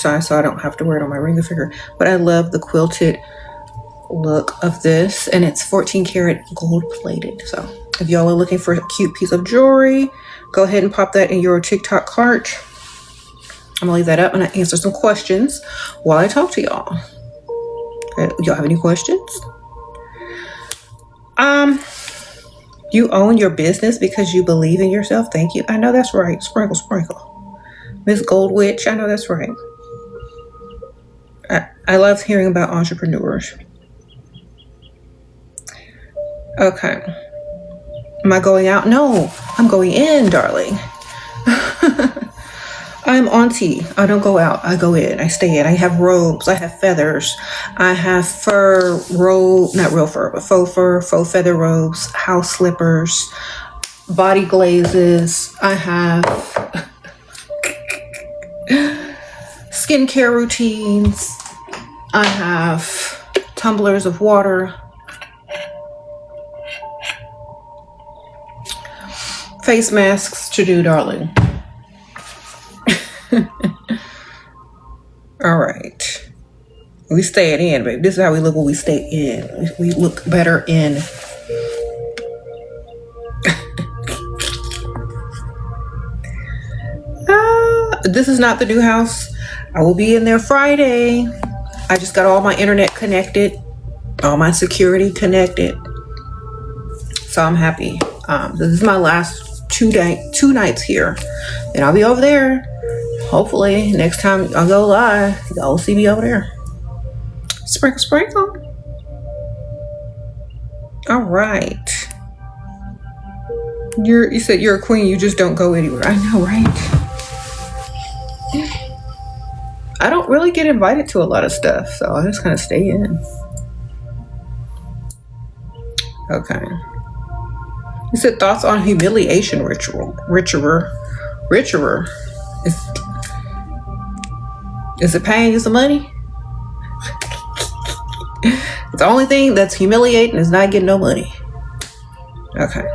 size, so I don't have to wear it on my ring finger. But I love the quilted look of this, and it's 14 karat gold plated. So if y'all are looking for a cute piece of jewelry, go ahead and pop that in your TikTok cart. I'm gonna leave that up and I answer some questions while I talk to y'all. Okay, y'all have any questions? You own your business because you believe in yourself. Thank you. I know that's right. Sprinkle, sprinkle. Miss Gold Witch, I know that's right. I love hearing about entrepreneurs. Okay. Am I going out? No, I'm going in, darling. I'm auntie. I don't go out. I go in. I stay in. I have robes. I have feathers. I have fur robe, not real fur, but faux fur, faux feather robes, house slippers, body glazes. I have skincare routines. I have tumblers of water. Face masks to do, darling. All right. We staying in, baby. This is how we look when we stay in. We look better in. This is not the new house. I will be in there Friday. I just got all my internet connected, all my security connected. So I'm happy. This is my last two nights here. And I'll be over there. Hopefully, next time I go live, y'all will see me over there. Sprinkle, sprinkle. All right. You said you're a queen. You just don't go anywhere. I know, right? I don't really get invited to a lot of stuff, so I just kind of stay in. Okay. You said thoughts on humiliation ritual. Is it paying you some money? The only thing that's humiliating is not getting no money. Okay.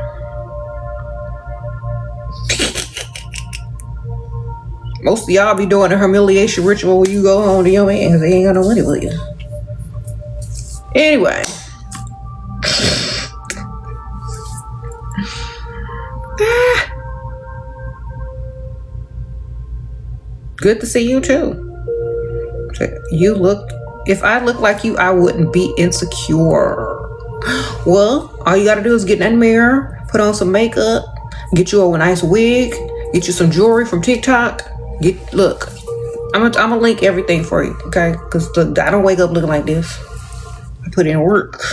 Most of y'all be doing a humiliation ritual when you go home to your man because they ain't got no money with you. Anyway. Good to see you too. If I look like you, I wouldn't be insecure. Well, all you gotta do is get in that mirror, put on some makeup, get you a nice wig, get you some jewelry from TikTok. Look, I'm gonna link everything for you, okay? Because I don't wake up looking like this. I put in work.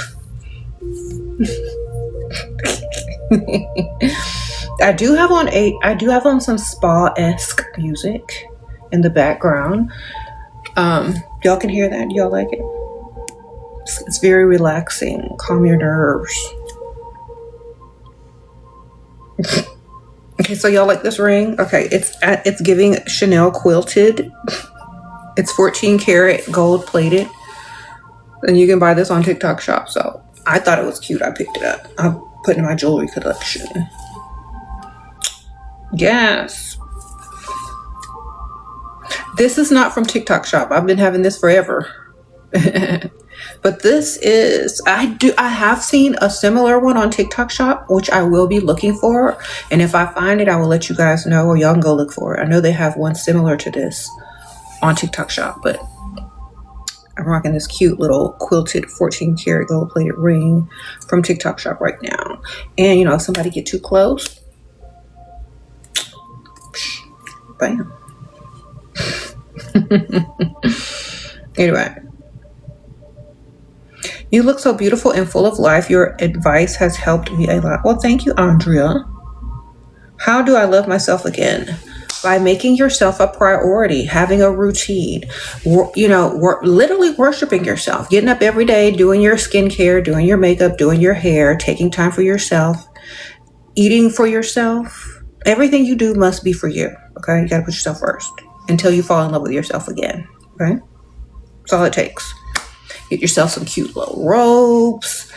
I do have on some spa-esque music in the background. Y'all can hear that? Y'all like it? It's very relaxing. Calm your nerves. Okay, so y'all like this ring? Okay, it's giving Chanel quilted. It's 14 karat gold plated. And you can buy this on TikTok shop. So I thought it was cute. I picked it up. I'll put it in my jewelry collection. Yes. This is not from TikTok shop. I've been having this forever. But this is, I have seen a similar one on TikTok shop, which I will be looking for. And if I find it, I will let you guys know, or y'all can go look for it. I know they have one similar to this on TikTok shop, but I'm rocking this cute little quilted 14 karat gold plated ring from TikTok shop right now. And if somebody get too close, bam. Anyway, you look so beautiful and full of life. Your advice has helped me a lot. Well, thank you, Andrea. How do I love myself again? By making yourself a priority, having a routine, literally worshiping yourself, getting up every day, doing your skincare, doing your makeup, doing your hair, taking time for yourself, eating for yourself. Everything you do must be for you. Okay. You got to put yourself first until you fall in love with yourself again. Okay. That's all it takes. Get yourself some cute little robes,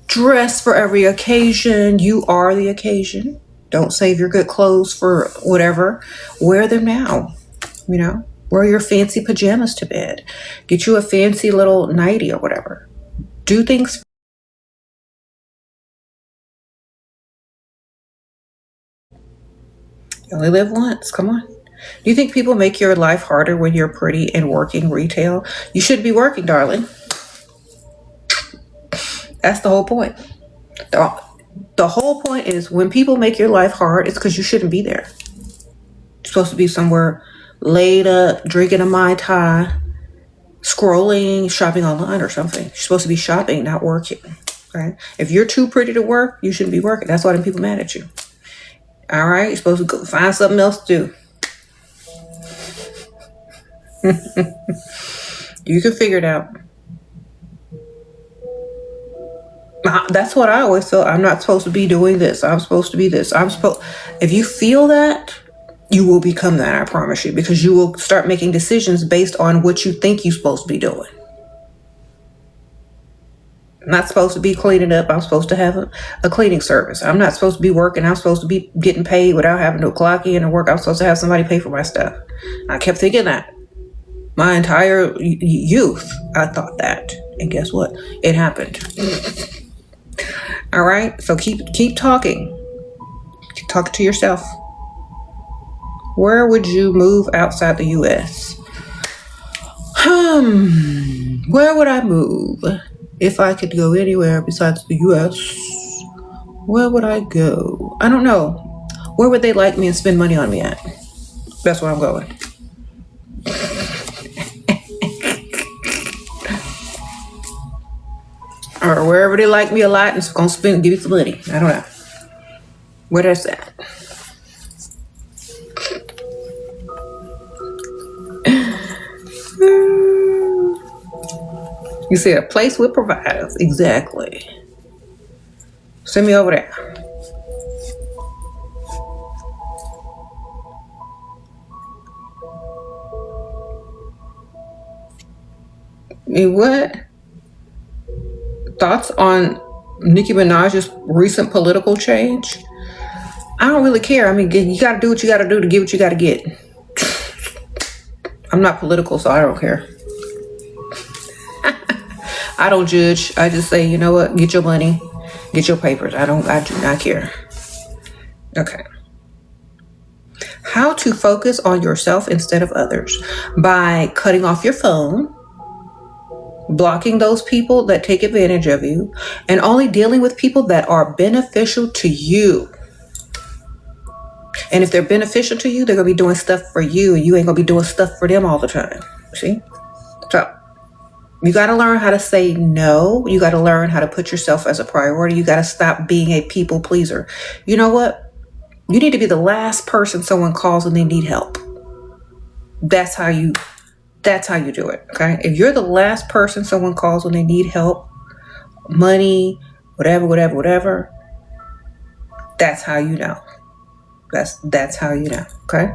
dress for every occasion. You are the occasion. Don't save your good clothes for whatever. Wear them now. Wear Wear your fancy pajamas to bed. Get you a fancy little nightie or whatever. Do things. You only live once. Come on. Do you think people make your life harder when you're pretty and working retail? You shouldn't be working, darling. That's the whole point. The whole point is when people make your life hard, it's because you shouldn't be there. You're supposed to be somewhere laid up, drinking a Mai Tai, scrolling, shopping online or something. You're supposed to be shopping, not working. Okay? If you're too pretty to work, you shouldn't be working. That's why them people mad at you. All right? You're supposed to go find something else to do. You can figure it out. That's what I always feel. I'm not supposed to be doing this. I'm supposed to be this. If you feel that, you will become that, I promise you, because you will start making decisions based on what you think you're supposed to be doing. I'm not supposed to be cleaning up. I'm supposed to have a cleaning service. I'm not supposed to be working. I'm supposed to be getting paid without having to clock in and work. I'm supposed to have somebody pay for my stuff. I kept thinking that. My entire youth, I thought that. And guess what? It happened. All right? So keep talking. Keep talking to yourself. Where would you move outside the U.S.? Where would I move? If I could go anywhere besides the U.S., where would I go? I don't know. Where would they like me and spend money on me at? That's where I'm going. Or wherever they like me a lot and it's going to give you some money. I don't know. Where that's at. You see, a place with providers. Exactly. Send me over there. What? Thoughts on Nicki Minaj's recent political change? I don't really care. I mean, you got to do what you got to do to get what you got to get. I'm not political, so I don't care. I don't judge. I just say, you know what? Get your money. Get your papers. I do not care. Okay. How to focus on yourself instead of others. By cutting off your phone, blocking those people that take advantage of you, and only dealing with people that are beneficial to you. And if they're beneficial to you, they're going to be doing stuff for you, and you ain't going to be doing stuff for them all the time. See? So you got to learn how to say no. You got to learn how to put yourself as a priority. You got to stop being a people pleaser. You know what? You need to be the last person someone calls when they need help. That's how you do it. Okay. If you're the last person someone calls when they need help, money, whatever, that's how you know. That's how you know. Okay.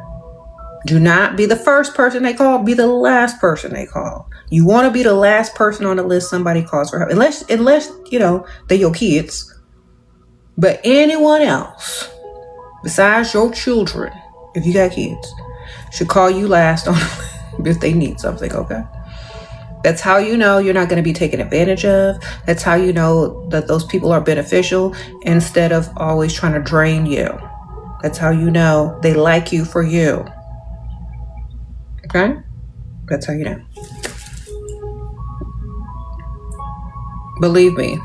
Do not be the first person they call. Be the last person they call. You want to be the last person on the list somebody calls for help. Unless they're your kids. But anyone else besides your children, if you got kids, should call you last on if they need something, okay? That's how you know you're not going to be taken advantage of. That's how you know that those people are beneficial instead of always trying to drain you. That's how you know they like you for you. Okay? That's how you know. Believe me.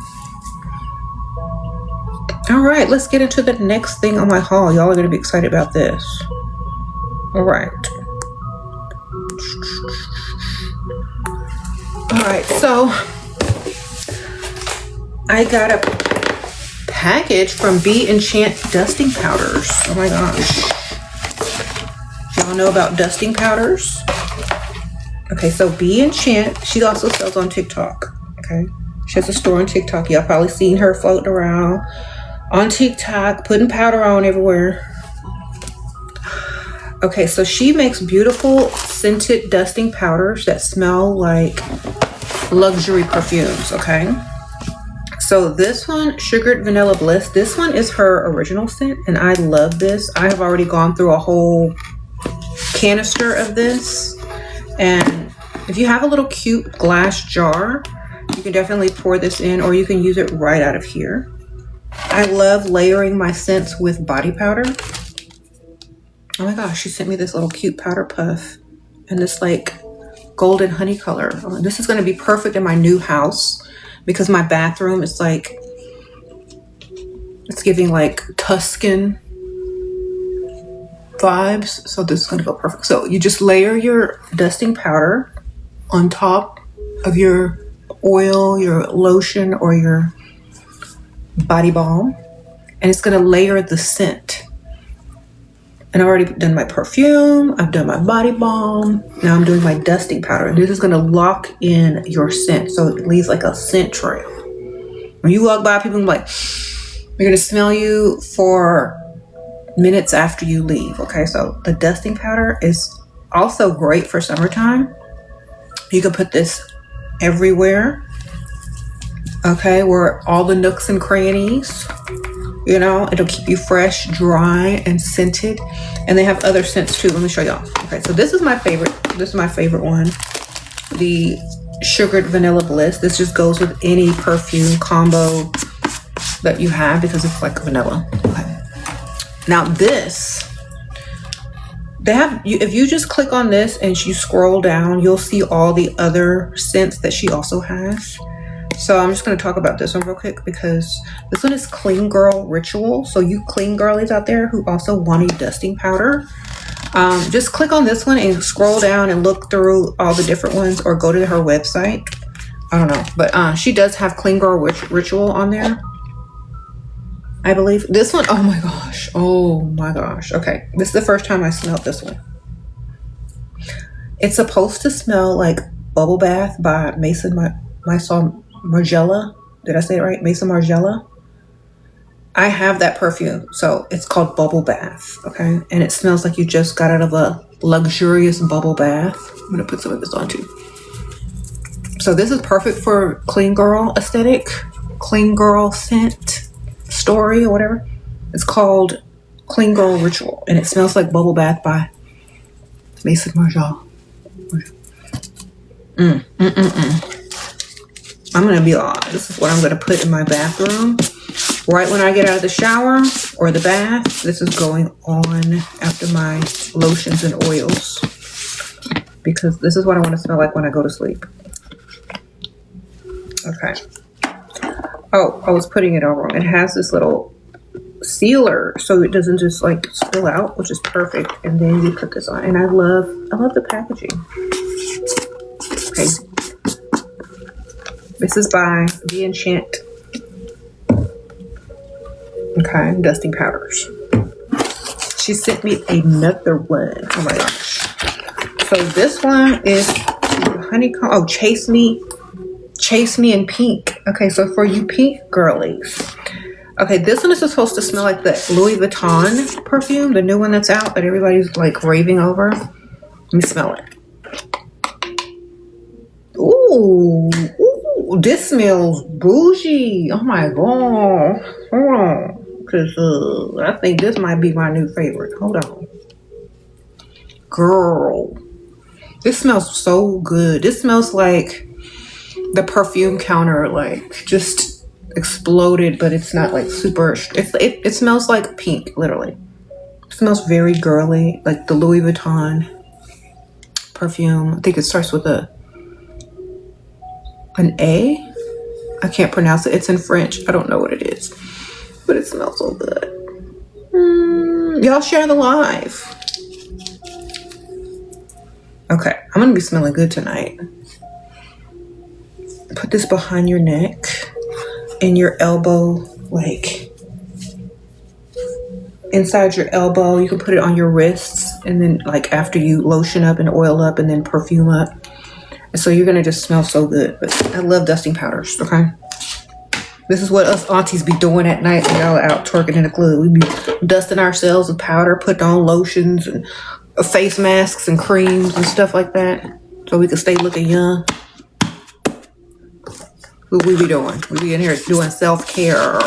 All right, let's get into the next thing on my haul. Y'all are going to be excited about this. All right. All right, so I got a package from Be Enchant dusting powders. Oh my gosh. Y'all know about dusting powders? Okay, so Be Enchant, she also sells on TikTok. Okay, she has a store on TikTok. Y'all probably seen her floating around on TikTok, putting powder on everywhere. Okay, so she makes beautiful scented dusting powders that smell like luxury perfumes, okay? So this one, Sugared Vanilla Bliss, this one is her original scent, and I love this. I have already gone through a whole canister of this, And if you have a little cute glass jar, you can definitely pour this in, or you can use it right out of here. I love layering my scents with body powder. Oh my gosh, she sent me this little cute powder puff and this like golden honey color. Oh, this is going to be perfect in my new house because my bathroom is like, it's giving like Tuscan vibes. So this is going to go perfect. So you just layer your dusting powder on top of your oil, your lotion, or your body balm, and it's going to layer the scent. And I've already done my perfume, I've done my body balm, now I'm doing my dusting powder. And this is going to lock in your scent, so it leaves like a scent trail. When you walk by, people are like, they're going to smell you for minutes after you leave. Okay, so the dusting powder is also great for summertime. You can put this everywhere, okay, where all the nooks and crannies, you know, it'll keep you fresh, dry, and scented. And they have other scents too. Let me show y'all. Okay, so this is my favorite. This is my favorite one, the Sugared Vanilla Bliss. This just goes with any perfume combo that you have because it's like vanilla. Okay. Now this, they have, if you just click on this and you scroll down, you'll see all the other scents that she also has. So I'm just going to talk about this one real quick because this one is Clean Girl Ritual. So you clean girlies out there who also want a dusting powder, just click on this one and scroll down and look through all the different ones, or go to her website. I don't know, but she does have Clean Girl Ritual on there, I believe. This one, oh my gosh. Oh my gosh. Okay, this is the first time I smelled this one. It's supposed to smell like Bubble Bath by Maison Margiela. Did I say it right? Maison Margiela. I have that perfume, so it's called Bubble Bath, okay? And it smells like you just got out of a luxurious bubble bath. I'm gonna put some of this on too. So this is perfect for clean girl aesthetic, clean girl scent story or whatever. It's called Clean Girl Ritual, and it smells like Bubble Bath by Maison Margiela. I'm going to be honest. This is what I'm going to put in my bathroom. Right when I get out of the shower or the bath, this is going on after my lotions and oils. Because this is what I want to smell like when I go to sleep. Okay. Oh, I was putting it all wrong. It has this little sealer so it doesn't just like spill out, which is perfect. And then you put this on. And I love the packaging. Okay. This is by The Enchant. Okay, dusting powders. She sent me another one. Oh my gosh. So this one is honeycomb. Oh, Chase Me in pink. Okay, so for you pink girlies. Okay, this one is supposed to smell like the Louis Vuitton perfume, the new one that's out that everybody's like raving over. Let me smell it. Ooh, this smells bougie. Oh my god. Hold on. Because I think this might be my new favorite. Hold on. Girl. This smells so good. This smells like the perfume counter like just exploded, but it's not like super. It smells like pink, literally. It smells very girly, like the Louis Vuitton perfume. I think it starts with an A. I can't pronounce it. It's in French. I don't know what it is, but it smells so good. Y'all share the live. Okay, I'm gonna be smelling good tonight. Put this behind your neck and your elbow, like inside your elbow. You can put it on your wrists, and then like after you lotion up and oil up and then perfume up. And so you're gonna just smell so good. But I love dusting powders, okay? This is what us aunties be doing at night when y'all are out twerking in the club. We be dusting ourselves with powder, putting on lotions and face masks and creams and stuff like that, so we can stay looking young. What we be doing? We be in here doing self-care,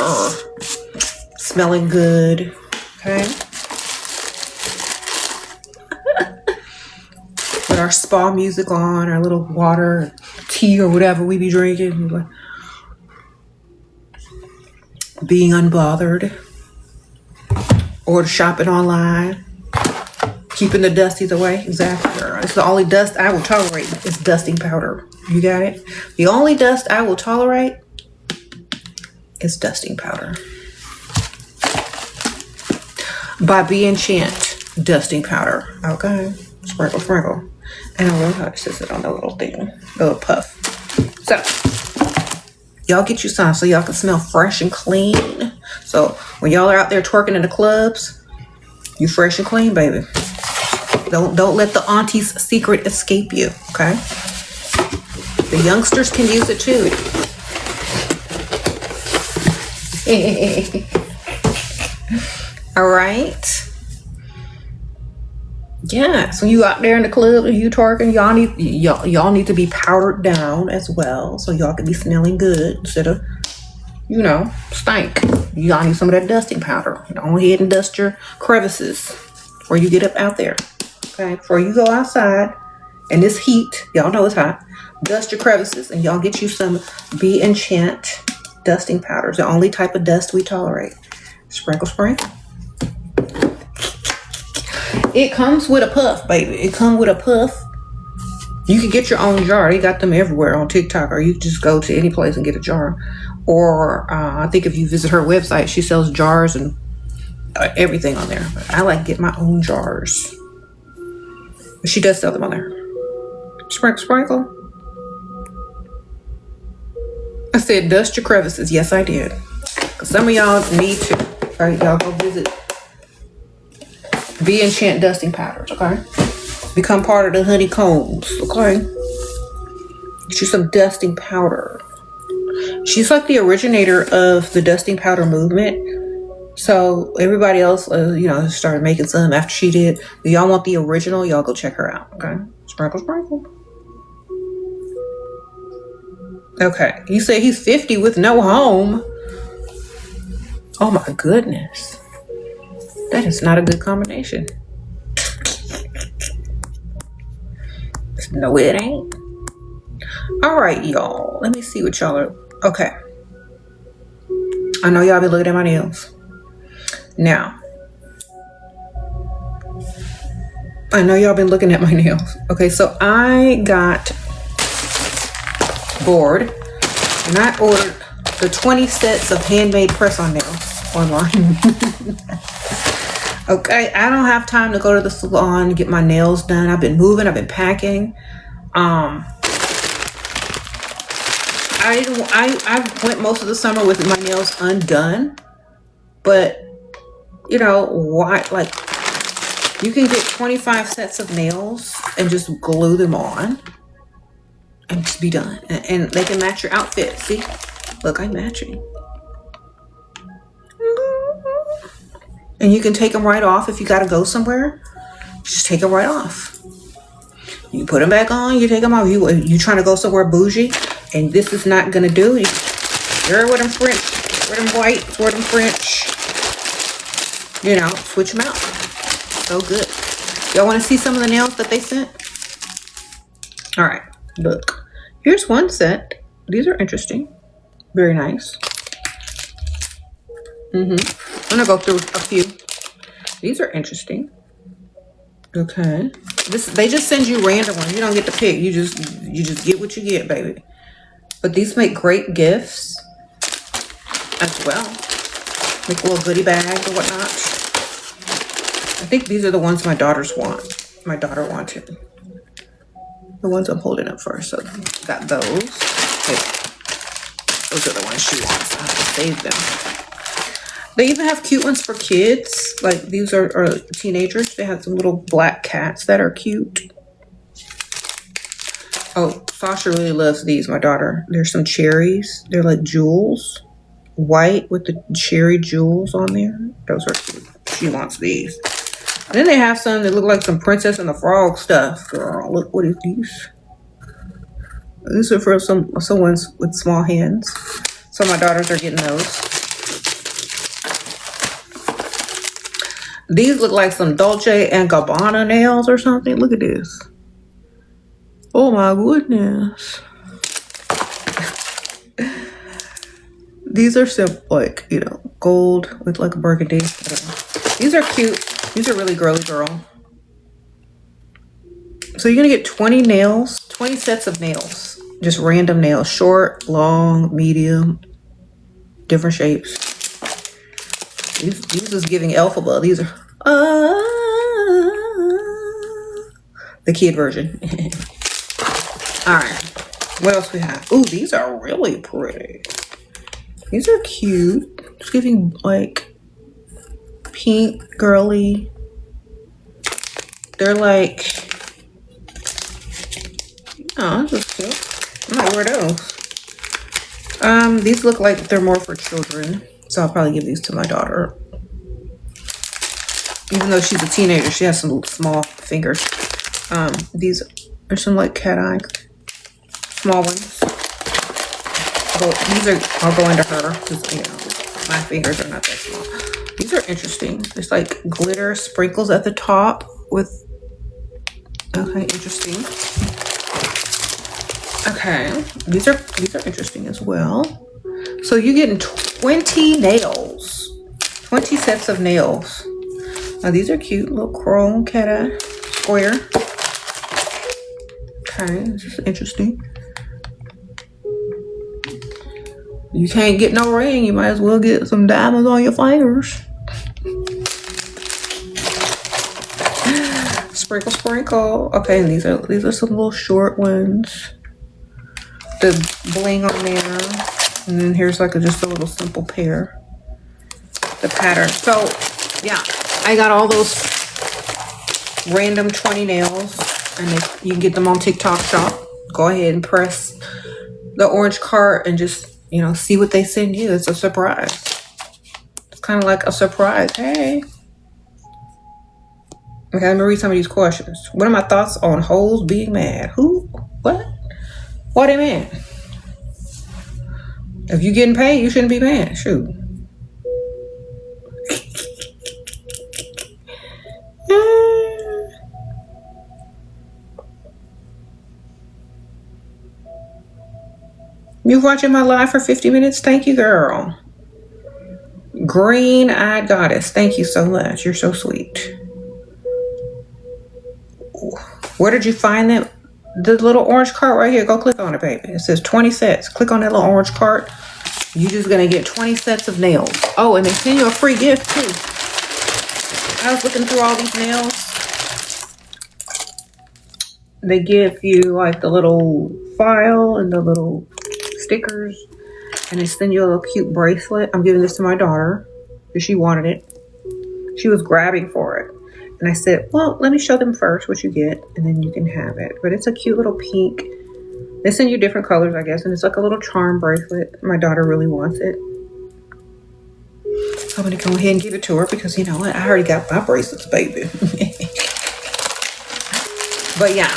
smelling good, okay? With our spa music on, our little water, tea, or whatever we be drinking. Being unbothered. Or shopping online. Keeping the dusties away. Exactly, girl. It's the only dust I will tolerate. It's dusting powder. You got it? The only dust I will tolerate is dusting powder. By Enchant dusting powder. Okay. Sprinkle, sprinkle. And I love how it says it on the little thing. The little puff. So, y'all get you some so y'all can smell fresh and clean. So, when y'all are out there twerking in the clubs, you fresh and clean, baby. Don't let the auntie's secret escape you, okay? The youngsters can use it too. All right. Yeah, so you out there in the club and you twerking, y'all need to be powdered down as well, so y'all can be smelling good instead of, stink. Y'all need some of that dusting powder. Go ahead and dust your crevices before you get up out there. Okay, before you go outside in this heat, y'all know it's hot. Dust your crevices and y'all get you some Enchant dusting powder. It's the only type of dust we tolerate. Sprinkle, sprinkle. It comes with a puff, baby. It comes with a puff. You can get your own jar. They got them everywhere on TikTok, or you can just go to any place and get a jar. Or I think if you visit her website, she sells jars and everything on there. But I like to get my own jars. But she does sell them on there. Sprinkle, sprinkle. I said dust your crevices. Yes, I did. Because some of y'all need to. All right, y'all go visit Enchant dusting powders, okay? Become part of the honeycombs, okay? Get you some dusting powder. She's like the originator of the dusting powder movement. So everybody else, started making some after she did. If y'all want the original, y'all go check her out, okay? Sprinkle, sprinkle. Okay, he said he's 50 with no home. Oh my goodness. That is not a good combination. No, it ain't. All right, y'all. Let me see what y'all are. Okay. I know y'all been looking at my nails. Now, I know y'all been looking at my nails. Okay, so I got bored and I ordered the 20 sets of handmade press-on nails online. Okay, I don't have time to go to the salon to get my nails done. I've been moving, I've been packing. I went most of the summer with my nails undone, but why? Like, you can get 25 sets of nails and just glue them on and just be done. And they can match your outfit. See, look, I'm matching. And you can take them right off if you got to go somewhere. Just take them right off. You put them back on, you take them off. You trying to go somewhere bougie, and this is not going to do. You're with them French, with them white, with them French. Switch them out. So good. Y'all want to see some of the nails that they sent? All right, look. Here's one set. These are interesting. Very nice. I'm gonna go through a few. These are interesting. Okay. They just send you random ones. You don't get to pick. You just get what you get, baby. But these make great gifts as well. Make little goodie bags or whatnot. I think these are the ones my daughters want. My daughter wanted. The ones I'm holding up first. So got those. Okay. Those are the ones she wants. I have to save them. They even have cute ones for kids. Like, these are teenagers. They have some little black cats that are cute. Oh, Sasha really loves these, my daughter. There's some cherries. They're like jewels. White with the cherry jewels on there. Those are cute. She wants these. And then they have some that look like some Princess and the Frog stuff. Girl, look, what is these? These are for someone's with small hands. So my daughters are getting those. These look like some Dolce and Gabbana nails or something. Look at this. Oh my goodness. These are simple, like, you know, gold with like burgundy. These are cute. These are really girly girl. So you're gonna get 20 nails, 20 sets of nails. Just random nails. Short, long, medium, different shapes. These is giving alphabet. These are the kid version. Alright. What else we have? Ooh, these are really pretty. These are cute. It's giving like pink, girly. They're like, oh, this is cute. I might wear those. These look like they're more for children, so I'll probably give these to my daughter. Even though she's a teenager, she has some small fingers. These are some like cat eye, small ones. But these are, I'll go into her because, you know, my fingers are not that small. These are interesting. There's like glitter sprinkles at the top with, okay, interesting. Okay, these are interesting as well. So you're getting 20 nails, 20 sets of nails. Now these are cute, little chrome cat eye square. Okay, this is interesting. You can't get no ring, you might as well get some diamonds on your fingers. Sprinkle, sprinkle. Okay, and these are some little short ones. The bling on there. And then here's like just a little simple pair. The pattern. So yeah, I got all those random 20 nails, and you can get them on TikTok shop. Go ahead and press the orange cart and just, you know, see what they send you. It's a surprise. It's kind of like a surprise. Hey. Okay, let me read some of these questions. What are my thoughts on hoes being mad? Who? What? What they mad? If you getting paid, you shouldn't be mad. Shoot. You watching my live for 50 minutes? Thank you, girl. Green-eyed goddess. Thank you so much. You're so sweet. Where did you find them? The little orange cart right here. Go click on it, baby. It says 20 sets. Click on that little orange cart. You're just going to get 20 sets of nails. Oh, and they send you a free gift, too. I was looking through all these nails. They give you, like, the little file and the little stickers, and they send you a little cute bracelet. I'm giving this to my daughter because she wanted it. She was grabbing for it, and I said, well, let me show them first what you get, and then you can have it. But it's a cute little pink. They send you different colors, I guess, and it's like a little charm bracelet. My daughter really wants it, so I'm gonna go ahead and give it to her because, you know what, I already got my bracelets, baby. But yeah.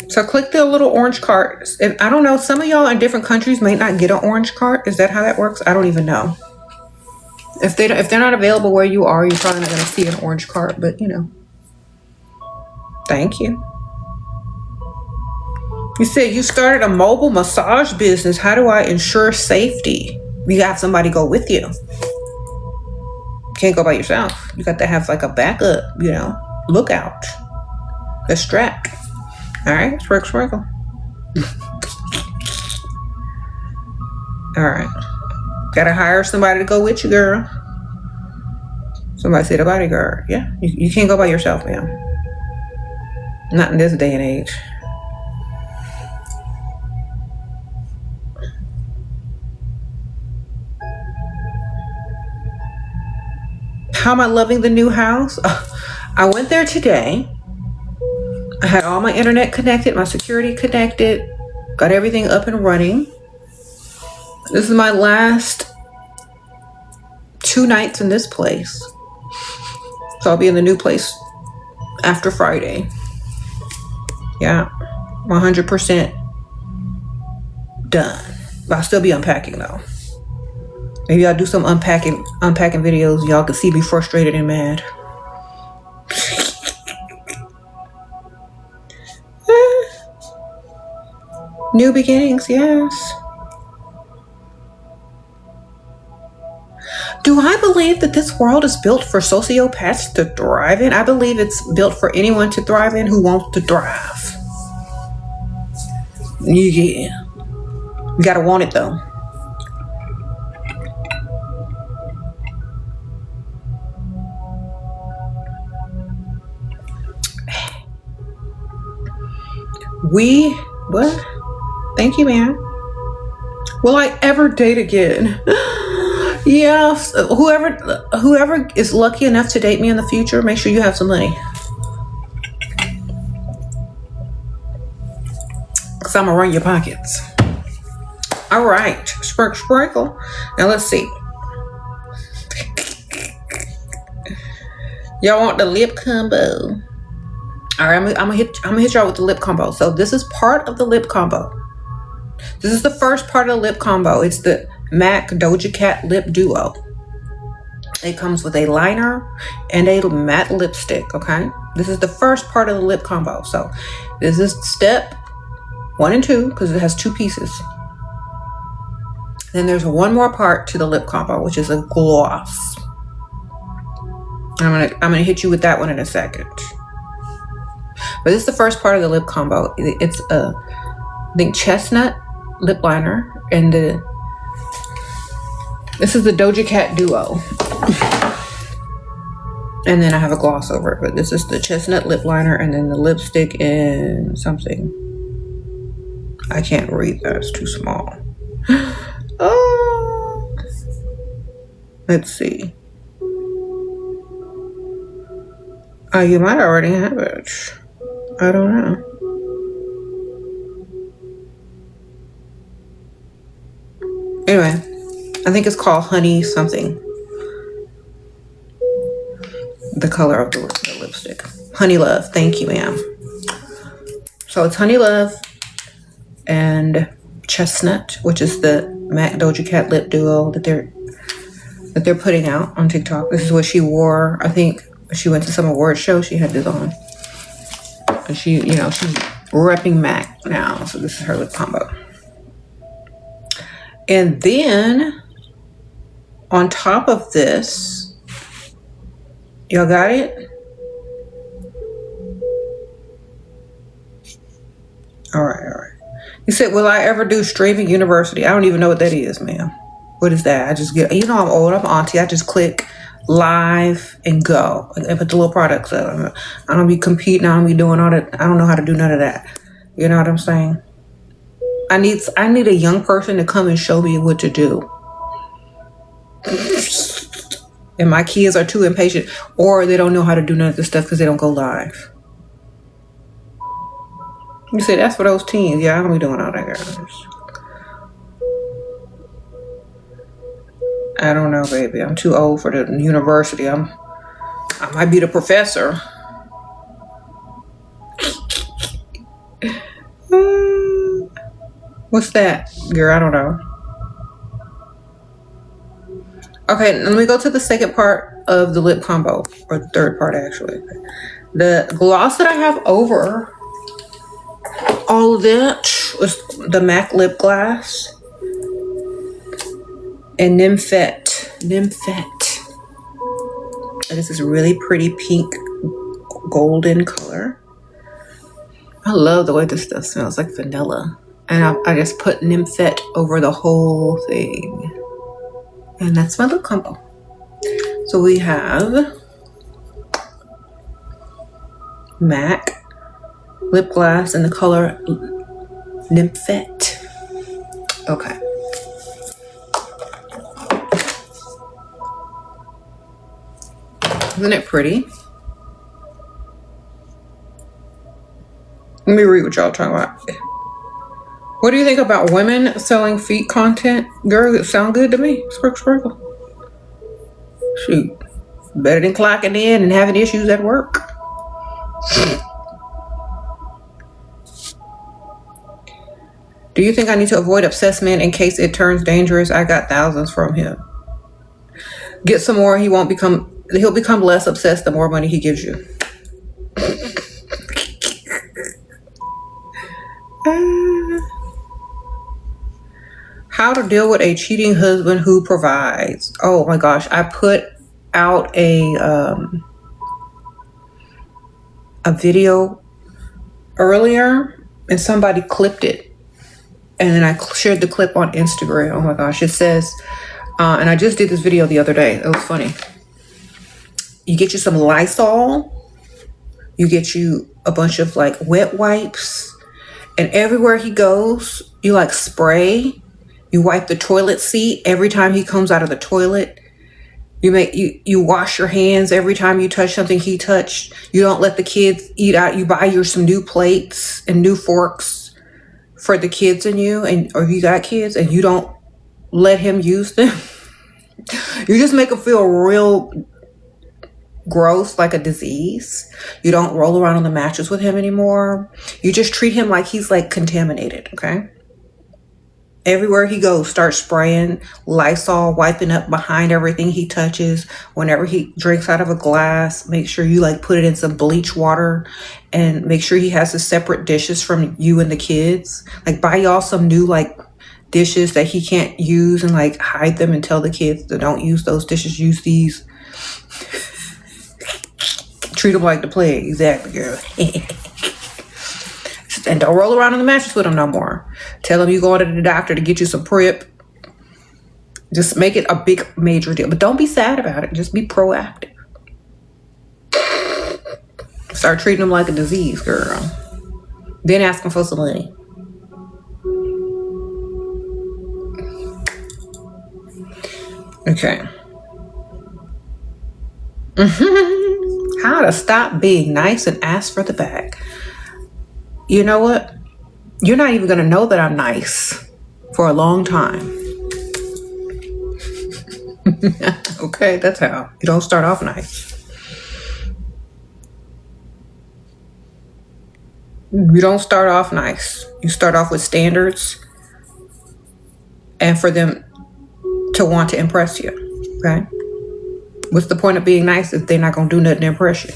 So click the little orange cart. And I don't know, some of y'all in different countries may not get an orange cart. Is that how that works? I don't even know. If they're not available where you are, you're probably not going to see an orange cart, but you know. Thank you. You said you started a mobile massage business. How do I ensure safety? You have somebody go with you. You can't go by yourself. You got to have like a backup, you know, lookout. A strap. All right, sprinkle. All right. Gotta hire somebody to go with you, girl. Somebody said a bodyguard. Yeah, you can't go by yourself, ma'am. Not in this day and age. How am I loving the new house? I went there today. I had all my internet connected, my security connected, got everything up and running. This is my last 2 nights in this place. So I'll be in the new place after Friday. Yeah, 100% done. But I'll still be unpacking though. Maybe I'll do some unpacking videos. Y'all can see me frustrated and mad. New beginnings, yes. Do I believe that this world is built for sociopaths to thrive in? I believe it's built for anyone to thrive in who wants to thrive. Yeah. You gotta want it though. What? Thank you, ma'am. Will I ever date again? Yes. Whoever is lucky enough to date me in the future, make sure you have some money. Because I'm going to run your pockets. All right. Sprinkle. Now let's see. Y'all want the lip combo? All right, I'm gonna hit y'all with the lip combo. So this is part of the lip combo. This is the first part of the lip combo. It's the MAC Doja Cat Lip Duo. It comes with a liner and a matte lipstick, okay? This is the first part of the lip combo. So this is step 1 and 2 because it has 2 pieces. Then there's one more part to the lip combo, which is a gloss. I'm gonna hit you with that one in a second. But this is the first part of the lip combo. It's I think chestnut lip liner, and this is the Doja Cat Duo. And then I have a gloss over it, but this is the chestnut lip liner, and then the lipstick in something. I can't read that, it's too small. Oh, let's see. Oh, you might already have it. I don't know. Anyway, I think it's called Honey something. The color of the lipstick. Honey Love. Thank you, ma'am. So it's Honey Love and Chestnut, which is the MAC Doja Cat lip duo that they're putting out on TikTok. This is what she wore. I think she went to some award show. She had this on. And she's repping MAC now. So this is her lip combo. And then on top of this, y'all got it? All right. You said, will I ever do streaming university? I don't even know what that is, ma'am. What is that? I just get, I'm old, I'm auntie. I just click live and go and put the little products up. I don't be competing. I don't be doing all that. I don't know how to do none of that. You know what I'm saying? I need a young person to come and show me what to do. And my kids are too impatient, or they don't know how to do none of this stuff because they don't go live. You say that's for those teens. Yeah, I don't be doing all that, girls. I don't know, baby. I'm too old for the university. I might be the professor. What's that, girl? I don't know. Okay, let me go to the second part of the lip combo, or the third part actually. The gloss that I have over all of that was the MAC lip gloss and Nymphet. And this is really pretty pink golden color. I love the way this stuff smells, like vanilla. And I just put Nymphet over the whole thing. And that's my lip combo. So we have MAC lip gloss in the color Nymphet. Okay. Isn't it pretty? Let me read what y'all talking about. What do you think about women selling feet content? Girl, it sound good to me. Sprinkle. Shoot. Better than clocking in and having issues at work. Do you think I need to avoid obsessed men in case it turns dangerous? I got thousands from him. Get some more. He'll become less obsessed the more money he gives you. How to deal with a cheating husband who provides. Oh my gosh, I put out a video earlier and somebody clipped it. And then I shared the clip on Instagram. Oh my gosh, it says, and I just did this video the other day. It was funny. You get you some Lysol. You get you a bunch of like wet wipes. And everywhere he goes, you like spray. You wipe the toilet seat every time he comes out of the toilet. You wash your hands every time you touch something he touched. You don't let the kids eat out. You buy some new plates and new forks for the kids and you, or you got kids, and you don't let him use them. You just make him feel real gross, like a disease. You don't roll around on the mattress with him anymore. You just treat him like he's like contaminated, okay? Everywhere he goes, start spraying Lysol, wiping up behind everything he touches. Whenever he drinks out of a glass, make sure you like put it in some bleach water and make sure he has the separate dishes from you and the kids. Like buy y'all some new like dishes that he can't use and like hide them and tell the kids that don't use those dishes, use these. Treat him like the plague. Exactly, girl. And don't roll around on the mattress with him no more. Tell him you going to the doctor to get you some prep. Just make it a big major deal. But don't be sad about it. Just be proactive. Start treating him like a disease, girl. Then ask him for some money. Okay. How to stop being nice and ask for the bag. You know what? You're not even going to know that I'm nice for a long time. Okay, that's how. You don't start off nice. You don't start off nice. You start off with standards and for them to want to impress you. Okay? What's the point of being nice if they're not going to do nothing to impress you?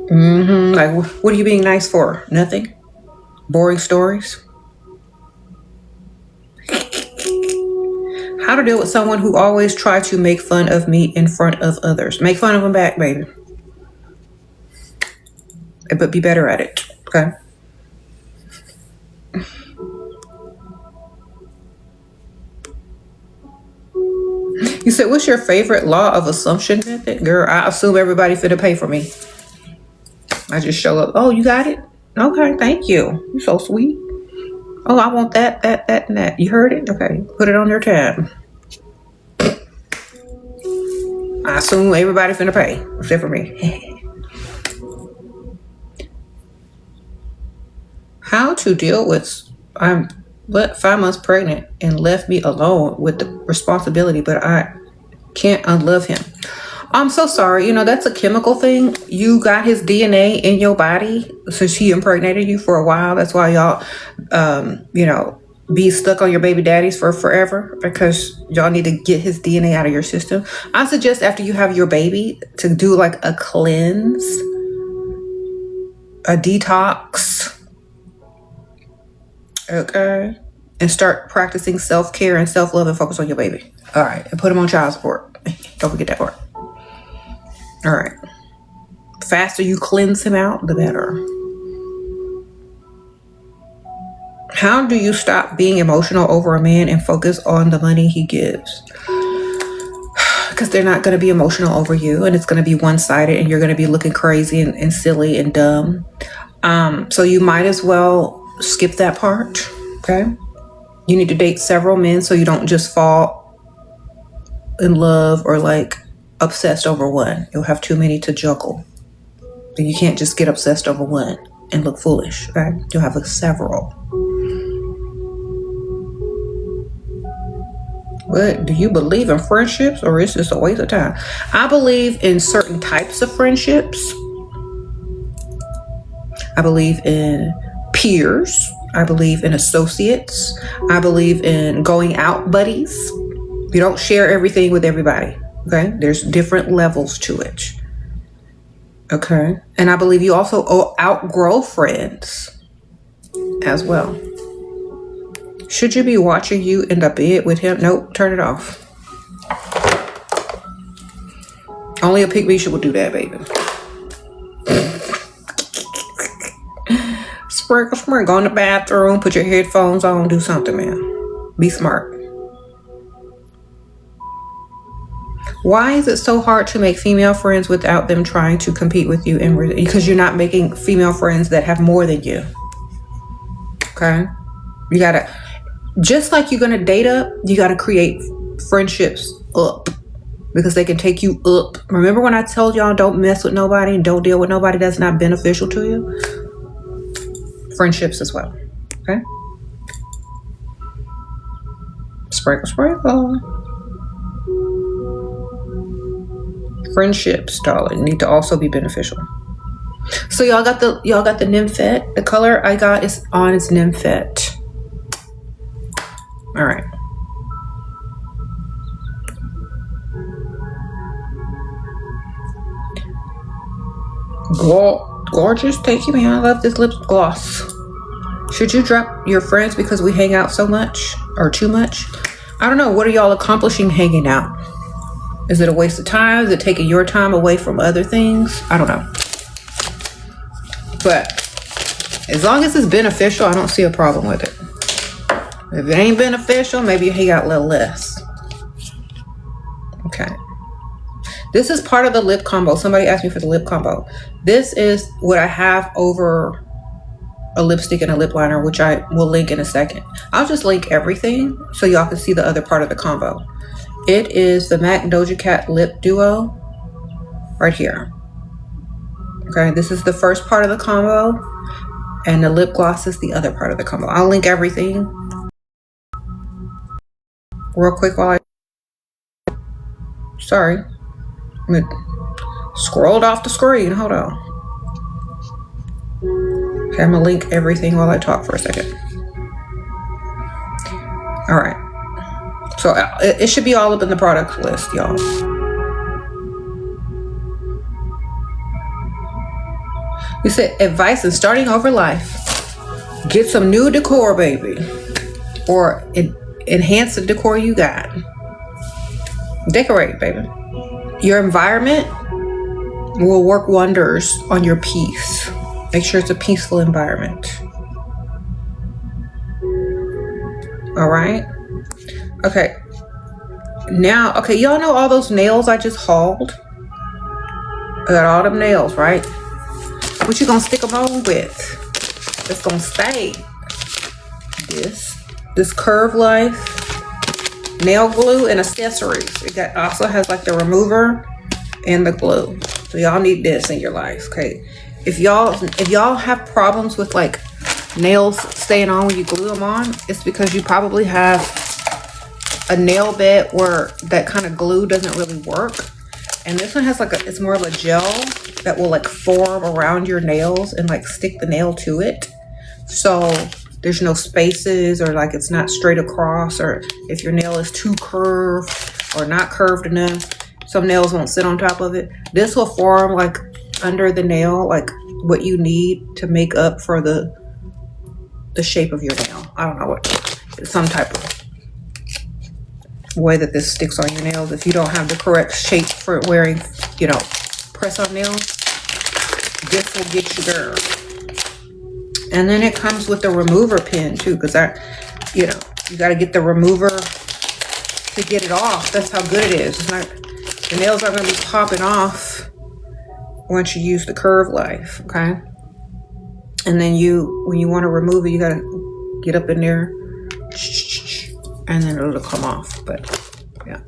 Like, what are you being nice for? Nothing? Boring stories? How to deal with someone who always tries to make fun of me in front of others. Make fun of them back, baby. But be better at it, okay? You said, what's your favorite law of assumption method? Girl, I assume everybody finna pay for me. I just show up. Oh, you got it? Okay, thank you. You're so sweet. Oh, I want that, and that. You heard it? Okay, put it on your tab. I assume everybody finna pay, except for me. How to deal with, I'm 5 months pregnant and left me alone with the responsibility, but I can't unlove him. I'm so sorry. You know, that's a chemical thing. You got his DNA in your body since he impregnated you for a while. That's why y'all, be stuck on your baby daddies for forever, because y'all need to get his DNA out of your system. I suggest after you have your baby to do like a cleanse, a detox. Okay. And start practicing self-care and self-love and focus on your baby. All right. And put him on child support. Don't forget that part. All right. Faster you cleanse him out, the better. How do you stop being emotional over a man and focus on the money he gives? Because they're not going to be emotional over you, and it's going to be one-sided, and you're going to be looking crazy and silly and dumb. So you might as well skip that part. Okay. You need to date several men so you don't just fall in love or like obsessed over one. You'll have too many to juggle. And you can't just get obsessed over one and look foolish, right? You'll have like several. What, do you believe in friendships, or is this a waste of time? I believe in certain types of friendships. I believe in peers. I believe in associates. I believe in going out buddies. You don't share everything with everybody. Okay. There's different levels to it. Okay. And I believe you also outgrow friends as well. Should you be watching you in the bed with him? Nope. Turn it off. Only a pygmy would do that, baby. Sprinkle. Go in the bathroom. Put your headphones on. Do something, man. Be smart. Why is it so hard to make female friends without them trying to compete with you? Because you're not making female friends that have more than you. Okay? You gotta, just like you're gonna date up, you gotta create friendships up. Because they can take you up. Remember when I told y'all don't mess with nobody and don't deal with nobody that's not beneficial to you? Friendships as well. Okay? Sprinkle. Friendships, darling, need to also be beneficial. So y'all got the nymphette. The color I got is nymphette. All right. Gorgeous. Thank you, man. I love this lip gloss. Should you drop your friends because we hang out so much or too much? I don't know. What are y'all accomplishing hanging out? Is it a waste of time? Is it taking your time away from other things? I don't know. But as long as it's beneficial, I don't see a problem with it. If it ain't beneficial, maybe you hang out a little less. Okay. This is part of the lip combo. Somebody asked me for the lip combo. This is what I have over a lipstick and a lip liner, which I will link in a second. I'll just link everything so y'all can see the other part of the combo. It is the MAC Doja Cat Lip Duo right here. Okay, this is the first part of the combo, and the lip gloss is the other part of the combo. I'll link everything real quick while sorry. I scrolled off the screen. Hold on. Okay, I'm gonna link everything while I talk for a second. All right. So it should be all up in the product list, y'all. We said advice in starting over life. Get some new decor, baby. Or enhance the decor you got. Decorate, baby. Your environment will work wonders on your peace. Make sure it's a peaceful environment. All right. Okay. Now, okay, y'all know all those nails I just hauled? I got all them nails, right? What you gonna stick them on with? It's gonna stay. This Curve Life nail glue and accessories. It also has like the remover and the glue. So y'all need this in your life, okay? If y'all have problems with like nails staying on when you glue them on, it's because you probably have a nail bed where that kind of glue doesn't really work. And this one has like it's more of a gel that will like form around your nails and like stick the nail to it. So there's no spaces, or like it's not straight across, or if your nail is too curved or not curved enough, some nails won't sit on top of it. This will form like under the nail, like what you need to make up for the shape of your nail. I don't know what, some type of way that this sticks on your nails. If you don't have the correct shape for wearing, you know, press on nails, this will get you there. And then it comes with the remover pin too, because you know, you got to get the remover to get it off. That's how good it is. It's not, the nails aren't going to be popping off once you use the Curve Life, okay? And then when you want to remove it, you got to get up in there, and then it'll come off. But yeah,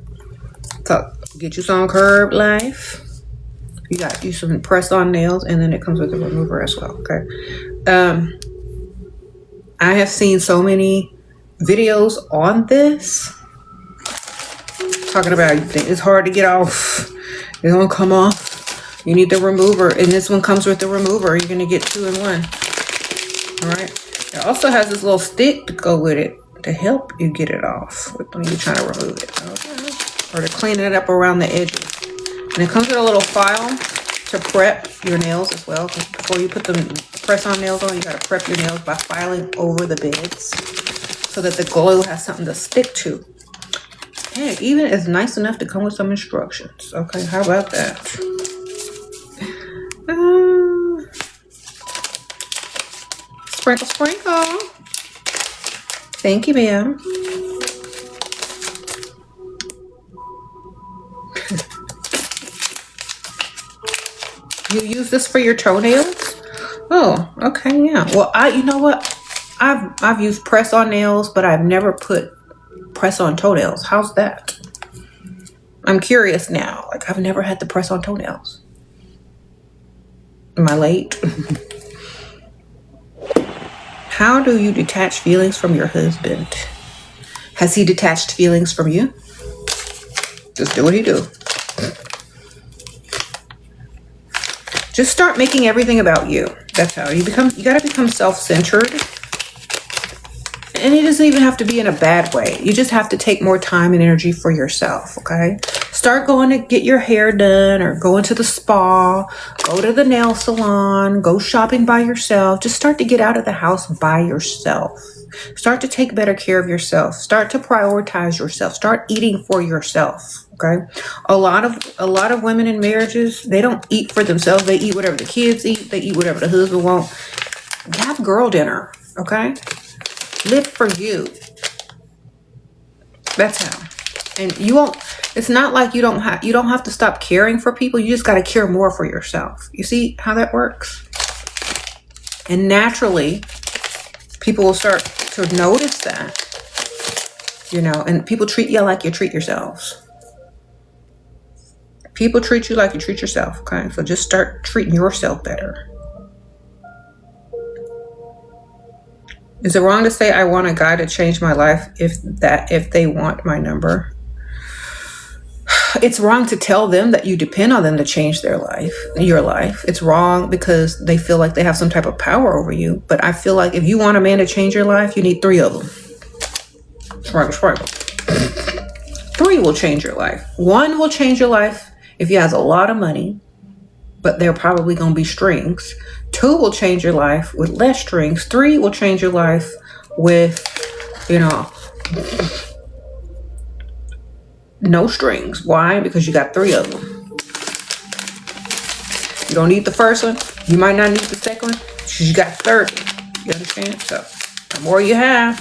so get you some Curve Life. You got you some press on nails, and then it comes with the remover as well, okay? I have seen so many videos on this talking about it's hard to get off, it won't come off, you need the remover, and this one comes with the remover. You're gonna get 2 in 1. All right, It also has this little stick to go with it to help you get it off when you're trying to remove it. Okay. Or to clean it up around the edges. And it comes with a little file to prep your nails as well. Because before you put the press-on nails on, you got to prep your nails by filing over the beds so that the glue has something to stick to. And it even is nice enough to come with some instructions. Okay, how about that? Sprinkle, sprinkle. Thank you, ma'am. You use this for your toenails? Oh, okay, yeah. Well, you know what? I've used press-on nails, but I've never put press-on toenails. How's that? I'm curious now. Like, I've never had to press-on toenails. Am I late? How do you detach feelings from your husband? Has he detached feelings from you? Just do what he do. Just start making everything about you. That's how you gotta become self-centered. And it doesn't even have to be in a bad way. You just have to take more time and energy for yourself, okay? Start going to get your hair done or going to the spa, go to the nail salon, go shopping by yourself. Just start to get out of the house by yourself. Start to take better care of yourself. Start to prioritize yourself. Start eating for yourself. Okay. A lot of women in marriages, they don't eat for themselves. They eat whatever the kids eat. They eat whatever the husband wants. Have girl dinner. Okay. Live for you. That's how. And you won't. It's not like you don't have to stop caring for people. You just got to care more for yourself. You see how that works? And naturally, people will start to notice that. And people treat you like you treat yourselves. People treat you like you treat yourself, okay? So just start treating yourself better. Is it wrong to say I want a guy to change my life if they want my number? It's wrong to tell them that you depend on them to change your life. It's wrong because they feel like they have some type of power over you. But I feel like if you want a man to change your life, you need 3 of them. Sprinkle. 3 will change your life. 1 will change your life if he has a lot of money, but they're probably going to be strings. 2 will change your life with less strings. 3 will change your life with, no strings. Why? Because you got 3 of them. You don't need the first one. You might not need the second one. You got 30. You understand? So the more you have,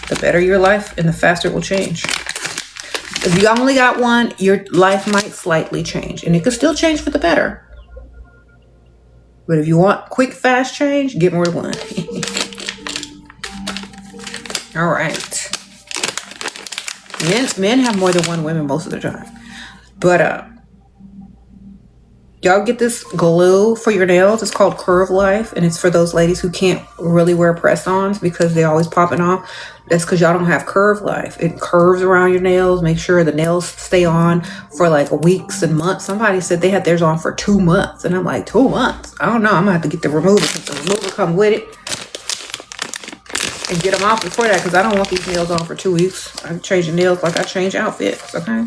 the better your life and the faster it will change. If you only got 1, your life might slightly change. And it could still change for the better. But if you want quick, fast change, get more than 1. All right. Men have more than 1 woman most of the time. But y'all get this glue for your nails. It's called Curve Life. And it's for those ladies who can't really wear press-ons because they're always popping off. That's because y'all don't have Curve Life. It curves around your nails. Make sure the nails stay on for like weeks and months. Somebody said they had theirs on for 2 months. And I'm like, 2 months? I don't know. I'm going to have to get the remover because the remover come with it. And get them off before that because I don't want these nails on for 2 weeks. I'm changing nails like I change outfits, okay?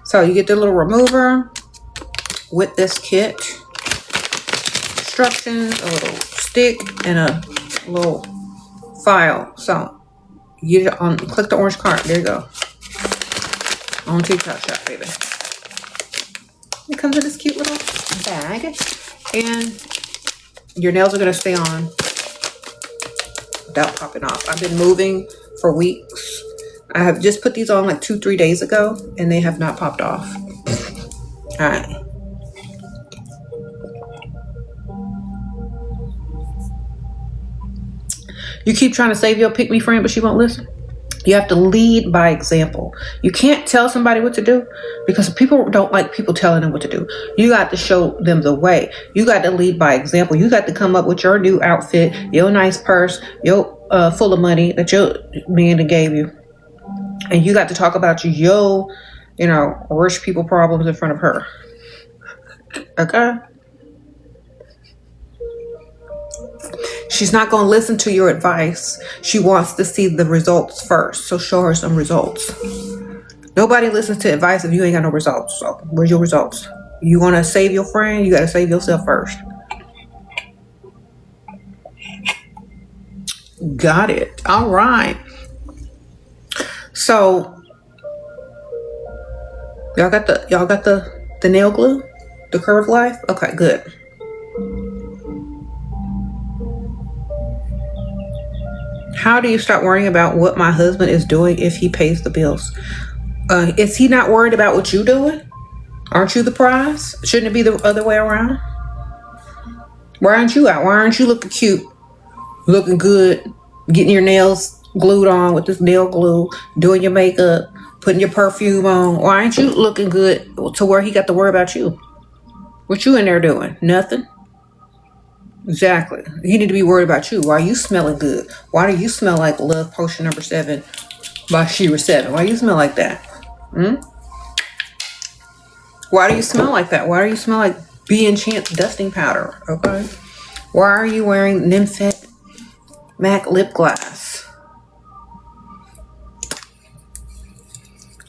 So you get the little remover with this kit. Instructions, a little stick, and a little file. So you get it on, click the orange card. There you go. On TikTok shop, baby. It comes in this cute little bag. And your nails are going to stay on without popping off. I've been moving for weeks. I have just put these on like 2-3 days ago and they have not popped off. All right. You keep trying to save your pick me friend, but she won't listen. You have to lead by example. You can't tell somebody what to do because people don't like people telling them what to do. You got to show them the way. You got to lead by example. You got to come up with your new outfit, your nice purse, your full of money that your man gave you. And you got to talk about your, rich people problems in front of her. Okay? She's not going to listen to your advice. She wants to see the results first. So show her some results. Nobody listens to advice if you ain't got no results. So where's your results? You want to save your friend? You got to save yourself first. Got it. All right. So y'all got the nail glue? The curve life? Okay, good. How do you start worrying about what my husband is doing if he pays the bills? Is he not worried about what you're doing? Aren't you the prize? Shouldn't it be the other way around? Why aren't you out? Why aren't you looking cute, looking good, getting your nails glued on with this nail glue, doing your makeup, putting your perfume on? Why aren't you looking good to where he got to worry about you? What you in there doing? Nothing? Exactly. You need to be worried about you. Why are you smelling good? Why do you smell like Love Potion number 7 by SheraSeven? Why do you smell like that? Why do you smell like that? Why do you smell like Be Enchant dusting powder? Okay. Why are you wearing Nymphet MAC lip gloss?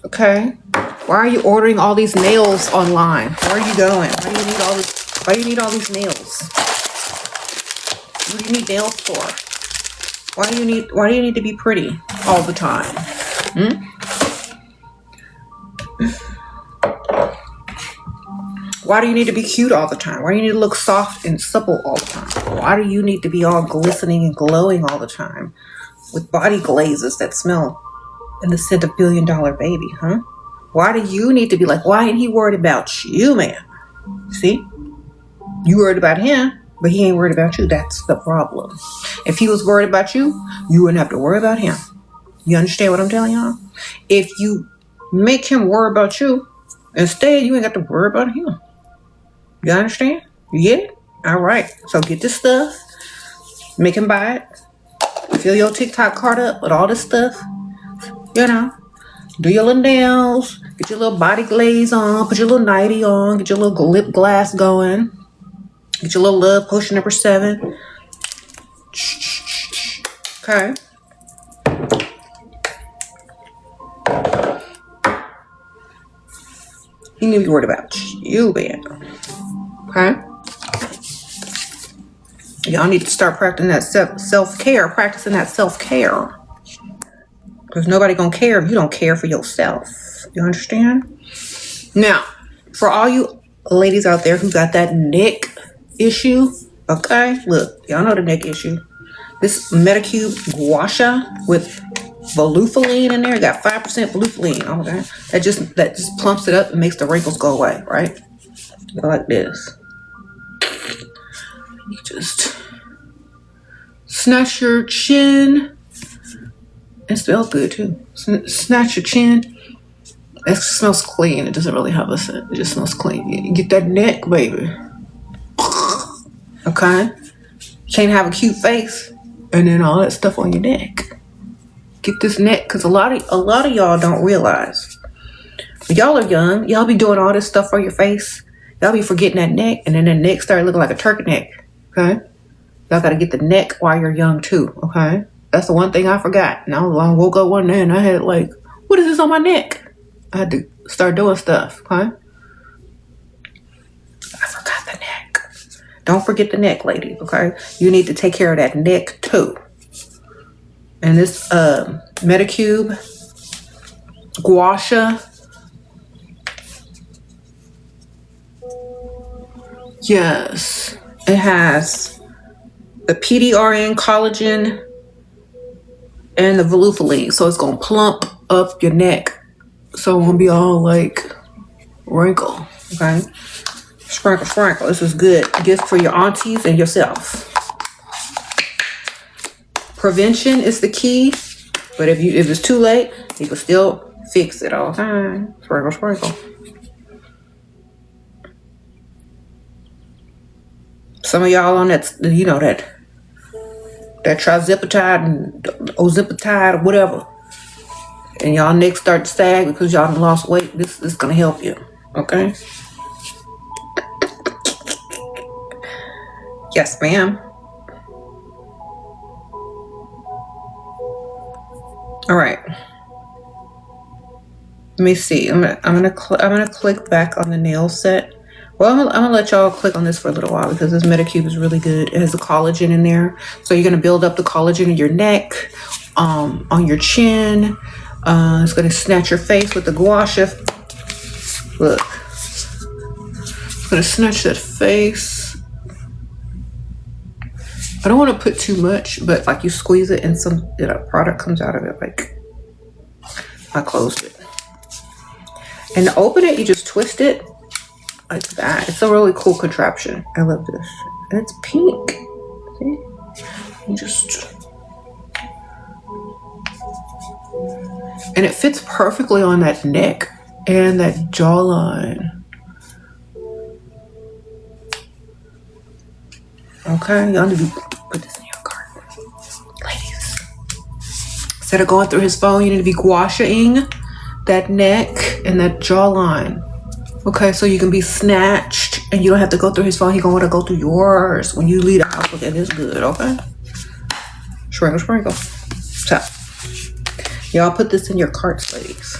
Okay. Why are you ordering all these nails online? Where are you going? Why do you need all this? Why do you need all these nails? What do you need nails for? Why do you need to be pretty all the time? Why do you need to be cute all the time? Why do you need to look soft and supple all the time? Why do you need to be all glistening and glowing all the time with body glazes that smell in the scent of $1 billion baby, huh? Why do you need to be like, why ain't he worried about you, man? See? You worried about him, but he ain't worried about you. That's the problem. If he was worried about you, you wouldn't have to worry about him. You understand what I'm telling y'all? If you make him worry about you, instead, you ain't got to worry about him. You understand? You get it? All right. So get this stuff. Make him buy it. Fill your TikTok cart up with all this stuff. You know. Do your little nails. Get your little body glaze on. Put your little nightie on. Get your little lip gloss going. Get your little Love Potion number 7. Okay. You need to be worried about you, man. Okay? Y'all need to start practicing that self-care. Practicing that self-care. Because nobody gonna care if you don't care for yourself. You understand? Now, for all you ladies out there who got that neck issue, okay? Look, y'all know the neck issue. This Medicube Gua Sha with volufiline in there, got 5% volufiline. Okay, that just plumps it up and makes the wrinkles go away. Right? Go like this. You just snatch your chin. It smells good too. Snatch your chin. It smells clean. It doesn't really have a scent. It just smells clean. You get that neck, baby. Okay. You can't have a cute face and then all that stuff on your neck. Get this neck, because a lot of y'all don't realize. Y'all are young. Y'all be doing all this stuff for your face. Y'all be forgetting that neck, and then that neck start looking like a turkey neck. Okay? Y'all got to get the neck while you're young too. Okay? That's the one thing I forgot. And I woke up one day and I had like, what is this on my neck? I had to start doing stuff. Okay? I forgot the neck. Don't forget the neck, lady. Okay? You need to take care of that neck too. And this Medicube Gua Sha, yes, it has the PDRN collagen and the volufiline, so it's gonna plump up your neck, so it won't be all like wrinkle. Okay, sprinkle, sprinkle. This is good gift for your aunties and yourself. Prevention is the key, but if it's too late, you can still fix it all the time. Sprinkle, sprinkle. Some of y'all on that, you know, that trizipatide and ozipatide or whatever, and y'all necks start to sag because y'all lost weight. This is gonna help you. Okay. Yes, ma'am. All right. Let me see. I'm gonna click back on the nail set. Well, I'm gonna let y'all click on this for a little while because this Medicube is really good. It has the collagen in there, so you're gonna build up the collagen in your neck, on your chin. It's gonna snatch your face with the gua sha. Look, it's gonna snatch that face. I don't want to put too much, but like you squeeze it and some product comes out of it. Like I closed it. And to open it, you just twist it like that. It's a really cool contraption. I love this. And it's pink. See? You just... And it fits perfectly on that neck and that jawline. Okay, y'all need to put this in your cart. Ladies. Instead of going through his phone, you need to be gua sha-ing that neck and that jawline. Okay, so you can be snatched and you don't have to go through his phone. He's gonna want to go through yours when you leave the house. Okay, this good, okay? Sprinkle, sprinkle. So, y'all put this in your carts, ladies.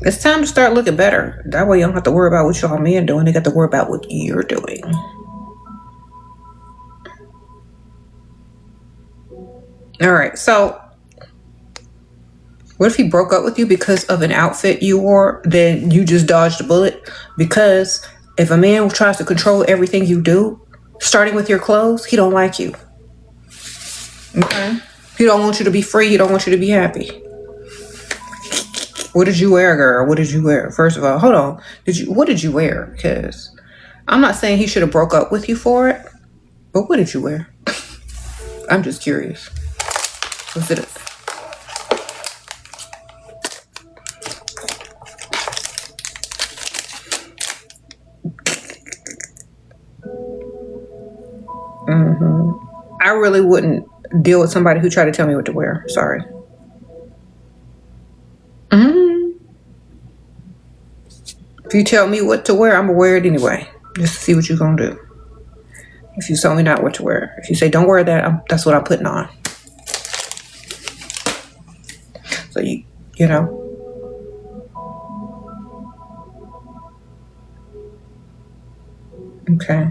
It's time to start looking better. That way you don't have to worry about what y'all men doing. They got to worry about what you're doing. All right, so what if he broke up with you because of an outfit you wore? Then you just dodged a bullet. Because if a man tries to control everything you do, starting with your clothes, he don't like you. Okay? He don't want you to be free. He don't want you to be happy. What did you wear, girl? What did you wear? First of all, hold on. What did you wear? Because I'm not saying he should have broke up with you for it, but what did you wear? I'm just curious. What's it? I really wouldn't deal with somebody who tried to tell me what to wear. Sorry. If you tell me what to wear, I'm gonna wear it anyway. Just to see what you're gonna do. If you tell me not what to wear. If you say don't wear that, that's what I'm putting on. So you know. Okay.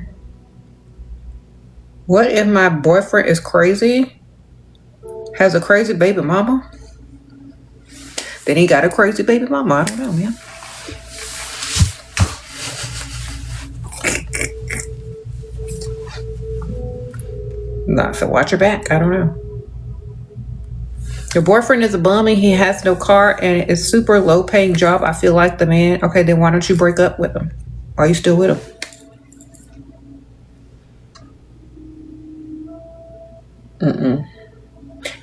What if my boyfriend is crazy? Has a crazy baby mama? Then he got a crazy baby mama. I don't know, man. Not so watch your back. I don't know. Your boyfriend is a bum and he has no car and it's super low paying job. I feel like the man. Okay, then why don't you break up with him? Why are you still with him?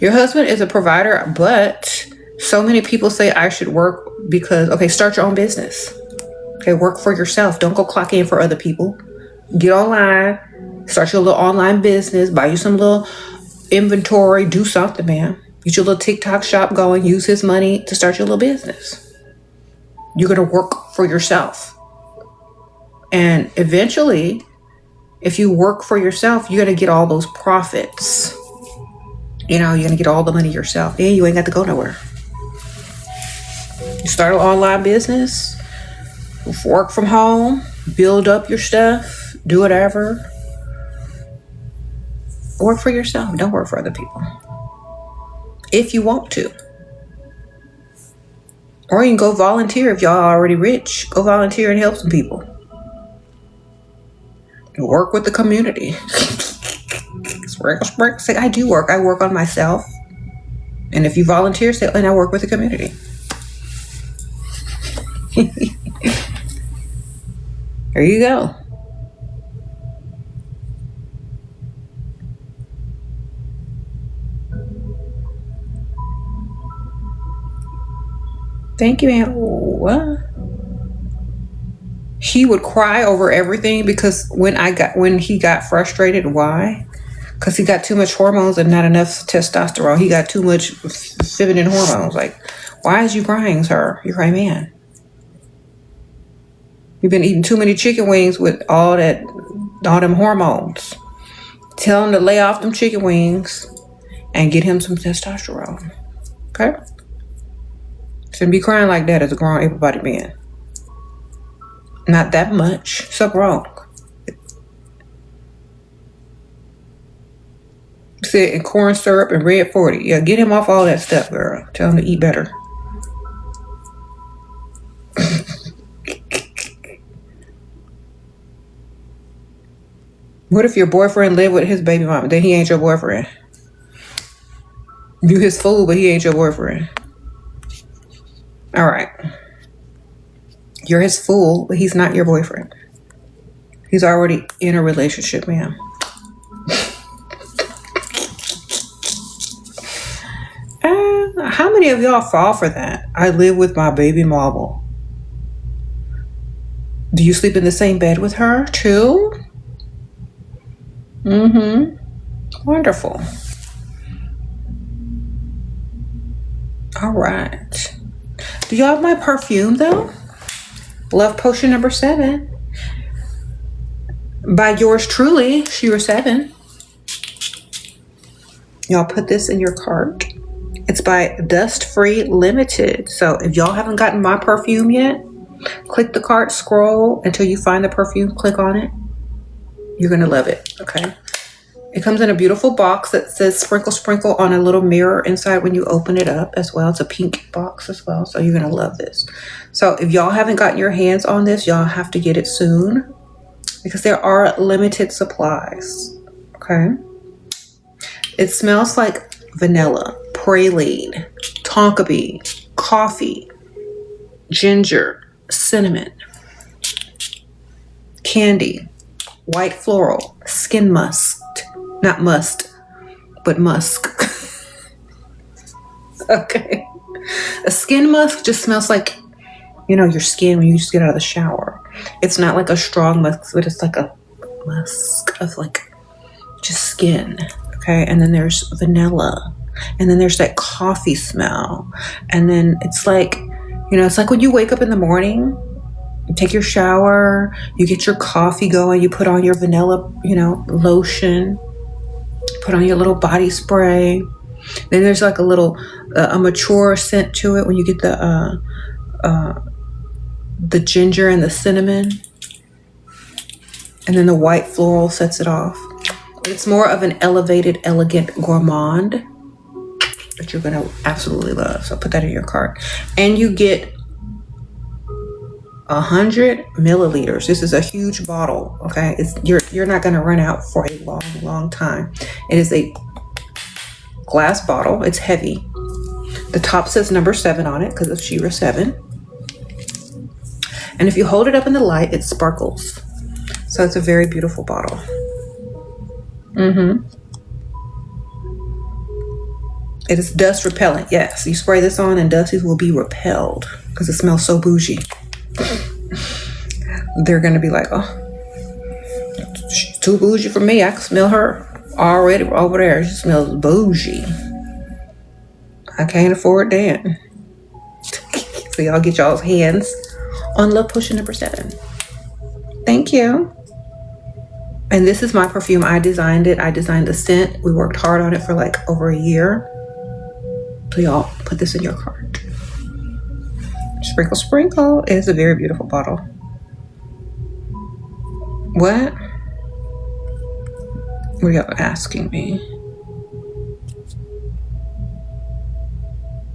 Your husband is a provider, but so many people say I should work because, okay, start your own business. Okay, work for yourself. Don't go clock in for other people. Get online, start your little online business, buy you some little inventory, do something, man. Get your little TikTok shop going, use his money to start your little business. You're going to work for yourself. And eventually, if you work for yourself, you're going to get all those profits. You know, you're going to get all the money yourself. And you ain't got to go nowhere. You start an online business, work from home, build up your stuff, do whatever. Work for yourself. Don't work for other people. If you want to. Or you can go volunteer if y'all are already rich. Go volunteer and help some people. Work with the community. Say, I do work. I work on myself. And if you volunteer, say, and I work with the community. There you go. Thank you, man. What? He would cry over everything because when he got frustrated, why? Because he got too much hormones and not enough testosterone. He got too much feminine hormones. Like, why is you crying, sir? You're a man. You've been eating too many chicken wings with all them hormones. Tell him to lay off them chicken wings and get him some testosterone. Okay? Shouldn't be crying like that as a grown, able-bodied man. Not that much. So wrong. Sit in corn syrup and red 40. Yeah, get him off all that stuff, girl. Tell him to eat better. What if your boyfriend lived with his baby mama? Then he ain't your boyfriend. You his fool, but he ain't your boyfriend. All right. You're his fool, but he's not your boyfriend. He's already in a relationship, ma'am. How many of y'all fall for that? I live with my baby mama. Do you sleep in the same bed with her too? Wonderful. All right. Do y'all have my perfume though? Love Potion number 7. By yours truly, SheraSeven. Y'all put this in your cart. It's by Dust Free Limited. So if y'all haven't gotten my perfume yet, click the cart, scroll until you find the perfume, click on it. You're going to love it, okay? It comes in a beautiful box that says sprinkle, sprinkle on a little mirror inside when you open it up as well. It's a pink box as well, so you're going to love this. So if y'all haven't gotten your hands on this, y'all have to get it soon because there are limited supplies, okay? It smells like vanilla, praline, tonka bean, coffee, ginger, cinnamon, candy, white floral, skin musk, not must, but musk. Okay. A skin musk just smells like, you know, your skin when you just get out of the shower. It's not like a strong musk, but it's like a musk of like just skin. Okay. And then there's vanilla. And then there's that coffee smell. And then it's like, you know, it's like when you wake up in the morning, you take your shower, you get your coffee going, you put on your vanilla, you know, lotion, put on your little body spray. Then there's like a little, a mature scent to it when you get the ginger and the cinnamon. And then the white floral sets it off. It's more of an elevated, elegant gourmand that you're going to absolutely love. So put that in your cart. And you get 100 milliliters. This is a huge bottle, okay? You're not going to run out for a long, long time. It is a glass bottle. It's heavy. The top says number 7 on it because of SheraSeven. And if you hold it up in the light, it sparkles. So it's a very beautiful bottle. It is dust repellent. Yes, you spray this on and dusties will be repelled because it smells so bougie. They're going to be like, oh, she's too bougie for me. I can smell her already over there. She smells bougie. I can't afford that. So y'all get y'all's hands on Love Potion number 7. Thank you. And this is my perfume. I designed it. I designed the scent. We worked hard on it for like over a year. So y'all put this in your cart. Sprinkle, sprinkle. It is a very beautiful bottle. What? What are y'all asking me?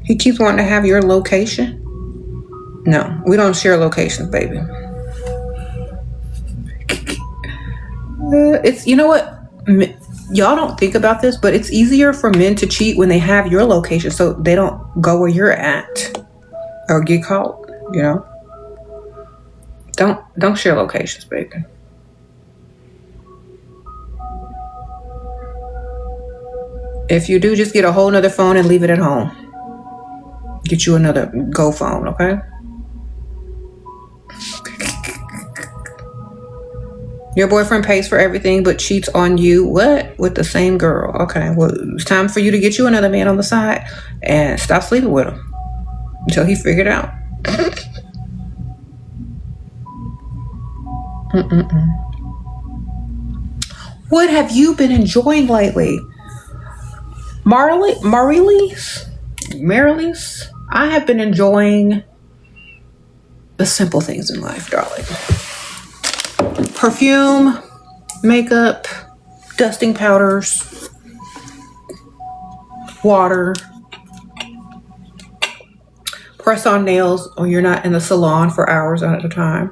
He keeps wanting to have your location? No, we don't share locations, baby. It's, you know what? Y'all don't think about this, but it's easier for men to cheat when they have your location so they don't go where you're at or get caught, you know? Don't share locations, baby. If you do, just get a whole nother phone and leave it at home. Get you another Go phone, okay? Your boyfriend pays for everything but cheats on you. What? With the same girl. Okay, well, it's time for you to get you another man on the side and stop sleeping with him until he figured it out. What have you been enjoying lately? Marilees? I have been enjoying the simple things in life, darling. Perfume, makeup, dusting powders, water, press on nails when you're not in the salon for hours at a time.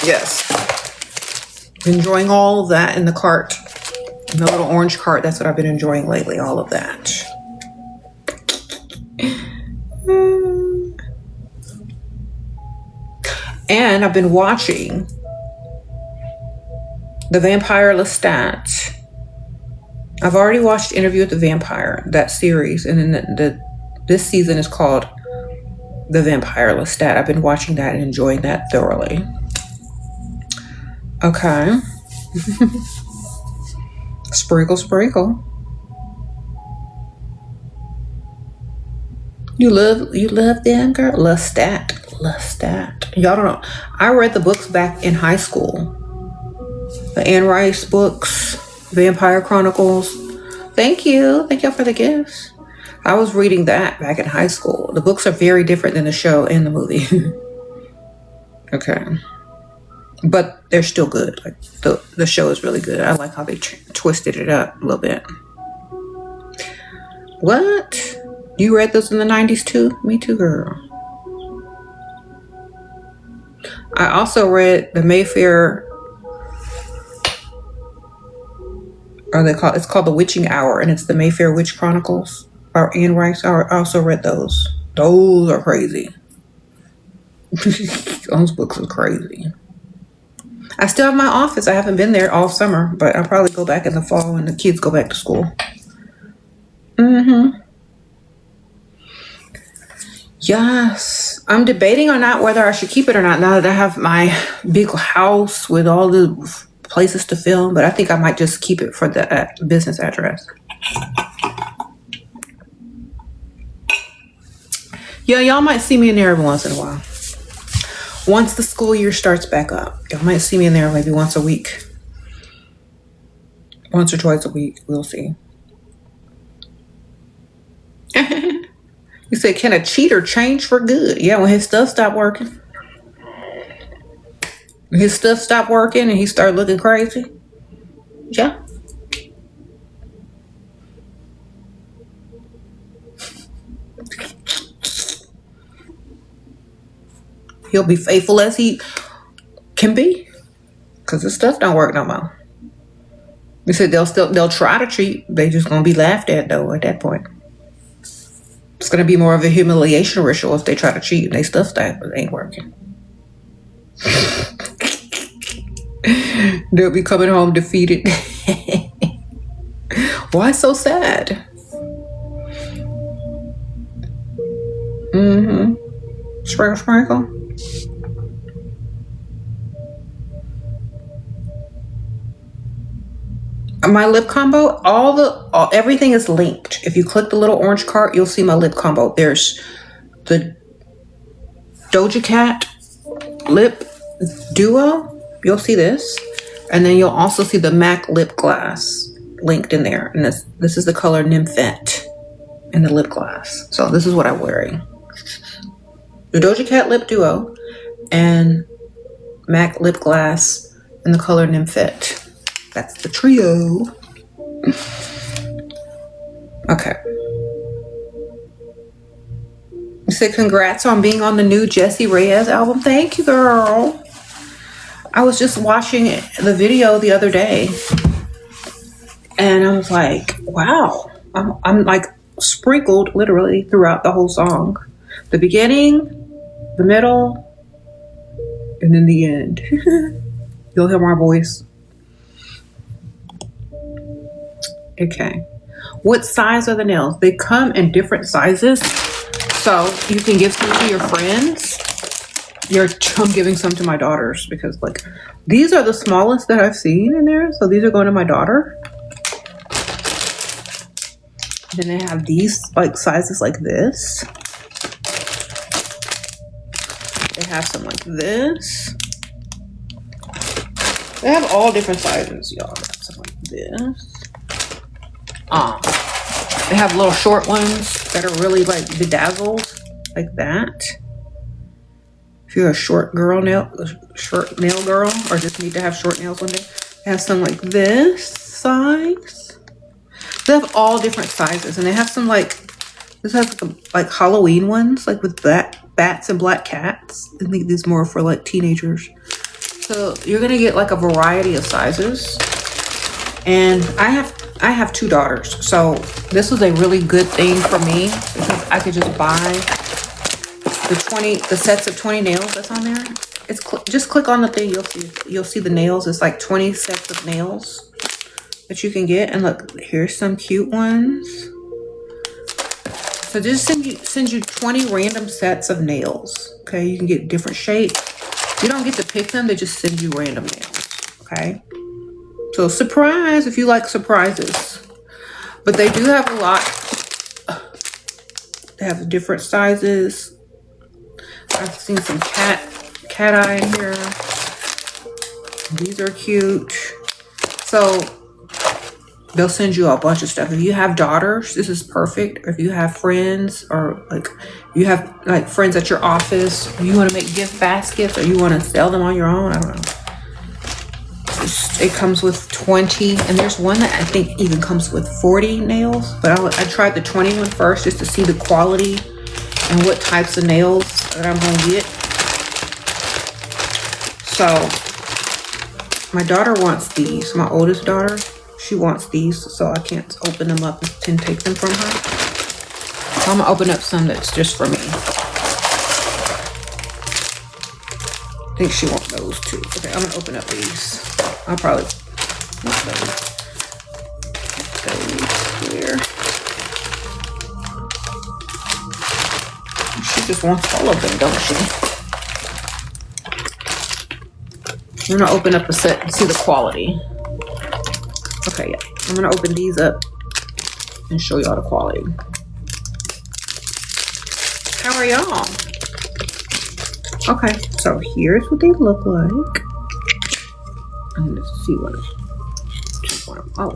Yes. Enjoying all of that in the cart. In the little orange cart. That's what I've been enjoying lately. All of that. And I've been watching The Vampire Lestat. I've already watched Interview with the Vampire, that series. And then this season is called The Vampire Lestat. I've been watching that and enjoying that thoroughly. Okay. Sprinkle. You love them, girl? Lestat. Y'all don't know. I read the books back in high school. The Anne Rice books, Vampire Chronicles. Thank you for the gifts. I was reading that back in high school. The books are very different than the show and the movie. Okay. But they're still good. Like the show is really good. I like how they twisted it up a little bit. What? You read those in the 90s too? Me too, girl. I also read the Mayfair, it's called The Witching Hour, and it's the Mayfair Witch Chronicles, or Anne Rice. I also read those. Those are crazy. Those books are crazy. I still have my office. I haven't been there all summer, but I'll probably go back in the fall when the kids go back to school. Yes. I'm debating on not whether I should keep it or not now that I have my big house with all the places to film, but I think I might just keep it for the business address. Yeah, y'all might see me in there every once in a while. Once the school year starts back up, y'all might see me in there maybe once a week. Once or twice a week. We'll see. You said, can a cheater change for good? Yeah, when his stuff stopped working. When his stuff stopped working and he started looking crazy. Yeah. He'll be faithful as he can be, because his stuff don't work no more. They said they'll try to cheat. They just gonna be laughed at though at that point. It's gonna be more of a humiliation ritual if they try to cheat and they stuff ain't working. They'll be coming home defeated. Why so sad? Sprinkle. My lip combo, everything is linked. If you click the little orange cart, you'll see my lip combo. There's the Doja Cat lip duo. You'll see this. And then you'll also see the MAC lip gloss linked in there. And this is the color Nymphette in the lip gloss. So this is what I'm wearing. The Doja Cat lip duo and MAC lip gloss in the color Nymphette. That's the trio. Okay. You said congrats on being on the new Jessie Reyez album. Thank you, girl. I was just watching the video the other day and I was like, wow. I'm like sprinkled literally throughout the whole song. The beginning, the middle, and then the end. You'll hear my voice. Okay. What size are the nails? They come in different sizes. So you can give some to your friends. I'm giving some to my daughters because like these are the smallest that I've seen in there. So these are going to my daughter. Then they have these like sizes like this. have some like this. They have all different sizes, y'all. They have some like this. They have little short ones that are really like bedazzled, like that. If you're a short nail girl, or just need to have short nails one day, they have some like this size. They have all different sizes, and they have some like, this has like Halloween ones, like with bats and black cats. I think these more for like teenagers. So you're gonna get like a variety of sizes. And I have 2 daughters, so this was a really good thing for me because I could just buy the sets of 20 nails that's on there. It's just click on the thing, you'll see the nails. It's like 20 sets of nails that you can get. And look, here's some cute ones. So just send you 20 random sets of nails. Okay, you can get different shapes. You don't get to pick them, they just send you random nails. Okay, so surprise if you like surprises. But they do have a lot. They have different sizes. I've seen some cat eye in here. These are cute. So they'll send you a bunch of stuff. If you have daughters, this is perfect. If you have friends, or like you have like friends at your office, you want to make gift baskets, or you want to sell them on your own, I don't know. It comes with 20, and there's one that I think even comes with 40 nails, but I tried the 20 one first just to see the quality and what types of nails that I'm gonna get. So my daughter wants these. My oldest daughter, she wants these, so I can't open them up and take them from her. So I'm gonna open up some that's just for me. I think she wants those too. Okay, I'm gonna open up these. I'll probably want those here. She just wants all of them, don't she? I'm gonna open up a set and see the quality. Okay, yeah. I'm gonna open these up and show y'all the quality. How are y'all? Okay, so here's what they look like. I'm gonna see what oh.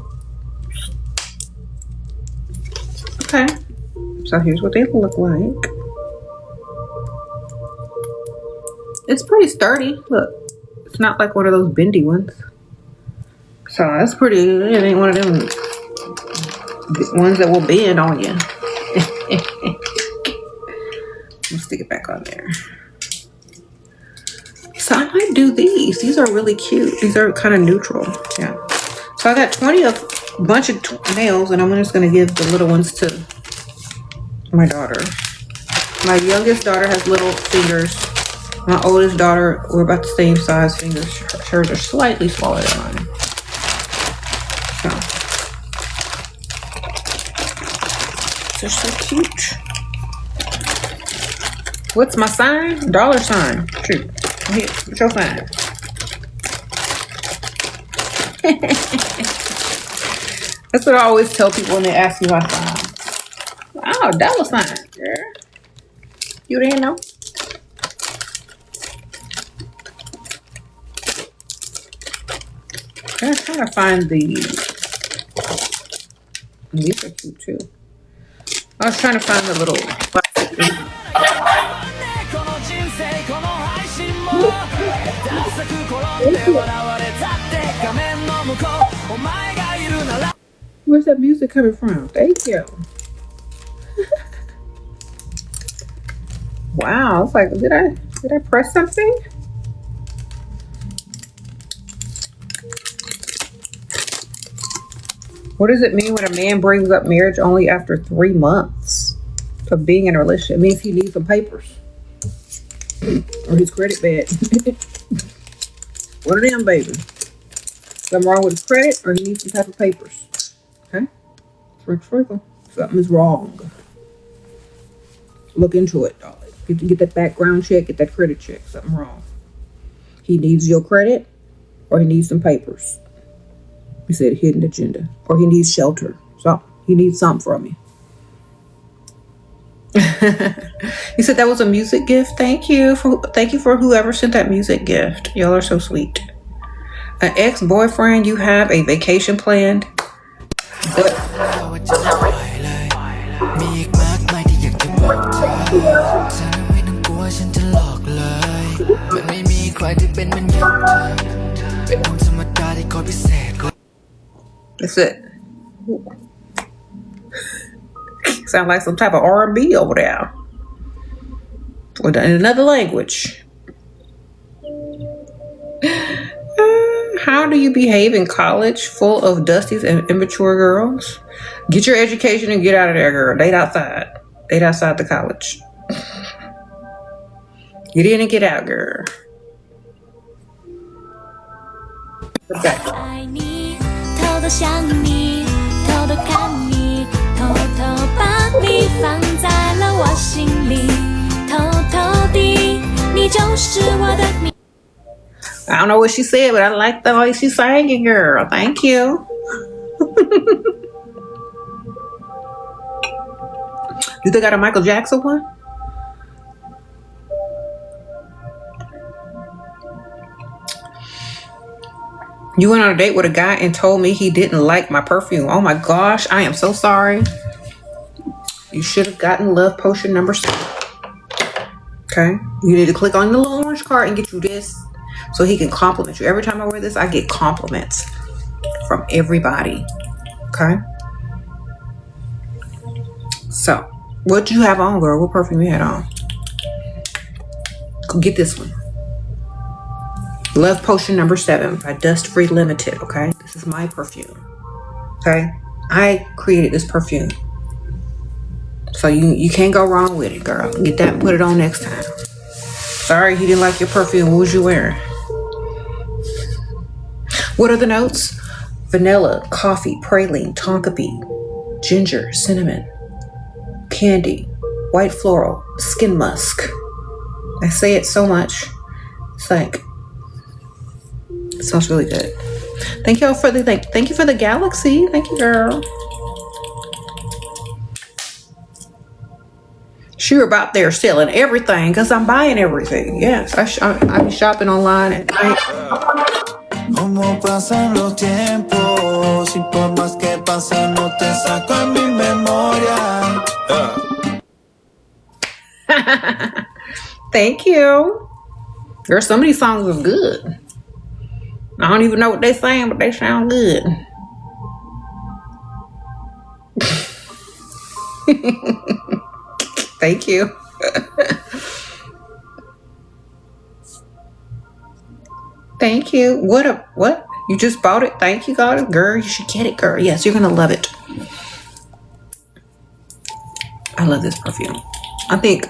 Okay, so here's what they look like. It's pretty sturdy. Look, it's not like one of those bendy ones. So that's pretty. It ain't one of them ones that will bend on you. Let's stick it back on there. So I might do these. These are really cute. These are kind of neutral. Yeah. So I got 20 of a bunch of nails, and I'm just going to give the little ones to my daughter. My youngest daughter has little fingers. My oldest daughter, we're about the same size fingers. Hers are slightly smaller than mine. So they're so cute. What's my sign? Dollar sign. Shoot. Here, what's your sign? That's what I always tell people when they ask me my sign. Oh, dollar sign, girl. You didn't know? I'm trying to find these. These are cute too. I was trying to find the little plastic thing. Where's that music coming from? Thank you. Wow, it's like, did I press something? What does it mean when a man brings up marriage only after 3 months of being in a relationship? It means he needs some papers. Or his credit bad. One of them, baby. Something wrong with his credit, or he needs some type of papers. Okay? Sprinkle. Something is wrong. Look into it, darling. Get that background check, get that credit check. Something wrong. He needs your credit, or he needs some papers. He said hidden agenda. Or he needs shelter. So he needs something from you. You said that was a music gift. Thank you for whoever sent that music gift. Y'all are so sweet. An ex-boyfriend, you have a vacation planned, but that's it. Sound like some type of R&B over there. Or in another language. How do you behave in college full of dusties and immature girls? Get your education and get out of there, girl. Date outside. Date outside the college. Get in and get out, girl. Okay. I don't know what she said, but I like the way she sang it, girl. Thank you. You think I got a Michael Jackson one? You went on a date with a guy and told me he didn't like my perfume. Oh my gosh, I am so sorry. You should have gotten love potion number 7. Okay? You need to click on the little orange card and get you this so he can compliment you. Every time I wear this, I get compliments from everybody. Okay? So, what you have on, girl? What perfume you had on? Go get this one. Love Potion number 7 by Dust Free Limited, okay? This is my perfume, okay? I created this perfume. So you can't go wrong with it, girl. Get that and put it on next time. Sorry you didn't like your perfume. What was you wearing? What are the notes? Vanilla, coffee, praline, tonka bean, ginger, cinnamon, candy, white floral, skin musk. I say it so much. It's like... It smells really good. Thank you for the galaxy. Thank you, girl. Sure about there selling everything because I'm buying everything. Yes, I be shopping online at night. Como pasan los tiempos y por más que pasa no te saco en mi memoria. Thank you. Girl, some of these songs are good. I don't even know what they're saying, but they sound good. Thank you. Thank you. What? You just bought it? Thank you, God. Girl, you should get it, girl. Yes, you're going to love it. I love this perfume. I think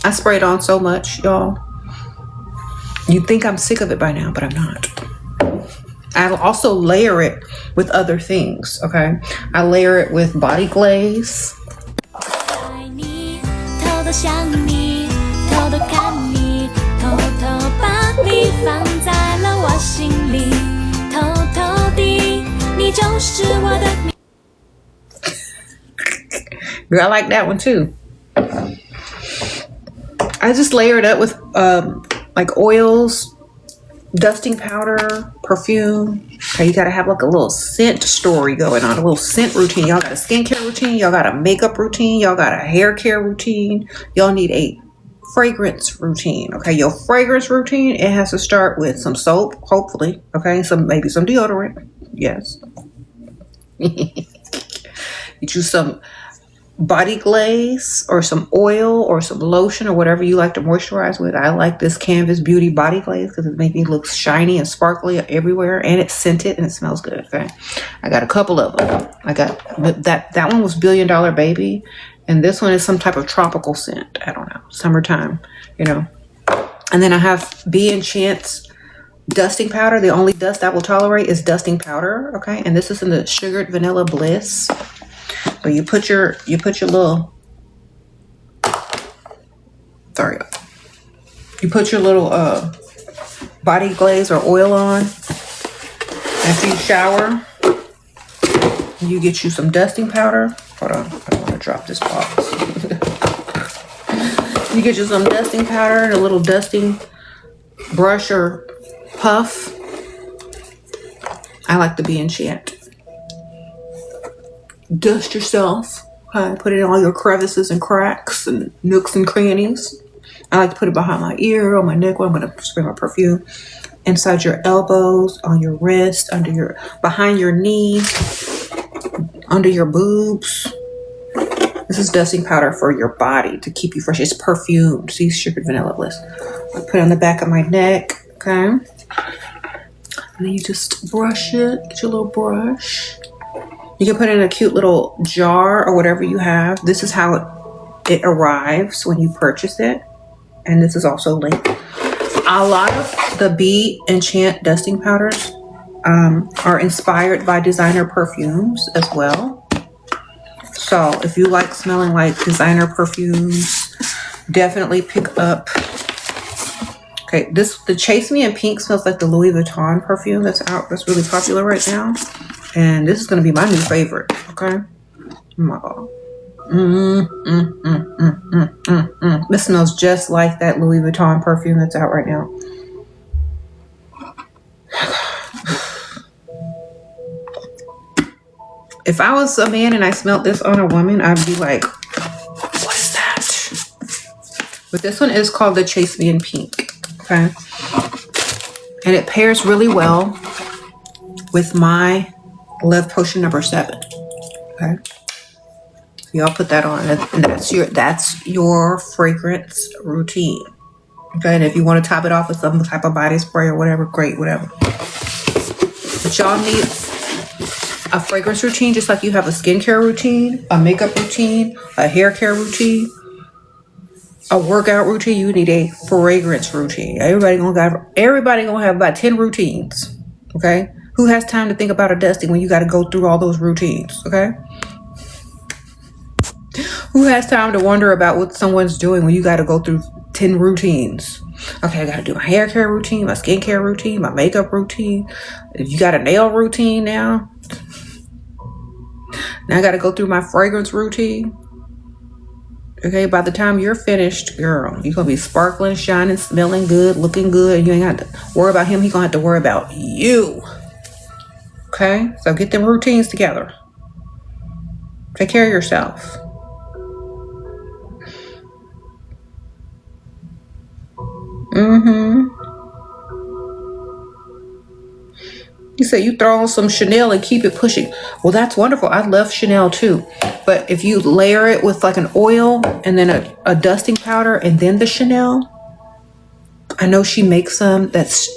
I sprayed on so much, y'all. You'd think I'm sick of it by now, but I'm not. I'll also layer it with other things, okay? I layer it with body glaze. Girl, I like that one too. I just layer it up with like oils, dusting powder, perfume. Okay, you gotta have like a little scent story going on, a little scent routine. Y'all got a skincare routine, y'all got a makeup routine, y'all got a hair care routine. Y'all need a fragrance routine. Okay, your fragrance routine, it has to start with some soap, hopefully. Okay, maybe some deodorant. Yes. Get you some body glaze or some oil or some lotion or whatever you like to moisturize with. I like this Canvas Beauty body glaze because it makes me look shiny and sparkly everywhere, and it's scented and it smells good. Okay, I got a couple of them. I got that one was Billion Dollar Baby, and this one is some type of tropical scent. I don't know, summertime, you know. And then I have B & Chance dusting powder. The only dust I will tolerate is dusting powder. Okay, and this is in the Sugared Vanilla Bliss. So you put your little, you put your little body glaze or oil on after you shower. You get you some dusting powder. Hold on, I don't want to drop this box. You get you some dusting powder and a little dusting brush or puff. I like to be enchant. Dust yourself. Put it in all your crevices and cracks and nooks and crannies. I like to put it behind my ear, on my neck where I'm going to spray my perfume. Inside your elbows, on your wrist, behind your knees, under your boobs. This is dusting powder for your body to keep you fresh. It's perfumed. See, sugar vanilla bliss. I put it on the back of my neck. Okay. And then you just brush it. Get your little brush. You can put it in a cute little jar or whatever you have. This is how it arrives when you purchase it. And this is also linked. A lot of the Be Enchant dusting powders are inspired by designer perfumes as well. So if you like smelling like designer perfumes, definitely pick up. Okay, the Chase Me in Pink smells like the Louis Vuitton perfume that's out. That's really popular right now. And this is going to be my new favorite. Okay. Oh my God. This smells just like that Louis Vuitton perfume that's out right now. If I was a man and I smelled this on a woman, I'd be like, what's that? But this one is called the Chase Me in Pink. Okay. And it pairs really well with my Love Potion number 7. Okay. Y'all put that on, and that's your fragrance routine. Okay, and if you want to top it off with some type of body spray or whatever, great, whatever. But y'all need a fragrance routine just like you have a skincare routine, a makeup routine, a hair care routine, a workout routine. You need a fragrance routine. Everybody gonna have about 10 routines. Okay, who has time to think about a dusting when you got to go through all those routines? Okay. Who has time to wonder about what someone's doing when you got to go through 10 routines? Okay, I got to do my hair care routine, my skincare routine, my makeup routine. You got a nail routine now. Now I got to go through my fragrance routine. Okay, by the time you're finished, girl, you're going to be sparkling, shining, smelling good, looking good. And you ain't got to worry about him. He's going to have to worry about you. Okay, so get them routines together. Take care of yourself. You say you throw on some Chanel and keep it pushing. Well, that's wonderful. I love Chanel too. But if you layer it with like an oil and then a dusting powder and then the Chanel, I know she makes some that's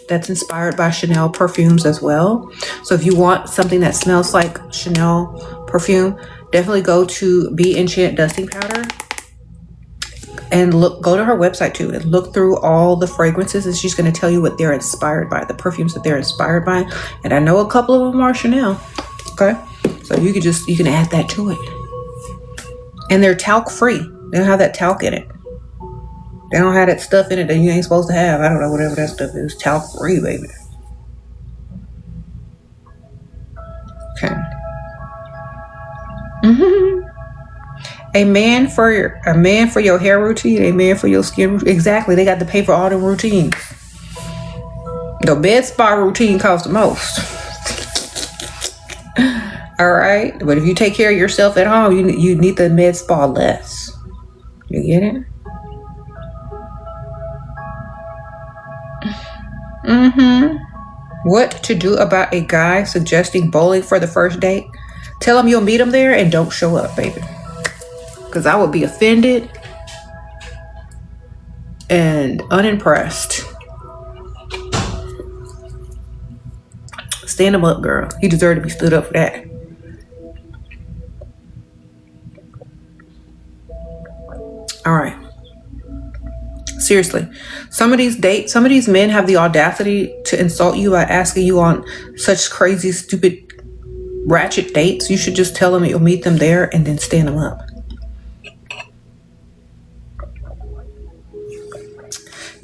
inspired by Chanel perfumes as well. So if you want something that smells like Chanel perfume, definitely go to Be Enchant dusting powder. And go to her website too and look through all the fragrances, and she's going to tell you what they're inspired by, the perfumes that they're inspired by. And I know a couple of them are Chanel. Okay. So you can add that to it. And they're talc free. They don't have that talc in it. They don't have that stuff in it that you ain't supposed to have. I don't know, whatever that stuff is. Talc free, baby. Okay. A man for your hair routine, a man for your skin routine. Exactly. They got to pay for all the routines. The bed spa routine costs the most. All right. But if you take care of yourself at home, you need the med spa less. You get it? What to do about a guy suggesting bowling for the first date? Tell him you'll meet him there and don't show up, baby. Because I would be offended and unimpressed. Stand him up, girl. He deserved to be stood up for that. All right. Seriously. Some of these men have the audacity to insult you by asking you on such crazy, stupid, ratchet dates. You should just tell them you'll meet them there and then stand them up.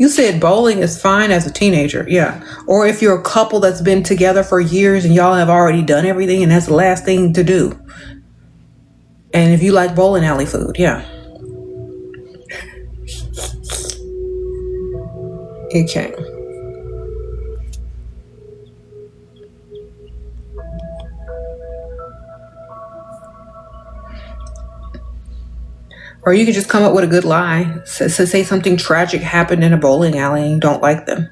You said bowling is fine as a teenager. Yeah. Or if you're a couple that's been together for years and y'all have already done everything and that's the last thing to do. And if you like bowling alley food, yeah. Okay. Or you can just come up with a good lie. So say something tragic happened in a bowling alley and you don't like them.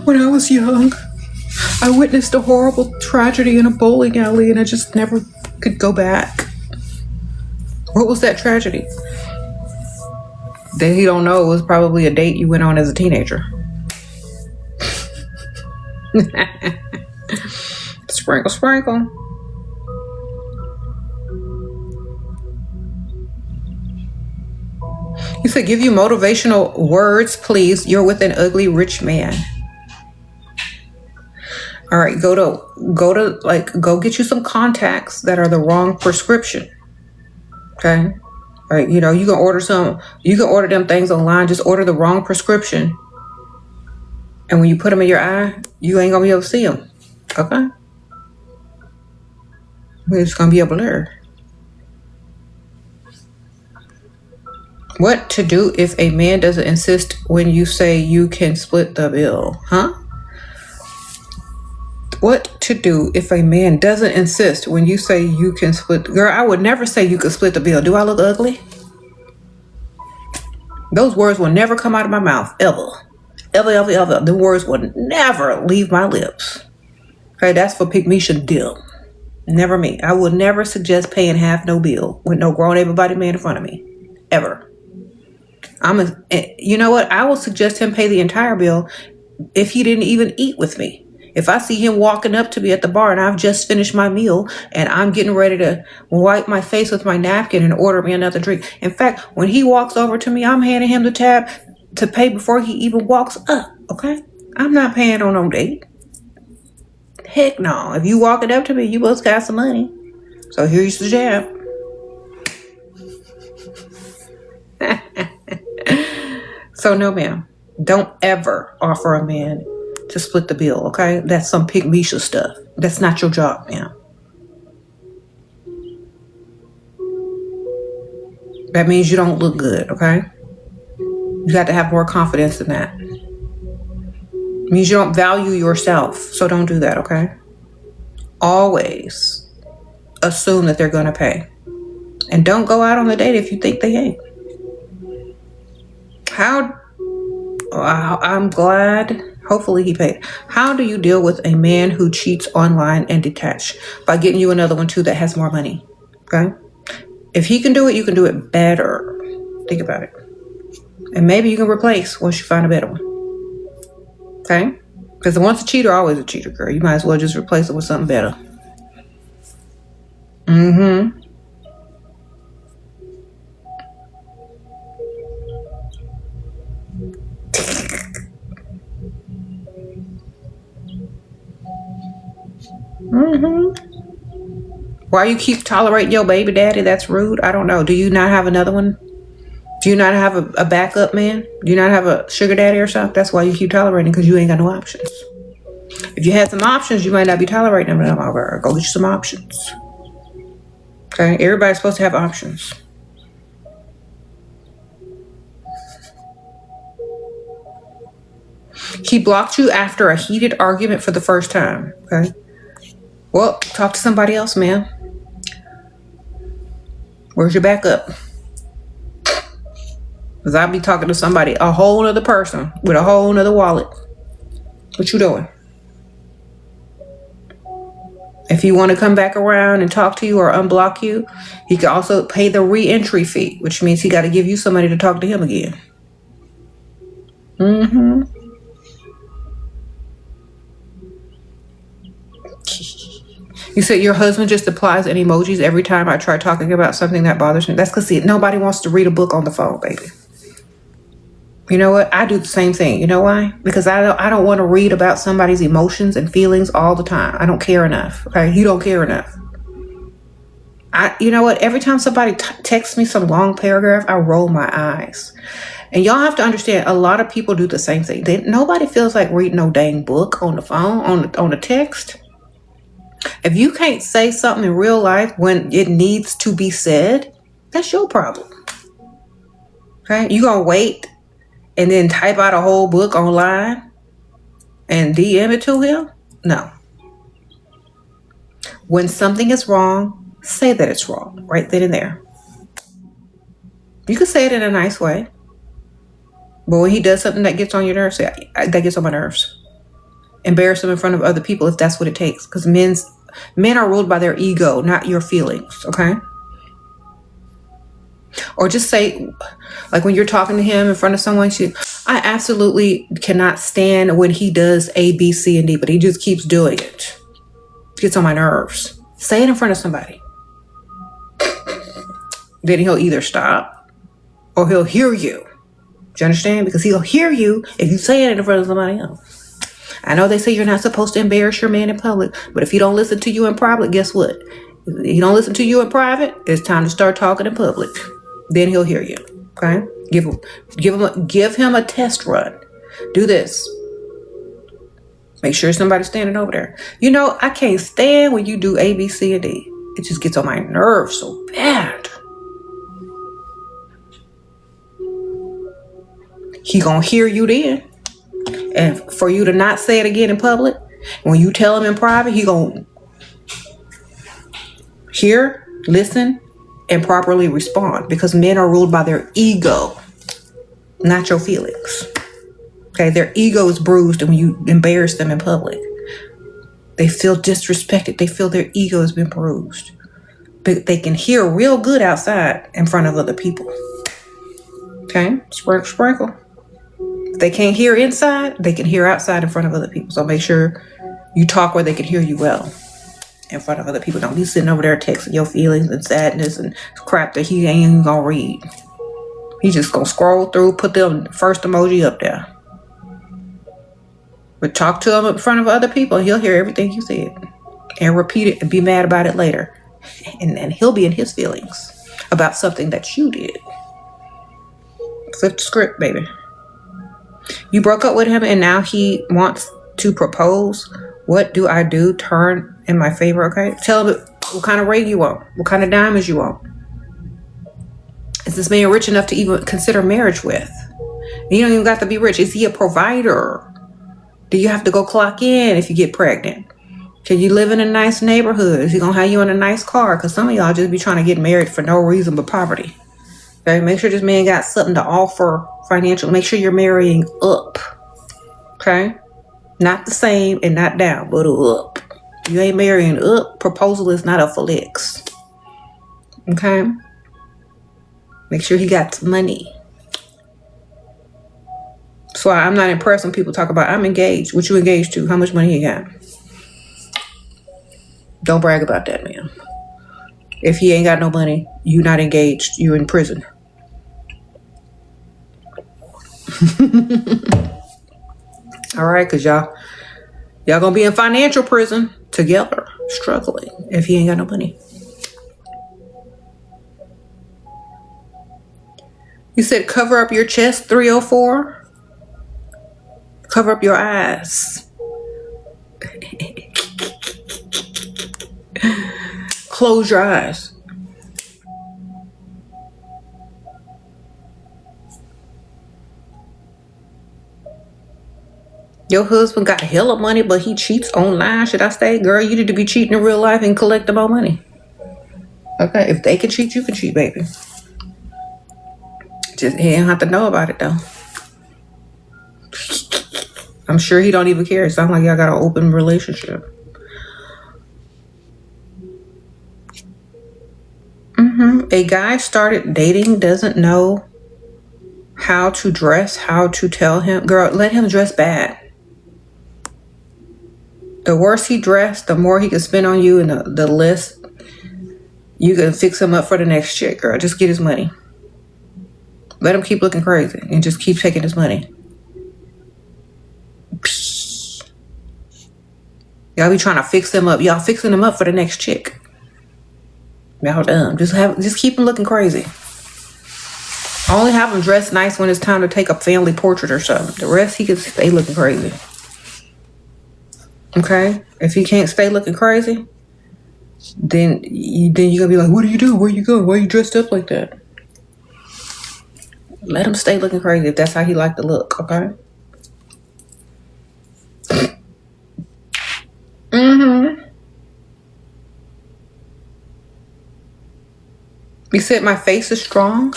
When I was young, I witnessed a horrible tragedy in a bowling alley and I just never could go back. What was that tragedy? Then he don't know. It was probably a date you went on as a teenager. Sprinkle, sprinkle. He said, give you motivational words, please. You're with an ugly rich man. All right, go get you some contacts that are the wrong prescription. Okay. All right, you can order them things online, just order the wrong prescription. And when you put them in your eye, you ain't gonna be able to see them. Okay? It's gonna be a blur. What to do if a man doesn't insist when you say you can split the bill? Huh? What to do if a man doesn't insist when you say you can split? Girl, I would never say you could split the bill. Do I look ugly? Those words will never come out of my mouth, ever. Ever, ever, ever. The words will never leave my lips. Okay, that's for Pygmisha Dill. Never me. I would never suggest paying half no bill with no grown able-bodied man in front of me. Ever. You know what? I will suggest him pay the entire bill if he didn't even eat with me. If I see him walking up to me at the bar and I've just finished my meal and I'm getting ready to wipe my face with my napkin and order me another drink. In fact, when he walks over to me, I'm handing him the tab to pay before he even walks up. Okay? I'm not paying on no date. Heck no. If you walking up to me, you must got some money. So here's the jab. So no, ma'am. Don't ever offer a man to split the bill, okay? That's some Pygmisha stuff. That's not your job, ma'am. That means you don't look good, okay? You got to have more confidence than that. It means you don't value yourself, so don't do that, okay? Always assume that they're gonna pay. And don't go out on the date if you think they ain't. I'm glad. Hopefully he paid. How do you deal with a man who cheats online and detached? By getting you another one too that has more money. Okay? If he can do it, you can do it better. Think about it. And maybe you can replace once you find a better one. Okay? Because once a cheater, always a cheater, girl. You might as well just replace it with something better. Mm-hmm. Why you keep tolerating your baby daddy? That's rude. I don't know. Do you not have another one? Do you not have a backup man? Do you not have a sugar daddy or something? That's why you keep tolerating, because you ain't got no options. If you had some options, you might not be tolerating them no more. Go get you some options. Okay? Everybody's supposed to have options. He blocked you after a heated argument for the first time. Okay? Well, talk to somebody else, man. Where's your backup? Because I'll be talking to somebody, a whole other person with a whole other wallet. What you doing? If you want to come back around and talk to you or unblock you, he can also pay the re-entry fee, which means he got to give you somebody to talk to him again. Mm-hmm. You said your husband just applies an emojis every time I try talking about something that bothers me. That's because, see, nobody wants to read a book on the phone, baby. You know what? I do the same thing. You know why? Because I don't want to read about somebody's emotions and feelings all the time. I don't care enough. Okay? You don't care enough. You know what? Every time somebody texts me some long paragraph, I roll my eyes. And y'all have to understand, a lot of people do the same thing. Nobody feels like reading no dang book on the phone, on the text. If you can't say something in real life when it needs to be said, that's your problem. Okay? You gonna wait and then type out a whole book online and DM it to him? No. When something is wrong, say that it's wrong right then and there. You can say it in a nice way. But when he does something that gets on your nerves, say, that gets on my nerves. Embarrass him in front of other people if that's what it takes. Because men are ruled by their ego, not your feelings, okay? Or just say, like when you're talking to him in front of someone, I absolutely cannot stand when he does A, B, C, and D, but he just keeps doing it. It gets on my nerves. Say it in front of somebody. Then he'll either stop or he'll hear you. Do you understand? Because he'll hear you if you say it in front of somebody else. I know they say you're not supposed to embarrass your man in public, but if he don't listen to you in private, guess what? If he don't listen to you in private, it's time to start talking in public. Then he'll hear you. Okay? Give him a test run. Do this. Make sure somebody's standing over there. You know, I can't stand when you do A, B, C, and D. It just gets on my nerves so bad. He gonna hear you then. And for you to not say it again in public, when you tell him in private, he gonna hear, listen, and properly respond. Because men are ruled by their ego, not your feelings. Okay, their ego is bruised, and when you embarrass them in public, they feel disrespected. They feel their ego has been bruised. But they can hear real good outside in front of other people. Okay, sprinkle. If they can't hear inside, they can hear outside in front of other people. So make sure you talk where they can hear you well in front of other people. Don't be sitting over there texting your feelings and sadness and crap that he ain't even gonna read. He just gonna scroll through, put the first emoji up there. But talk to him in front of other people, and he'll hear everything you said and repeat it and be mad about it later. And he'll be in his feelings about something that you did. Flip the script, baby. You broke up with him and now he wants to propose. What do I do? Turn in my favor, okay? Tell him what kind of ring you want, what kind of diamonds you want. Is this man rich enough to even consider marriage with? You don't even got to be rich. Is he a provider? Do you have to go clock in if you get pregnant? Can you live in a nice neighborhood? Is he going to have you in a nice car? Because some of y'all just be trying to get married for no reason but poverty. Okay, make sure this man got something to offer financially. Make sure you're marrying up. Okay? Not the same and not down, but up. You ain't marrying up. Proposal is not a flex. Okay? Make sure he got some money. That's why I'm not impressed when people talk about, I'm engaged. What you engaged to? How much money you got? Don't brag about that, man. If he ain't got no money, you not engaged. You in prison. All right, because y'all gonna be in financial prison together, struggling if he ain't got no money. You said cover up your chest, 304. Cover up your eyes. Close your eyes. Your husband got hella money, but he cheats online. Should I say, girl, you need to be cheating in real life and collecting more money. Okay, if they can cheat, you can cheat, baby. Just he don't have to know about it though. I'm sure he don't even care. It sounds like y'all got an open relationship. A guy started dating, doesn't know how to dress, how to tell him, girl, let him dress bad. The worse he dressed, the more he can spend on you, and the less you can fix him up for the next chick, girl. Just get his money. Let him keep looking crazy and just keep taking his money. Y'all be trying to fix them up. Y'all fixing them up for the next chick. Y'all dumb. Just keep him looking crazy. Only have him dress nice when it's time to take a family portrait or something. The rest he can stay looking crazy. Okay? If he can't stay looking crazy, then you're gonna be like, what do you do? Where you go? Why are you dressed up like that? Let him stay looking crazy if that's how he like to look, okay? Mm-hmm. You said my face is strong?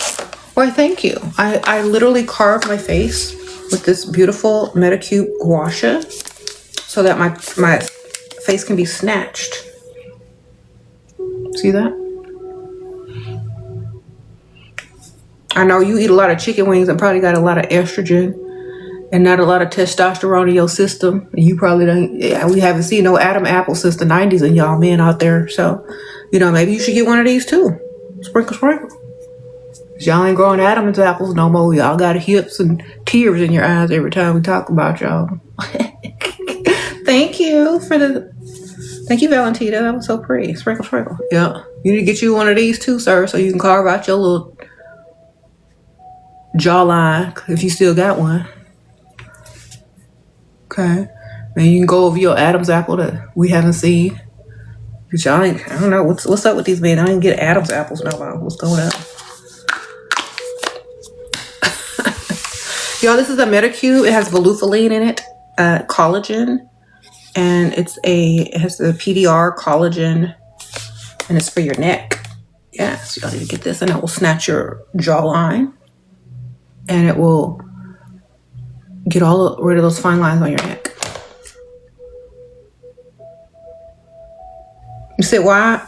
Why, thank you. I literally carved my face with this beautiful Medicube gua sha so that my face can be snatched. See that? I know you eat a lot of chicken wings and probably got a lot of estrogen and not a lot of testosterone in your system. You probably don't, yeah, we haven't seen no Adam apples since the 90s and y'all men out there. So, maybe you should get one of these too. Sprinkle, sprinkle. Y'all ain't growing Adam's apples no more. Y'all got hips and tears in your eyes every time we talk about y'all. Thank you, Valentina. That was so pretty. Sprinkle, sprinkle. Yeah. You need to get you one of these too, sir, so you can carve out your little jawline if you still got one. Okay. And you can go over your Adam's apple that we haven't seen. But y'all I don't know. What's up with these men? I didn't get Adam's apples no more. What's going on? Y'all, this is a Medicube. It has volufiline in it, collagen, and it has the PDR collagen, and it's for your neck. Yeah, so y'all need to get this, and it will snatch your jawline, and it will get rid of those fine lines on your neck. You said why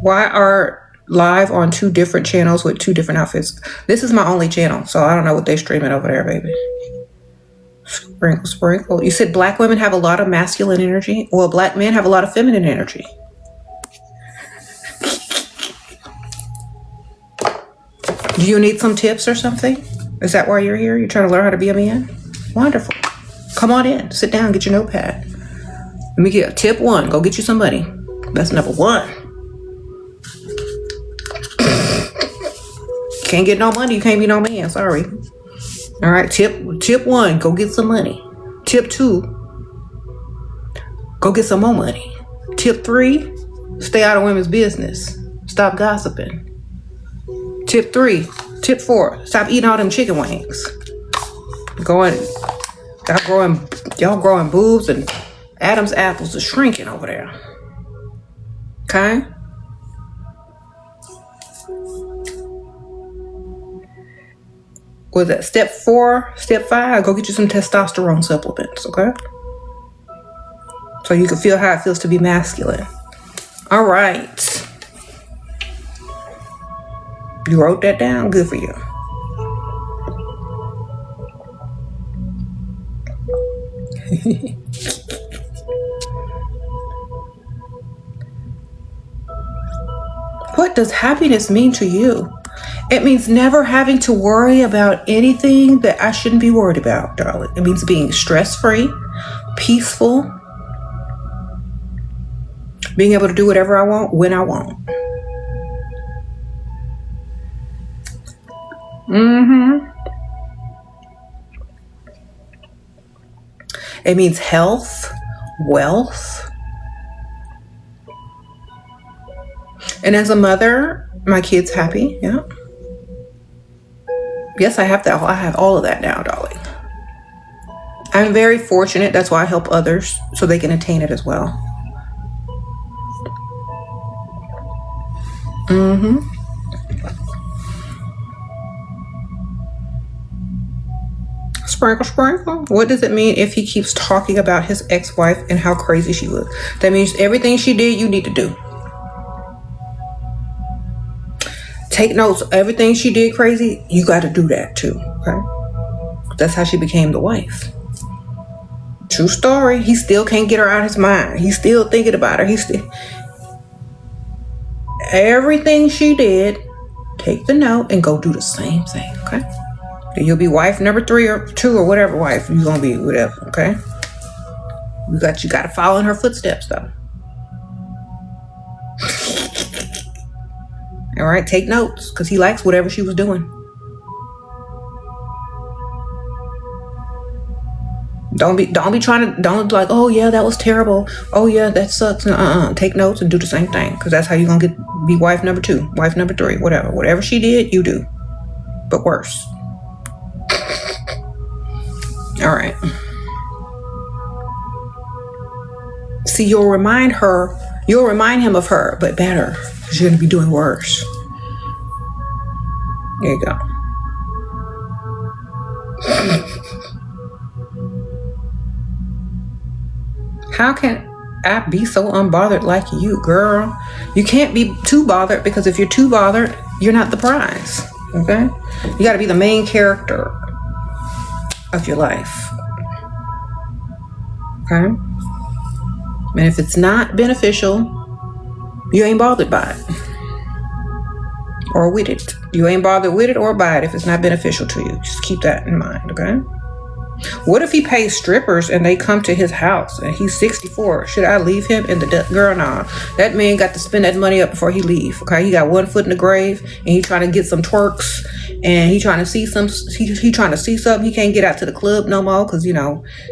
are live on 2 different channels with 2 different outfits? This is my only channel, so I don't know what they're streaming over there, baby. Sprinkle, sprinkle. You said black women have a lot of masculine energy. Well, black men have a lot of feminine energy. Do you need some tips or something? Is that why you're here? You're trying to learn how to be a man? Wonderful. Come on in. Sit down. Get your notepad. Let me get tip 1. Go get you some money. That's number 1. Can't get no money, you can't be no man. Sorry. All right. Tip 1, go get some money. Tip 2, go get some more money. Tip 3, stay out of women's business. Stop gossiping. Tip 4, stop eating all them chicken wings. Y'all growing boobs and Adam's apples are shrinking over there. Okay? Was that step 4, step 5? Go get you some testosterone supplements, okay? So you can feel how it feels to be masculine. All right. You wrote that down? Good for you. What does happiness mean to you? It means never having to worry about anything that I shouldn't be worried about, darling. It means being stress-free, peaceful, being able to do whatever I want when I want. It means health, wealth. And as a mother, my kids happy, yeah. Yes, I have that. I have all of that now, darling. I'm very fortunate. That's why I help others so they can attain it as well. Sprinkle, sprinkle. What does it mean if he keeps talking about his ex-wife and how crazy she was? That means everything she did, you need to do. Take notes. Everything she did crazy, you got to do that too, okay? That's how she became the wife. True story. He still can't get her out of his mind. He's still thinking about her. Everything she did, take the note and go do the same thing, okay? Then you'll be wife number 3 or 2 or whatever wife you're gonna be, whatever, okay? You got to follow in her footsteps though. All right, take notes because he likes whatever she was doing. Don't be trying to, don't like, oh yeah, that was terrible. Oh yeah, that sucks. Take notes and do the same thing, because that's how you're gonna be wife number 2, wife number 3, whatever she did, you do, but worse. All right. See, you'll remind him of her, but better, because you're gonna be doing worse. There you go. How can I be so unbothered like you, girl? You can't be too bothered, because if you're too bothered, you're not the prize. Okay? You got to be the main character of your life. Okay? And if it's not beneficial, you ain't bothered by it. Or with it. You ain't bothered with it or by it if it's not beneficial to you. Just keep that in mind, okay? What if he pays strippers and they come to his house and he's 64? Should I leave him in the girl? Nah. That man got to spend that money up before he leave. Okay, he got one foot in the grave and he trying to get some twerks and he trying to see something. He can't get out to the club no more because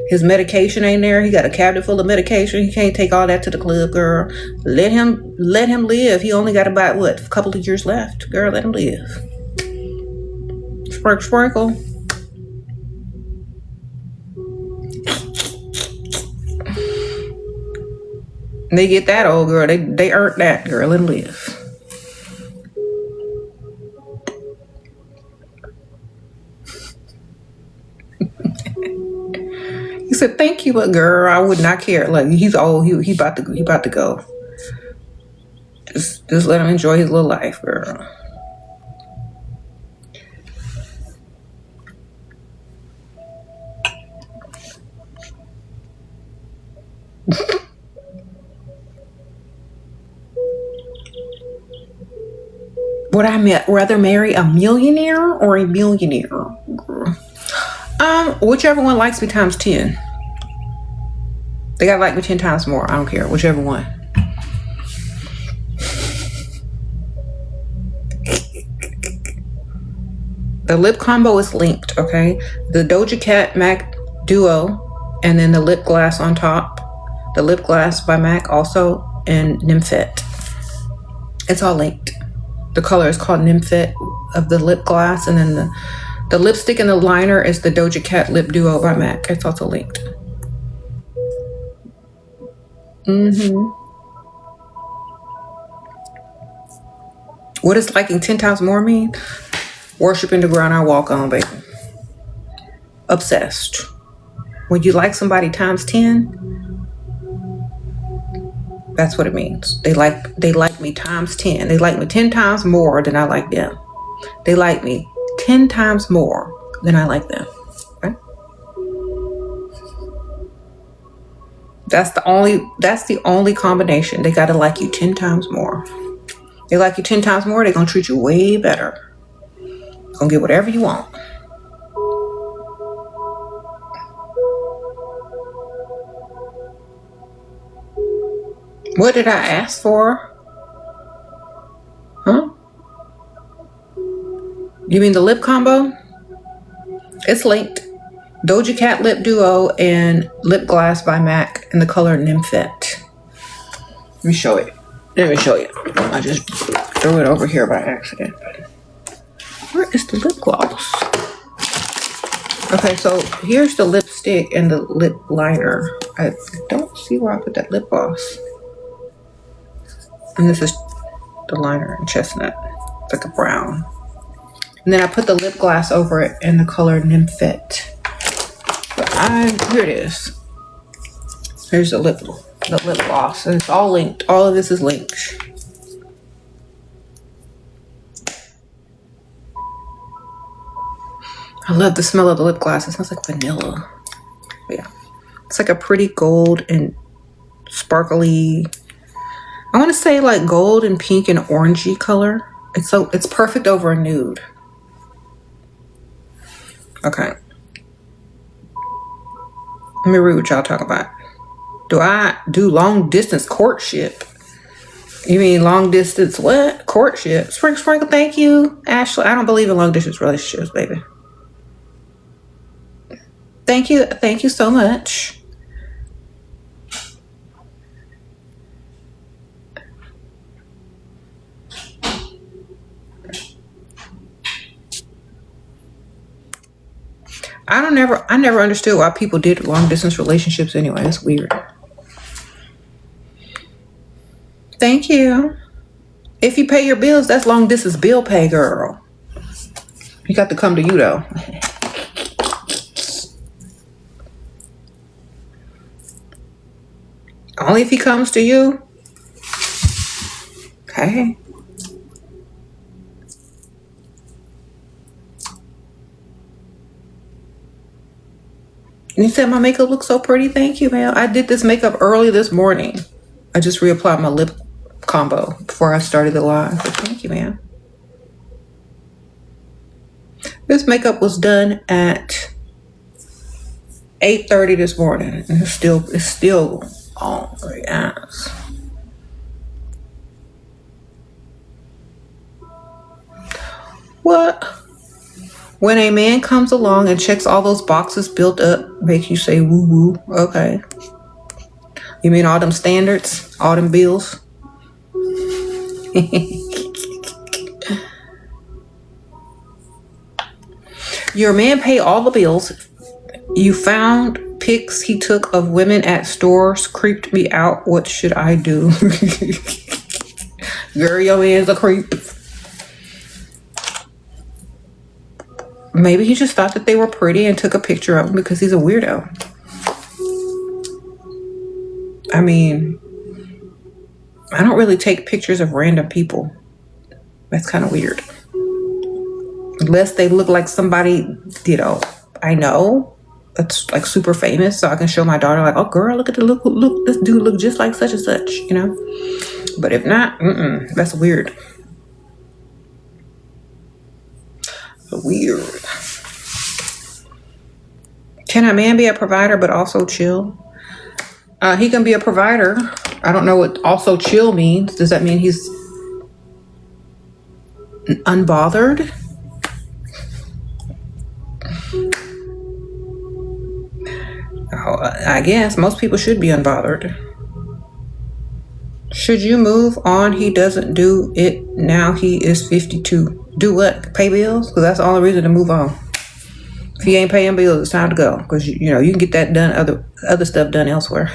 his medication ain't there. He got a cabinet full of medication. He can't take all that to the club, girl. Let him live. He only got about a couple of years left. Girl, let him live. Sprinkle. They get that old, girl. They earned that, girl, and live. He said, "Thank you, but girl, I would not care. Like, he's old. He about to go. Just let him enjoy his little life, girl." Would I rather marry a millionaire or a billionaire? Whichever one likes me times 10. They gotta like me 10 times more. I don't care. Whichever one. The lip combo is linked, okay? The Doja Cat MAC duo, and then the lip gloss on top. The lip gloss by MAC also, and Nymphette. It's all linked. The color is called Nymphette of the lip gloss, and then the lipstick and the liner is the Doja Cat lip duo by MAC. It's also linked. What does liking 10 times more mean? Worshiping the ground I walk on, baby. Obsessed. When you like somebody times 10, that's what it means. They like me times 10. They like me 10 times more than I like them. They like me 10 times more than I like them. Okay? That's the only combination. They gotta like you 10 times more. They like you 10 times more, they're gonna treat you way better. Gonna get whatever you want. What did I ask for? Huh? You mean the lip combo? It's linked. Doja Cat lip duo and lip gloss by MAC in the color Nymphette. Let me show you. I just threw it over here by accident. Where is the lip gloss? Okay, so here's the lipstick and the lip liner. I don't see where I put that lip gloss. And this is the liner in chestnut. It's like a brown. And then I put the lip gloss over it in the color Nymphette. But here it is. Here's the lip gloss. And it's all linked. All of this is linked. I love the smell of the lip gloss. It smells like vanilla. But yeah. It's like a pretty gold and sparkly, I want to say like gold and pink and orangey color. It's perfect over a nude. Okay. Let me read what y'all talk about. Do I do long distance courtship? You mean long distance what? Courtship. Sprinkle, thank you, Ashley. I don't believe in long distance relationships, baby. Thank you. Thank you so much. I never understood why people did long distance relationships anyway. That's weird. Thank you. If you pay your bills, that's long distance bill pay, girl. You got to come to you though. Only if he comes to you. Okay. And you said my makeup looks so pretty. Thank you, man. I did this makeup early this morning. I just reapplied my lip combo before I started the live. But thank you, man. This makeup was done at 8:30 this morning. And it's still on. Yes. What? When a man comes along and checks all those boxes built up, make you say woo woo. Okay. You mean all them standards? All them bills? Your man paid all the bills. You found pics he took of women at stores. Creeped me out. What should I do? Girl, your man's a creep. Maybe he just thought that they were pretty and took a picture of them because he's a weirdo. I mean, I don't really take pictures of random people. That's kind of weird. Unless they look like somebody, I know that's like super famous, so I can show my daughter like, oh girl, look at the look, this dude look just like such and such, But if not, that's weird. Weird. Can a man be a provider but also chill? He can be a provider. I don't know what also chill means. Does that mean he's unbothered? I guess most people should be unbothered. Should you move on? He doesn't do it now. He is 52. Do what? Pay bills? Because that's the only reason to move on. If he ain't paying bills, it's time to go. Because you can get that done, other stuff done elsewhere.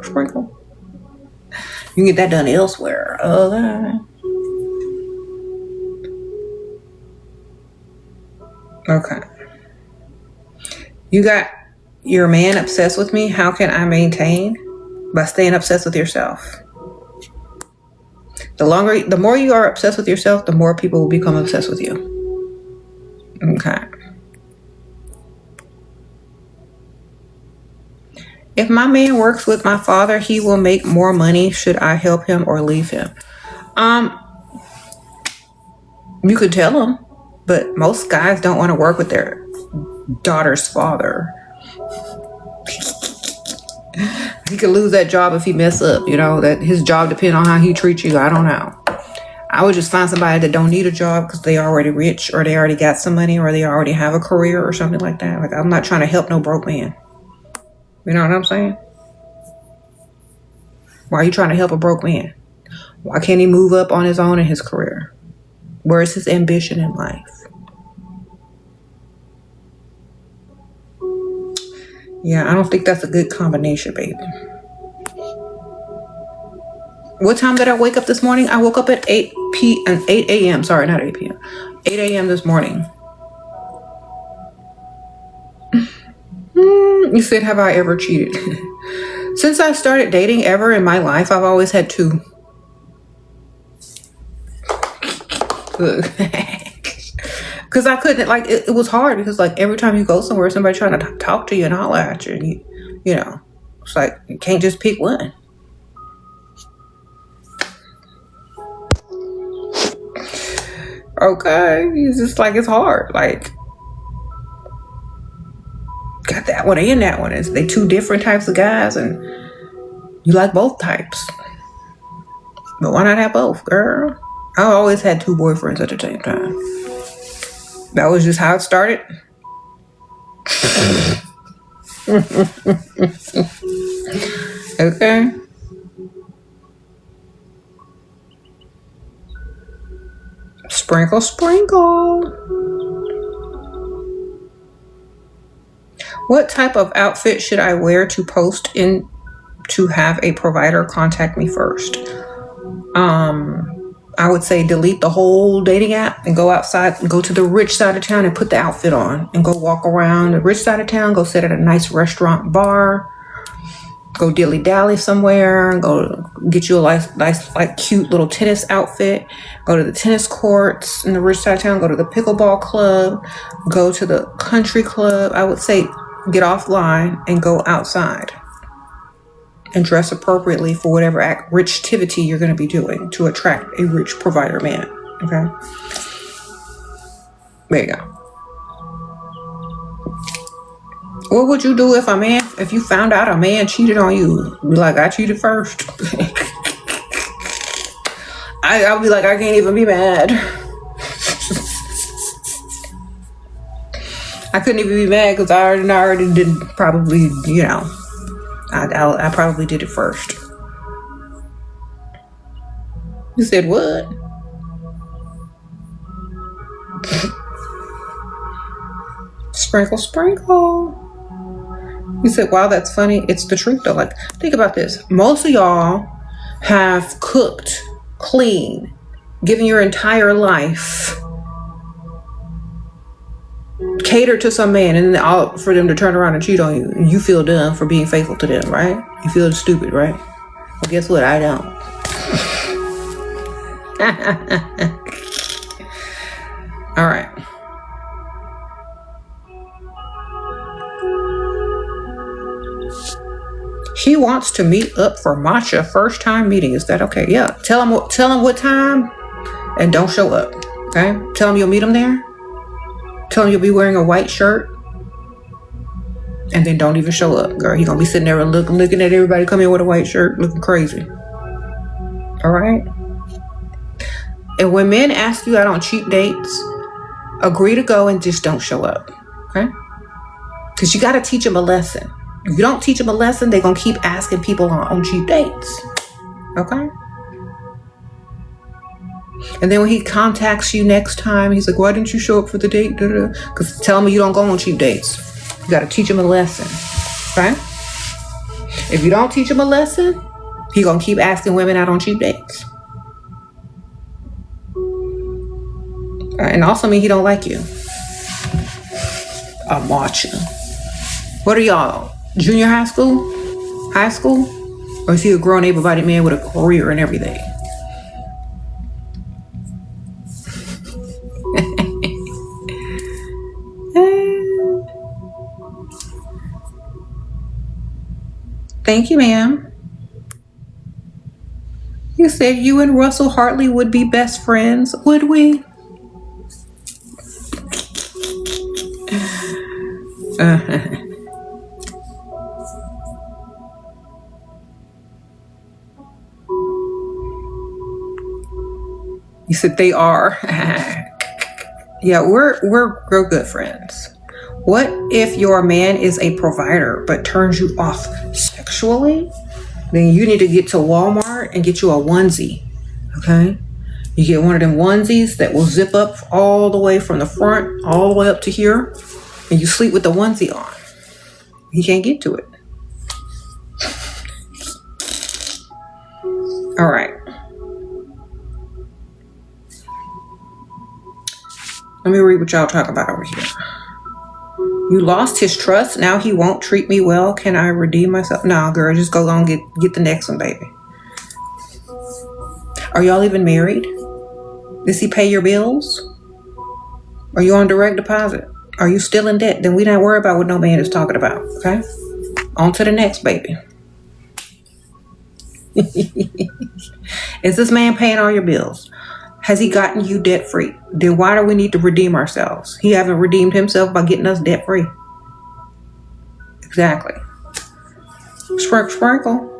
Sprinkle. You can get that done elsewhere. Okay. You got your man obsessed with me. How can I maintain? By staying obsessed with yourself. The more you are obsessed with yourself, the more people will become obsessed with you. Okay. If my man works with my father, he will make more money. Should I help him or leave him? You could tell him, but most guys don't want to work with their daughter's father. He could lose that job if he mess up, that his job depends on how he treats you. I don't know. I would just find somebody that don't need a job because they already rich or they already got some money or they already have a career or something like that. Like, I'm not trying to help no broke man. You know what I'm saying? Why are you trying to help a broke man? Why can't he move up on his own in his career? Where is his ambition in life? Yeah, I don't think that's a good combination, baby. What time did I wake up this morning? I woke up at 8 a.m. Sorry, not 8 p.m. 8 a.m. this morning. You said, have I ever cheated? Since I started dating ever in my life, I've always had two. Because I couldn't, it was hard because, every time you go somewhere, somebody trying to talk to you and holler at you. And it's like, you can't just pick one. Okay. It's just it's hard. Got that one and that one. They two different types of guys and you like both types. But why not have both, girl? I always had two boyfriends at the same time. That was just how it started. Okay. Sprinkle, sprinkle. What type of outfit should I wear to post in to have a provider contact me first? I would say delete the whole dating app and go outside and go to the rich side of town and put the outfit on and go walk around the rich side of town, go sit at a nice restaurant bar, go dilly dally somewhere, and go get you a nice, like cute little tennis outfit, go to the tennis courts in the rich side of town, go to the pickleball club, go to the country club. I would say get offline and go outside and dress appropriately for whatever rich activity you're going to be doing to attract a rich provider man. Okay. There you go. What would you do if you found out a man cheated on you? Be like, I cheated first. I'll be like, I can't even be mad. I couldn't even be mad because I already did probably, I probably did it first. You said what? Sprinkle, sprinkle. You said, wow, that's funny. It's the truth though. Like, think about this. Most of y'all have cooked, cleaned, given your entire life, catered to some man, and all for them to turn around and cheat on you. And you feel dumb for being faithful to them, right? You feel stupid, right? Well, guess what? I don't. All right. She wants to meet up for matcha first time meeting. Is that okay? Yeah. Tell him what time, and don't show up. Okay. Tell him you'll meet him there. Tell him you'll be wearing a white shirt, and then don't even show up, girl. He's gonna be sitting there and looking at everybody come in with a white shirt, looking crazy. All right. And when men ask you out on cheap dates, agree to go and just don't show up. Okay. Because you got to teach them a lesson. If you don't teach them a lesson, they're going to keep asking people on cheap dates. Okay? And then when he contacts you next time, he's like, why didn't you show up for the date? Because tell him you don't go on cheap dates. You got to teach him a lesson. Okay? If you don't teach him a lesson, he's going to keep asking women out on cheap dates. And also mean he don't like you. A matcha. What are y'all? Junior high school? High school? Or is he a grown able-bodied man with a career and everything? Thank you, ma'am. You said you and Russell Hartley would be best friends, would we? You said they are. Yeah, we're real good friends. What if your man is a provider but turns you off sexually? Then you need to get to Walmart and get you a onesie. Okay? You get one of them onesies that will zip up all the way from the front all the way up to here, and you sleep with the onesie on. He can't get to it. All right. Let me read what y'all talk about over here. You lost his trust. Now he won't treat me well. Can I redeem myself? No, girl, just go on and get the next one, baby. Are y'all even married? Does he pay your bills? Are you on direct deposit? Are you still in debt? Then we don't worry about what no man is talking about, okay? On to the next, baby. Is this man paying all your bills? Has he gotten you debt free? Then why do we need to redeem ourselves? He hasn't redeemed himself by getting us debt free. Exactly. Sprinkle, sprinkle.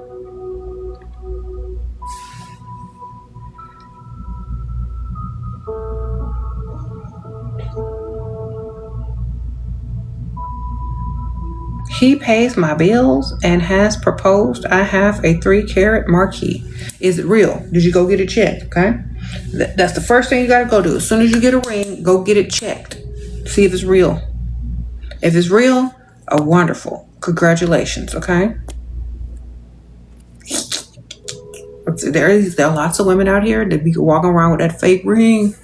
He pays my bills and has proposed. I have a 3-carat marquee. Is it real? Did you go get it checked? Okay. That's the first thing you got to go do. As soon as you get a ring, go get it checked. See if it's real. If it's real, wonderful. Congratulations. Okay. There are lots of women out here that be walking around with that fake ring.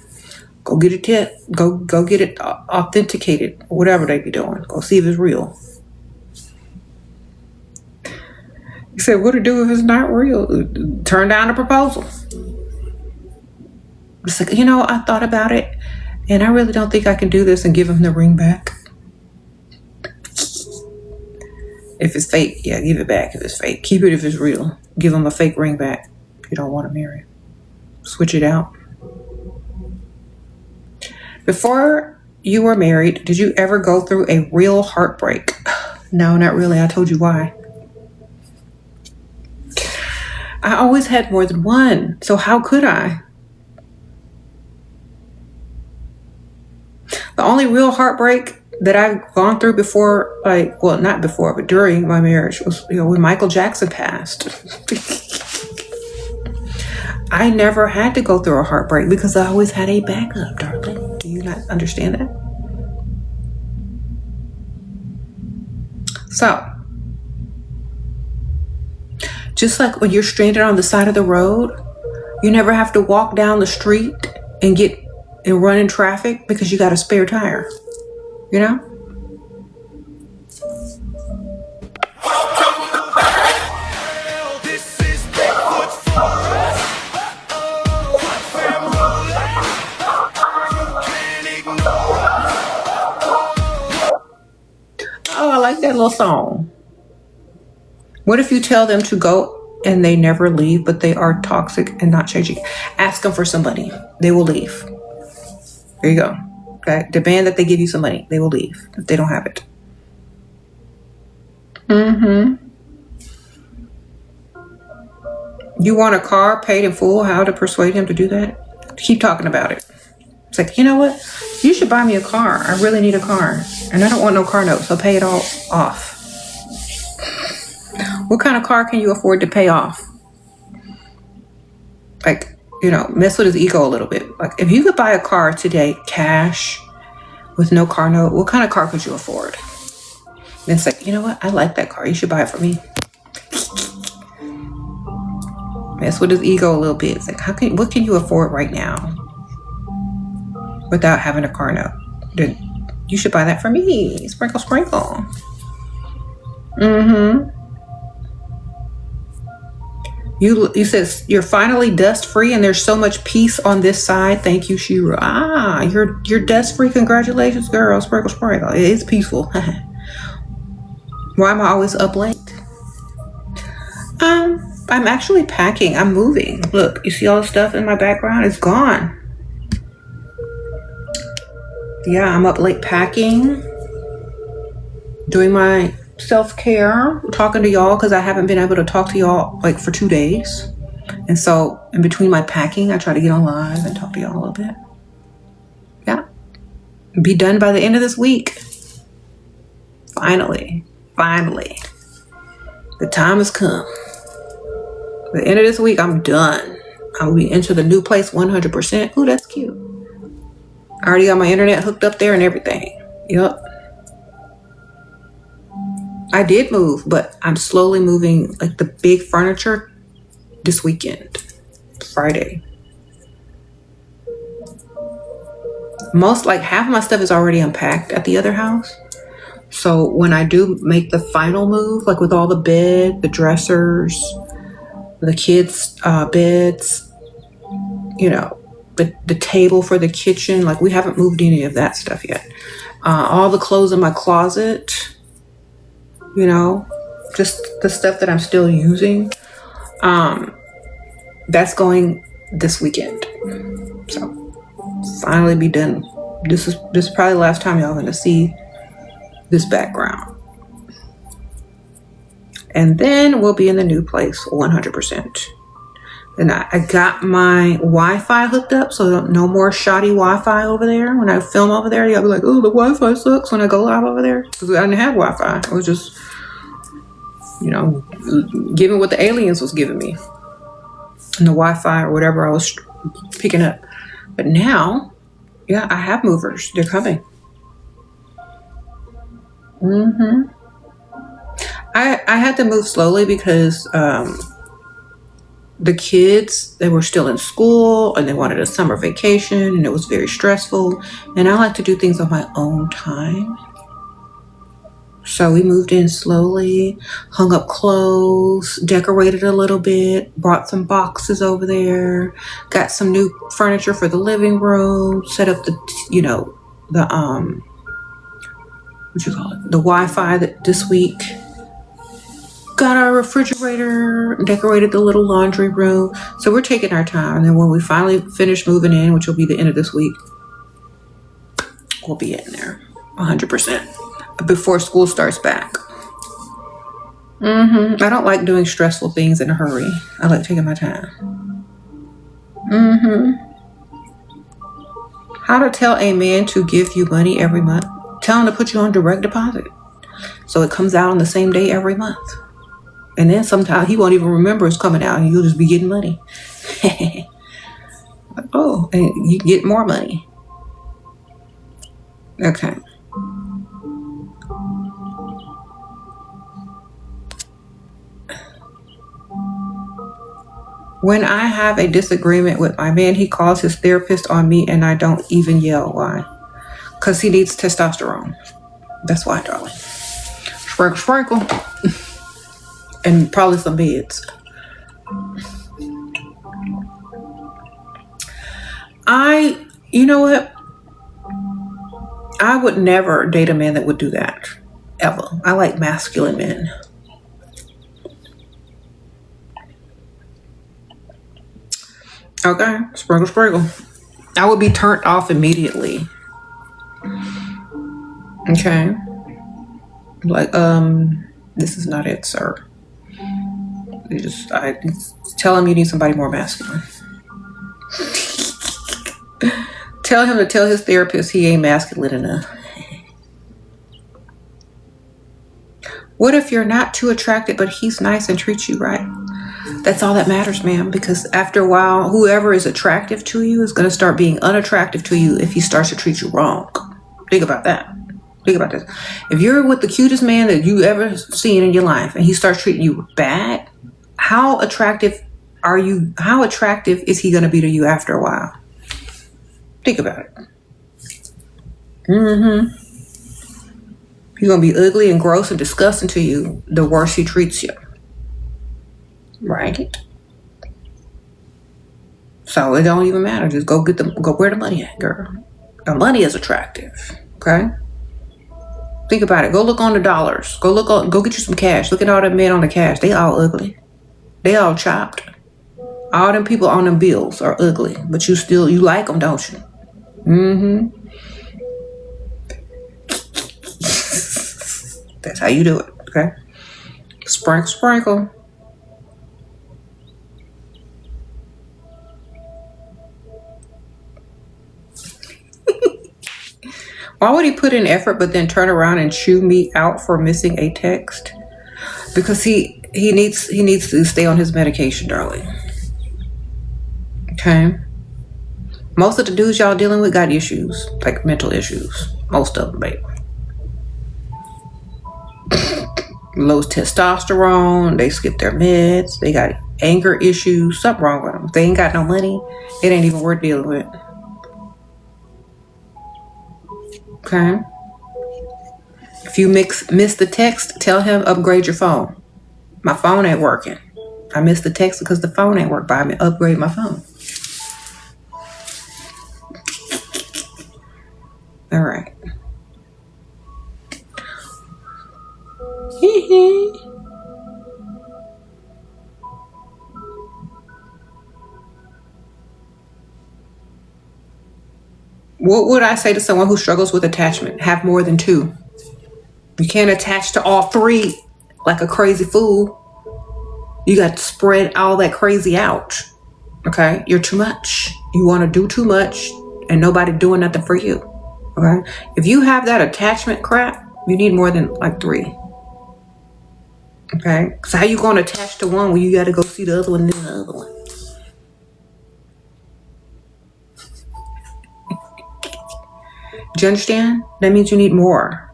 Go get it go get it authenticated, whatever they be doing. Go see if it's real. He said, what to do if it's not real? Turn down the proposal. It's like, I thought about it, and I really don't think I can do this and give him the ring back. If it's fake, yeah, give it back if it's fake. Keep it if it's real. Give him a fake ring back if you don't want to marry him. Switch it out. Before you were married, did you ever go through a real heartbreak? No, not really. I told you why. I always had more than one, so how could I? The only real heartbreak that I've gone through before, not before, but during my marriage was, when Michael Jackson passed. I never had to go through a heartbreak because I always had a backup, darling. Do you not understand that? So, just like when you're stranded on the side of the road, you never have to walk down the street and run in traffic because you got a spare tire. Oh, I like that little song. What if you tell them to go and they never leave, but they are toxic and not changing? Ask them for some money. They will leave. There you go. Okay. Demand that they give you some money. They will leave if they don't have it. You want a car paid in full? How to persuade him to do that? Keep talking about it. It's like, you know what? You should buy me a car. I really need a car. And I don't want no car note, so pay it all off. What kind of car can you afford to pay off? Mess with his ego a little bit. Like, if you could buy a car today, cash, with no car note, what kind of car could you afford? And it's like, you know what? I like that car. You should buy it for me. Mess with his ego a little bit. It's like, what can you afford right now without having a car note? Then you should buy that for me. Sprinkle, sprinkle. You said you're finally dust free and there's so much peace on this side. Thank you, Shira. You're dust free. Congratulations, girl. Sprinkle, sprinkle. It's peaceful. Why am I always up late? I'm actually packing. I'm moving. Look, you see all the stuff in my background? It's gone. Yeah, I'm up late packing, doing my self-care, talking to y'all because I haven't been able to talk to y'all for 2 days. And so in between my packing, I try to get on live and talk to y'all a little bit. Yeah. Be done by the end of this week. Finally. The time has come. The end of this week, I'm done. I will be into the new place 100%. Ooh, that's cute. I already got my internet hooked up there and everything. Yep. I did move, but I'm slowly moving the big furniture this weekend, Friday. Half of my stuff is already unpacked at the other house. So when I do make the final move, with all the bed, the dressers, the kids' beds, the table for the kitchen, we haven't moved any of that stuff yet. All the clothes in my closet, just the stuff that I'm still using. That's going this weekend. So finally be done. This is probably the last time y'all going to see this background. And then we'll be in the new place 100%. And I got my Wi-Fi hooked up, so no more shoddy Wi-Fi over there. When I film over there, y'all be like, oh, the Wi-Fi sucks when I go live over there. Because I didn't have Wi-Fi. I was just, giving what the aliens was giving me. And the Wi-Fi or whatever I was picking up. But now, yeah, I have movers. They're coming. I had to move slowly because the kids, they were still in school and they wanted a summer vacation and it was very stressful. And I like to do things on my own time. So we moved in slowly, hung up clothes, decorated a little bit, brought some boxes over there, got some new furniture for the living room, set up the Wi-Fi this week. Got our refrigerator, decorated the little laundry room. So we're taking our time. And then when we finally finish moving in, which will be the end of this week, we'll be in there 100% before school starts back. I don't like doing stressful things in a hurry. I like taking my time. How to tell a man to give you money every month. Tell him to put you on direct deposit. So it comes out on the same day every month. And then sometimes he won't even remember it's coming out and you'll just be getting money. Oh, and you get more money. Okay. When I have a disagreement with my man, he calls his therapist on me and I don't even yell. Why? Because he needs testosterone. That's why, darling. Sprinkle, sprinkle. And probably some beds. You know what? I would never date a man that would do that. Ever. I like masculine men. Okay, sprinkle, sprinkle. I would be turned off immediately. Okay. Like, this is not it, sir. I tell him you need somebody more masculine. Tell him to tell his therapist he ain't masculine enough. What if you're not too attracted, but he's nice and treats you right? That's all that matters, ma'am, because after a while, whoever is attractive to you is going to start being unattractive to you if he starts to treat you wrong. Think about that. Think about this. If you're with the cutest man that you ever seen in your life and he starts treating you bad, how attractive are you? How attractive is he going to be to you after a while? Think about it. He's going to be ugly and gross and disgusting to you the worse he treats you. Right? So it don't even matter. Just go where the money at, girl. The money is attractive. Okay? Think about it. Go look on the dollars. Go get you some cash. Look at all them men on the cash. They all ugly. They all chopped. All them people on them bills are ugly. But you like them, don't you? That's how you do it. Okay? Sprinkle, sprinkle. Why would he put in effort but then turn around and chew me out for missing a text? Because he needs to stay on his medication, darling. Okay? Most of the dudes y'all dealing with got issues, like mental issues. Most of them, baby. Low testosterone, they skip their meds, they got anger issues, something wrong with them. If they ain't got no money, it ain't even worth dealing with. Okay. If you miss the text, tell him upgrade your phone. My phone ain't working. I missed the text because the phone ain't working, but I upgrade my phone. All right. What would I say to someone who struggles with attachment? Have more than two. You can't attach to all three like a crazy fool. You got to spread all that crazy out. Okay? You're too much. You want to do too much and nobody doing nothing for you. Okay? If you have that attachment crap, you need more than like 3. Okay? So how you going to attach to one when you got to go see the other one and then the other one? Do you understand? That means you need more.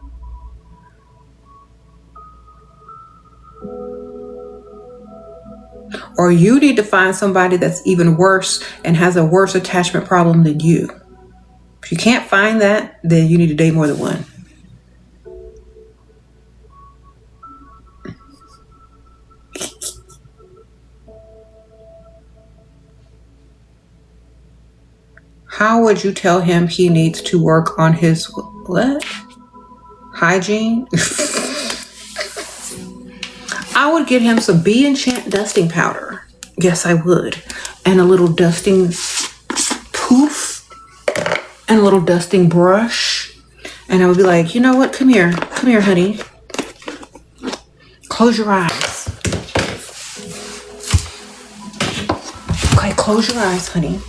Or you need to find somebody that's even worse and has a worse attachment problem than you. If you can't find that, then you need to date more than one. How would you tell him he needs to work on his what? Hygiene? I would get him some Be Enchant dusting powder. Yes, I would. And a little dusting poof and a little dusting brush. And I would be like, you know what? Come here, honey. Close your eyes. Okay, close your eyes, honey.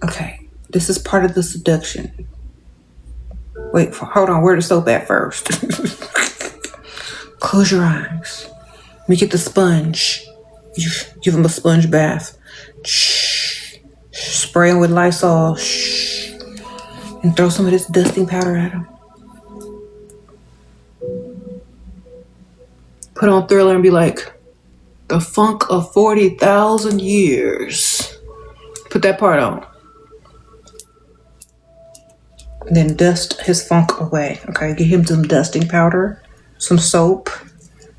Okay, this is part of the seduction. Wait, hold on. Where the soap at first? Close your eyes. Let me get the sponge. You give him a sponge bath. Shh. Spray him with Lysol. Shh. And throw some of this dusting powder at him. Put on Thriller and be like, the funk of 40,000 years. Put that part on. Then dust his funk away. Okay, get him some dusting powder, some soap,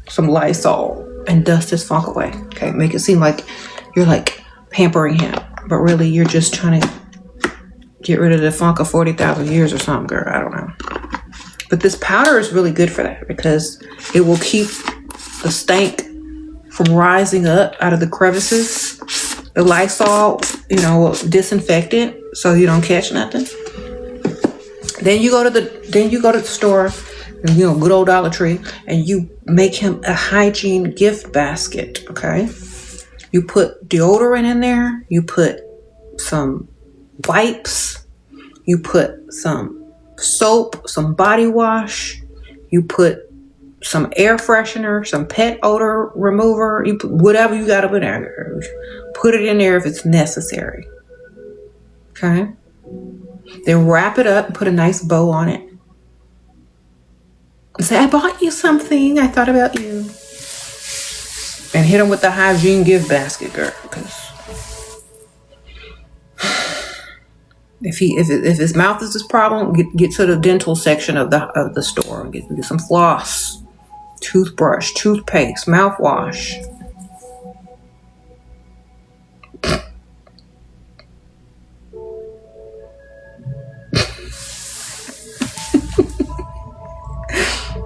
some Lysol, and dust his funk away. Okay, make it seem like you're like pampering him, but really you're just trying to get rid of the funk of 40,000 years or something, girl. I don't know. But this powder is really good for that because it will keep the stank from rising up out of the crevices. The Lysol, will disinfect it so you don't catch nothing. Then you go to the store, good old Dollar Tree, and you make him a hygiene gift basket, okay? You put deodorant in there, you put some wipes, you put some soap, some body wash, you put some air freshener, some pet odor remover, you put whatever you got up in there. Put it in there if it's necessary, okay? Then wrap it up and put a nice bow on it. And say, I bought you something. I thought about you. And hit him with the hygiene gift basket, girl. Because if his mouth is his problem, get to the dental section of the store and get some floss, toothbrush, toothpaste, mouthwash.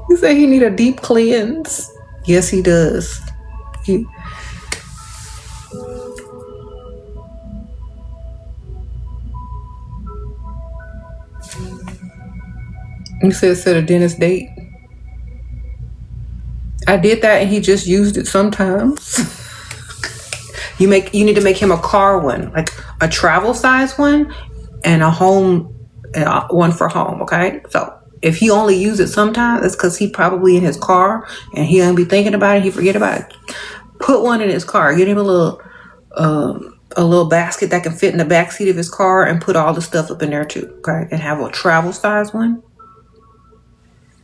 He said he need a deep cleanse. Yes, he does. He said set a dentist date. I did that and he just used it sometimes. You need to make him a car one, like a travel size one and a home one for home, okay? So if he only use it sometimes, it's because he probably in his car and he don't be thinking about it. He forget about it. Put one in his car. Get him a little basket that can fit in the back seat of his car and put all the stuff up in there too. Okay, and have a travel size one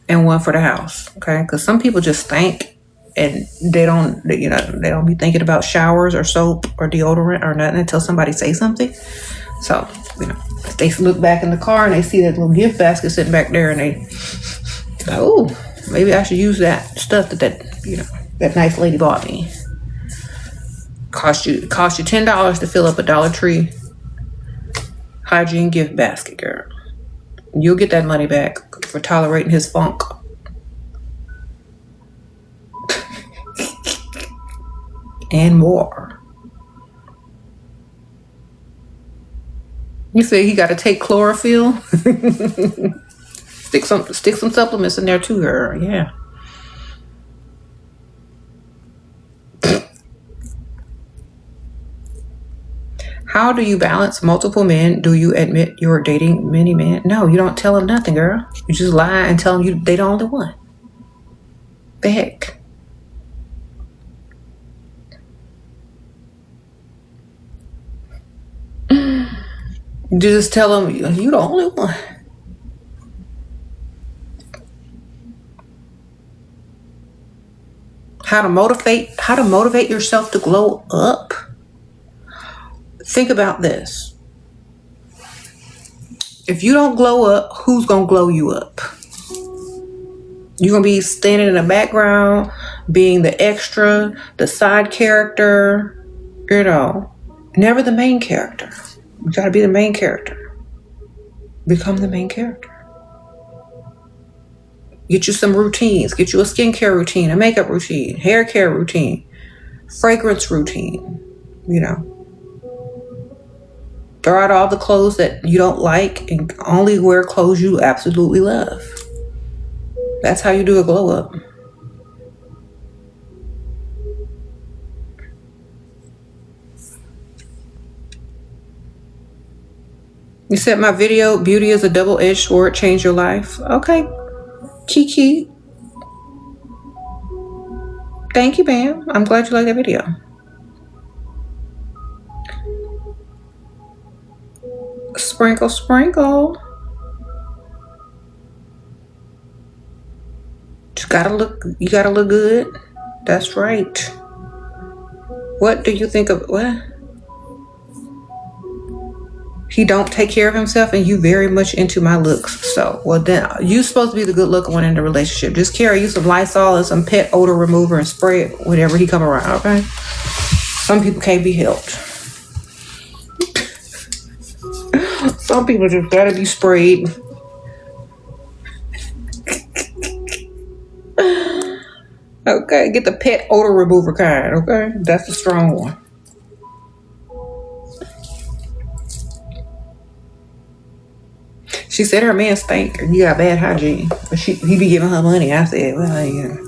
and one for the house. Okay, because some people just think and they don't be thinking about showers or soap or deodorant or nothing until somebody say something. So they look back in the car and they see that little gift basket sitting back there and they, oh, maybe I should use that stuff that nice lady bought me. Cost you $10 to fill up a Dollar Tree hygiene gift basket, girl. You'll get that money back for tolerating his funk. And more. You say he got to take chlorophyll? Stick some supplements in there too, girl. Yeah. How do you balance multiple men? Do you admit you're dating many men? No, you don't tell them nothing, girl. You just lie and tell them they the only one. The heck? You just tell them you the only one. How to motivate yourself to glow up. Think about this. If you don't glow up, who's gonna glow you up? You're gonna be standing in the background, being the extra, the side character, never the main character. You gotta be the main character. Become the main character. Get you some routines. Get you a skincare routine, a makeup routine, hair care routine, fragrance routine. Throw out all the clothes that you don't like and only wear clothes you absolutely love. That's how you do a glow up. You said my video, beauty is a double-edged sword, change your life. Okay. Kiki. Thank you, ma'am. I'm glad you liked that video. Sprinkle, sprinkle. You gotta look good. That's right. What do you think of what? He don't take care of himself and you very much into my looks. So, well then, you supposed to be the good looking one in the relationship. Just carry you some Lysol and some pet odor remover and spray it whenever he come around, okay? Some people can't be helped. Some people just gotta be sprayed. Okay, get the pet odor remover kind, okay? That's the strong one. She said her man stank and you got bad hygiene. But he be giving her money. I said, well, get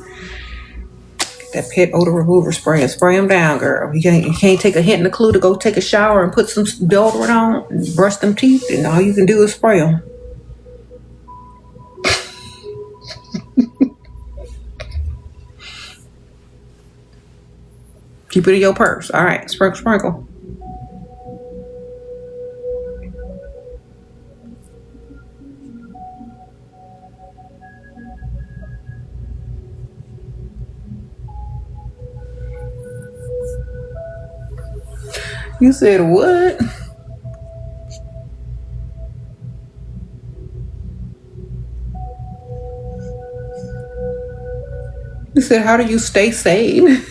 that pet odor remover spray and spray him down, girl. You can't take a hint and a clue to go take a shower and put some deodorant on and brush them teeth, and all you can do is spray them. Keep it in your purse. All right, sprinkle, sprinkle. You said what? You said, how do you stay sane?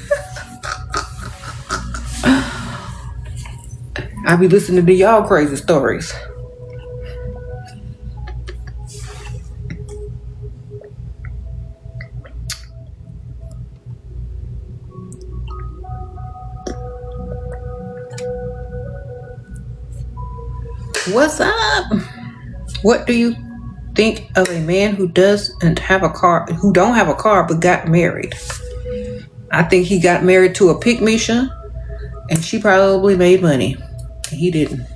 I be listening to y'all crazy stories. What's up? What do you think of a man who don't have a car but got married? I think he got married to a pygmisha and she probably made money. He didn't.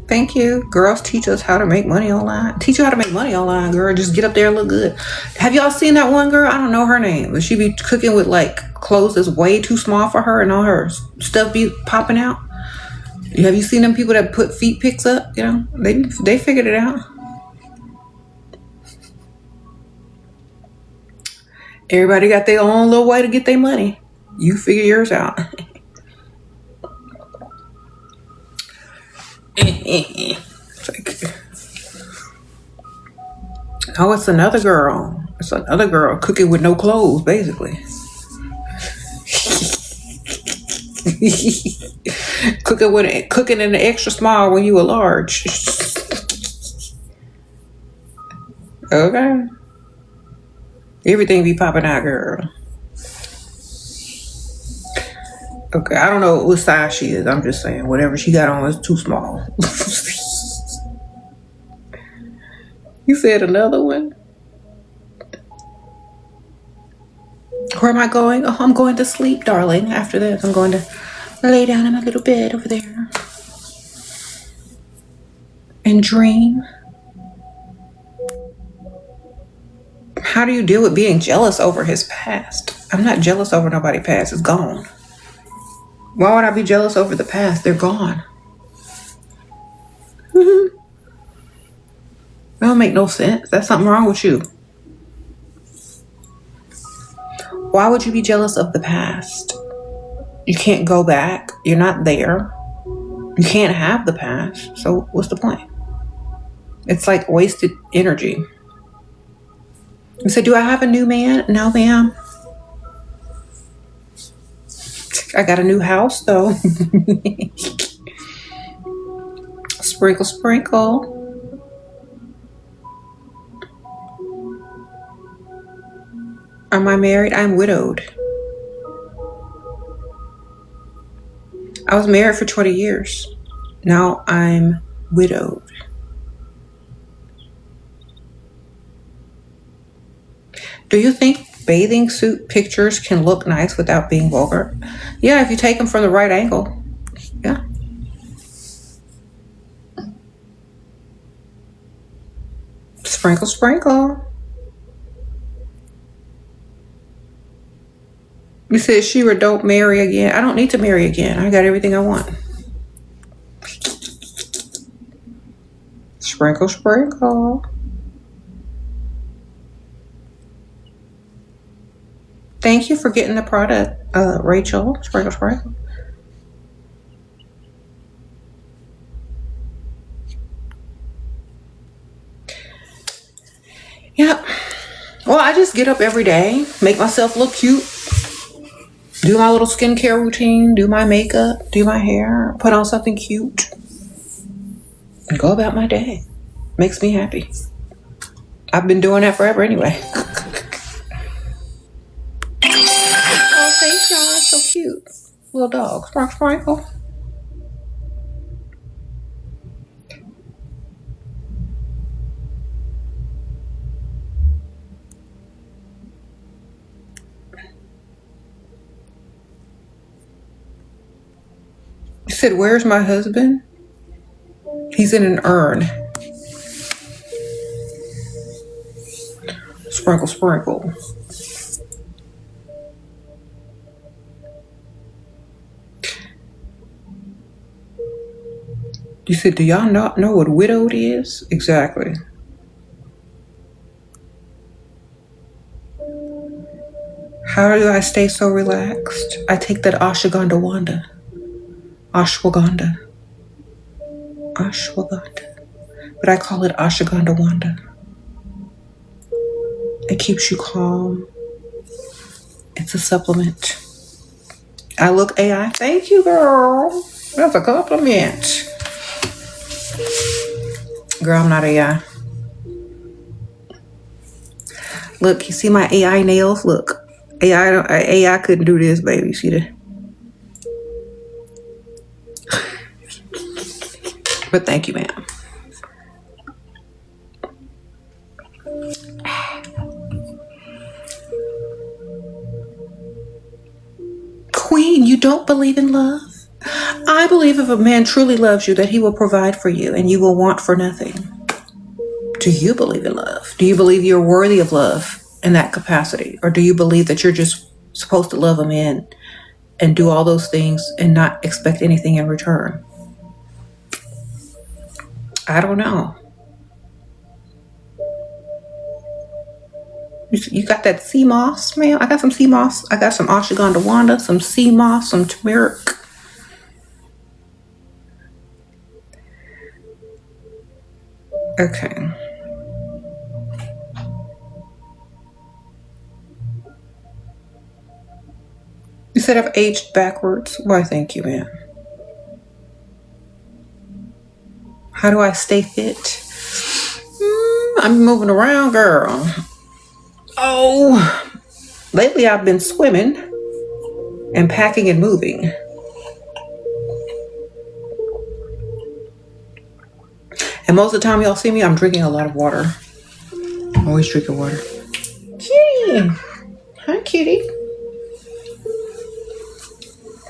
Thank you. Girls, teach us how to make money online. Teach you how to make money online, girl. Just get up there and look good. Have y'all seen that one girl? I don't know her name, but she be cooking with like clothes that's way too small for her and all her stuff be popping out. Have you seen them people that put feet pics up? They figured it out. Everybody got their own little way to get their money. You figure yours out. Oh, it's another girl. It's another girl cooking with no clothes, basically. cooking in the extra small when you were large. Okay. Everything be popping out, girl. Okay, I don't know what size she is. I'm just saying, whatever she got on is too small. You said another one. Where am I going? Oh, I'm going to sleep, darling. After this, I'm going to lay down in my little bed over there and dream. How do you deal with being jealous over his past? I'm not jealous over nobody's past. It's gone. Why would I be jealous over the past? They're gone. That don't make no sense. That's something wrong with you. Why would you be jealous of the past? You can't go back. You're not there. You can't have the past. So what's the point? It's like wasted energy. You said, do I have a new man? No, ma'am. I got a new house, though. Sprinkle, sprinkle. Am I married? I'm widowed. I was married for 20 years. Now I'm widowed. Do you think bathing suit pictures can look nice without being vulgar? Yeah, if you take them from the right angle. Yeah. Sprinkle, sprinkle. You said, Shera, don't marry again. I don't need to marry again. I got everything I want. Sprinkle, sprinkle. Thank you for getting the product, Rachel. Sprinkle, sprinkle. Yeah. Well, I just get up every day, make myself look cute, do my little skincare routine, do my makeup, do my hair, put on something cute, and go about my day. Makes me happy. I've been doing that forever anyway. Oh, thanks, y'all. So cute. Little dog. Sprinkle, sprinkle. You said, where's my husband? He's in an urn. Sprinkle, sprinkle. You said, do y'all not know what widowed is? Exactly. How do I stay so relaxed? I take that ashwagandha wanda. Ashwagandha. Ashwagandha. But I call it ashwagandha wanda. It keeps you calm. It's a supplement. I look AI. Thank you, girl. That's a compliment. Girl, I'm not AI. Look, you see my AI nails? Look. AI couldn't do this, baby. See that? But thank you, ma'am. Queen, you don't believe in love? I believe if a man truly loves you, that he will provide for you and you will want for nothing. Do you believe in love? Do you believe you're worthy of love in that capacity? Or do you believe that you're just supposed to love a man and do all those things and not expect anything in return? I don't know. You got that sea moss, ma'am? I got some sea moss. I got some ashwagandha wanda, some sea moss, some turmeric. Okay. You said I've aged backwards. Why, thank you, ma'am. How do I stay fit? I'm moving around, girl. Oh, lately I've been swimming and packing and moving. And most of the time y'all see me, I'm drinking a lot of water. Always drink your water. Kitty. Hi, kitty.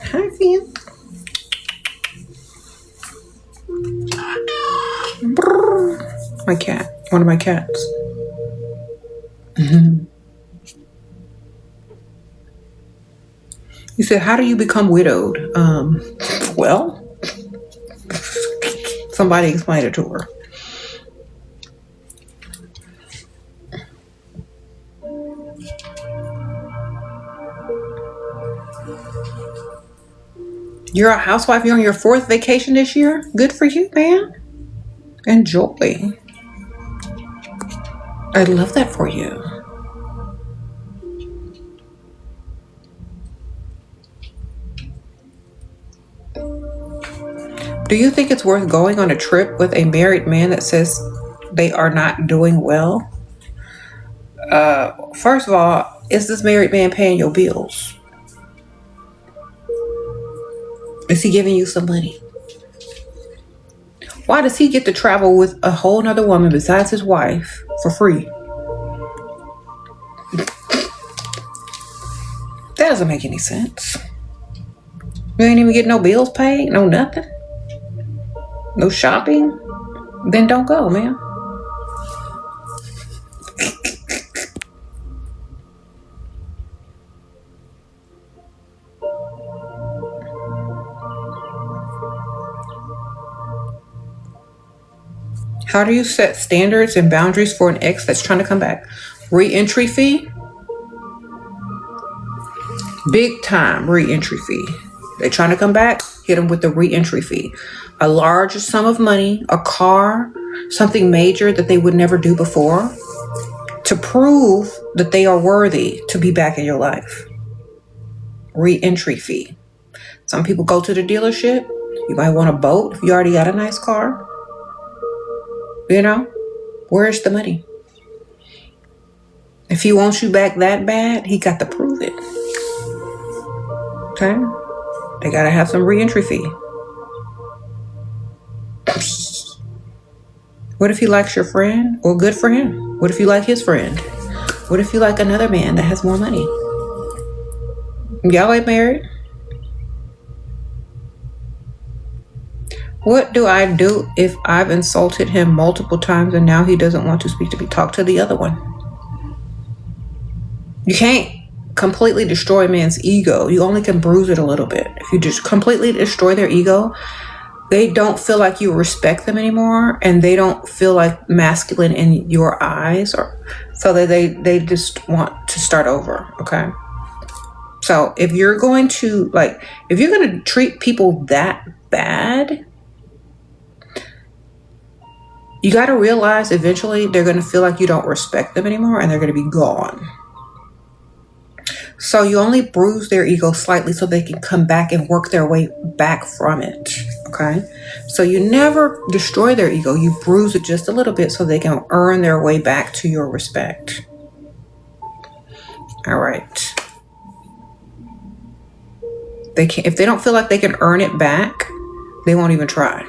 Hi, Finn. My cat. One of my cats. You said, how do you become widowed? Well, somebody explain it to her. You're a housewife. You're on your 4th vacation this year. Good for you, man. Enjoy. I love that for you. Do you think it's worth going on a trip with a married man that says they are not doing well? First of all, is this married man paying your bills? Is he giving you some money? Why does he get to travel with a whole nother woman besides his wife for free? That doesn't make any sense. You ain't even get no bills paid, no nothing, no shopping. Then don't go, man. How do you set standards and boundaries for an ex that's trying to come back? Re-entry fee? Big time re-entry fee. They're trying to come back, hit them with the re-entry fee. A large sum of money, a car, something major that they would never do before to prove that they are worthy to be back in your life. Re-entry fee. Some people go to the dealership. You might want a boat if you already got a nice car. You know, where's the money? If he wants you back that bad, he got to prove it. Okay? They got to have some re-entry fee. What if he likes your friend? Well, good for him. What if you like his friend? What if you like another man that has more money? Y'all ain't married? What do I do if I've insulted him multiple times and now he doesn't want to speak to me? Talk to the other one. You can't completely destroy a man's ego. You only can bruise it a little bit. If you just completely destroy their ego, they don't feel like you respect them anymore, and they don't feel like masculine in your eyes, or so they just want to start over. Okay. So if you're going to treat people that bad, you got to realize eventually they're going to feel like you don't respect them anymore and they're going to be gone. So you only bruise their ego slightly so they can come back and work their way back from it. Okay. So you never destroy their ego. You bruise it just a little bit so they can earn their way back to your respect. All right. If they don't feel like they can earn it back, they won't even try.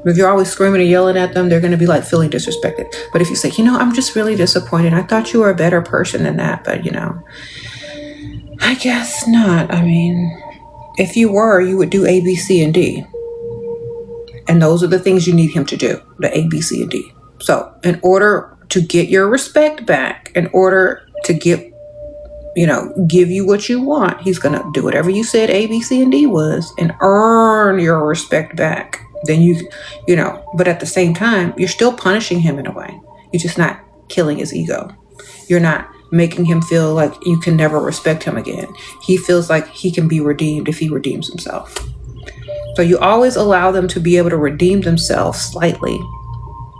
If you're always screaming and yelling at them, they're going to be like feeling disrespected. But if you say, I'm just really disappointed. I thought you were a better person than that. But, I guess not. I mean, if you were, you would do A, B, C, and D. And those are the things you need him to do, the A, B, C, and D. So in order to get your respect back, in order to give you what you want, he's going to do whatever you said A, B, C, and D was and earn your respect back. Then but at the same time, you're still punishing him in a way. You're just not killing his ego. You're not making him feel like you can never respect him again. He feels like he can be redeemed if he redeems himself. So you always allow them to be able to redeem themselves slightly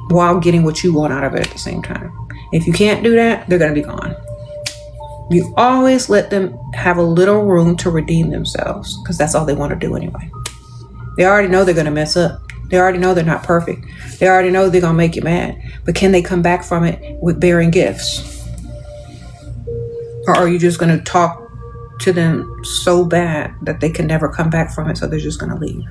while getting what you want out of it at the same time. If you can't do that, they're going to be gone. You always let them have a little room to redeem themselves because that's all they want to do anyway. They already know they're going to mess up. They already know they're not perfect. They already know they're going to make you mad. But can they come back from it with bearing gifts? Or are you just going to talk to them so bad that they can never come back from it, so they're just going to leave?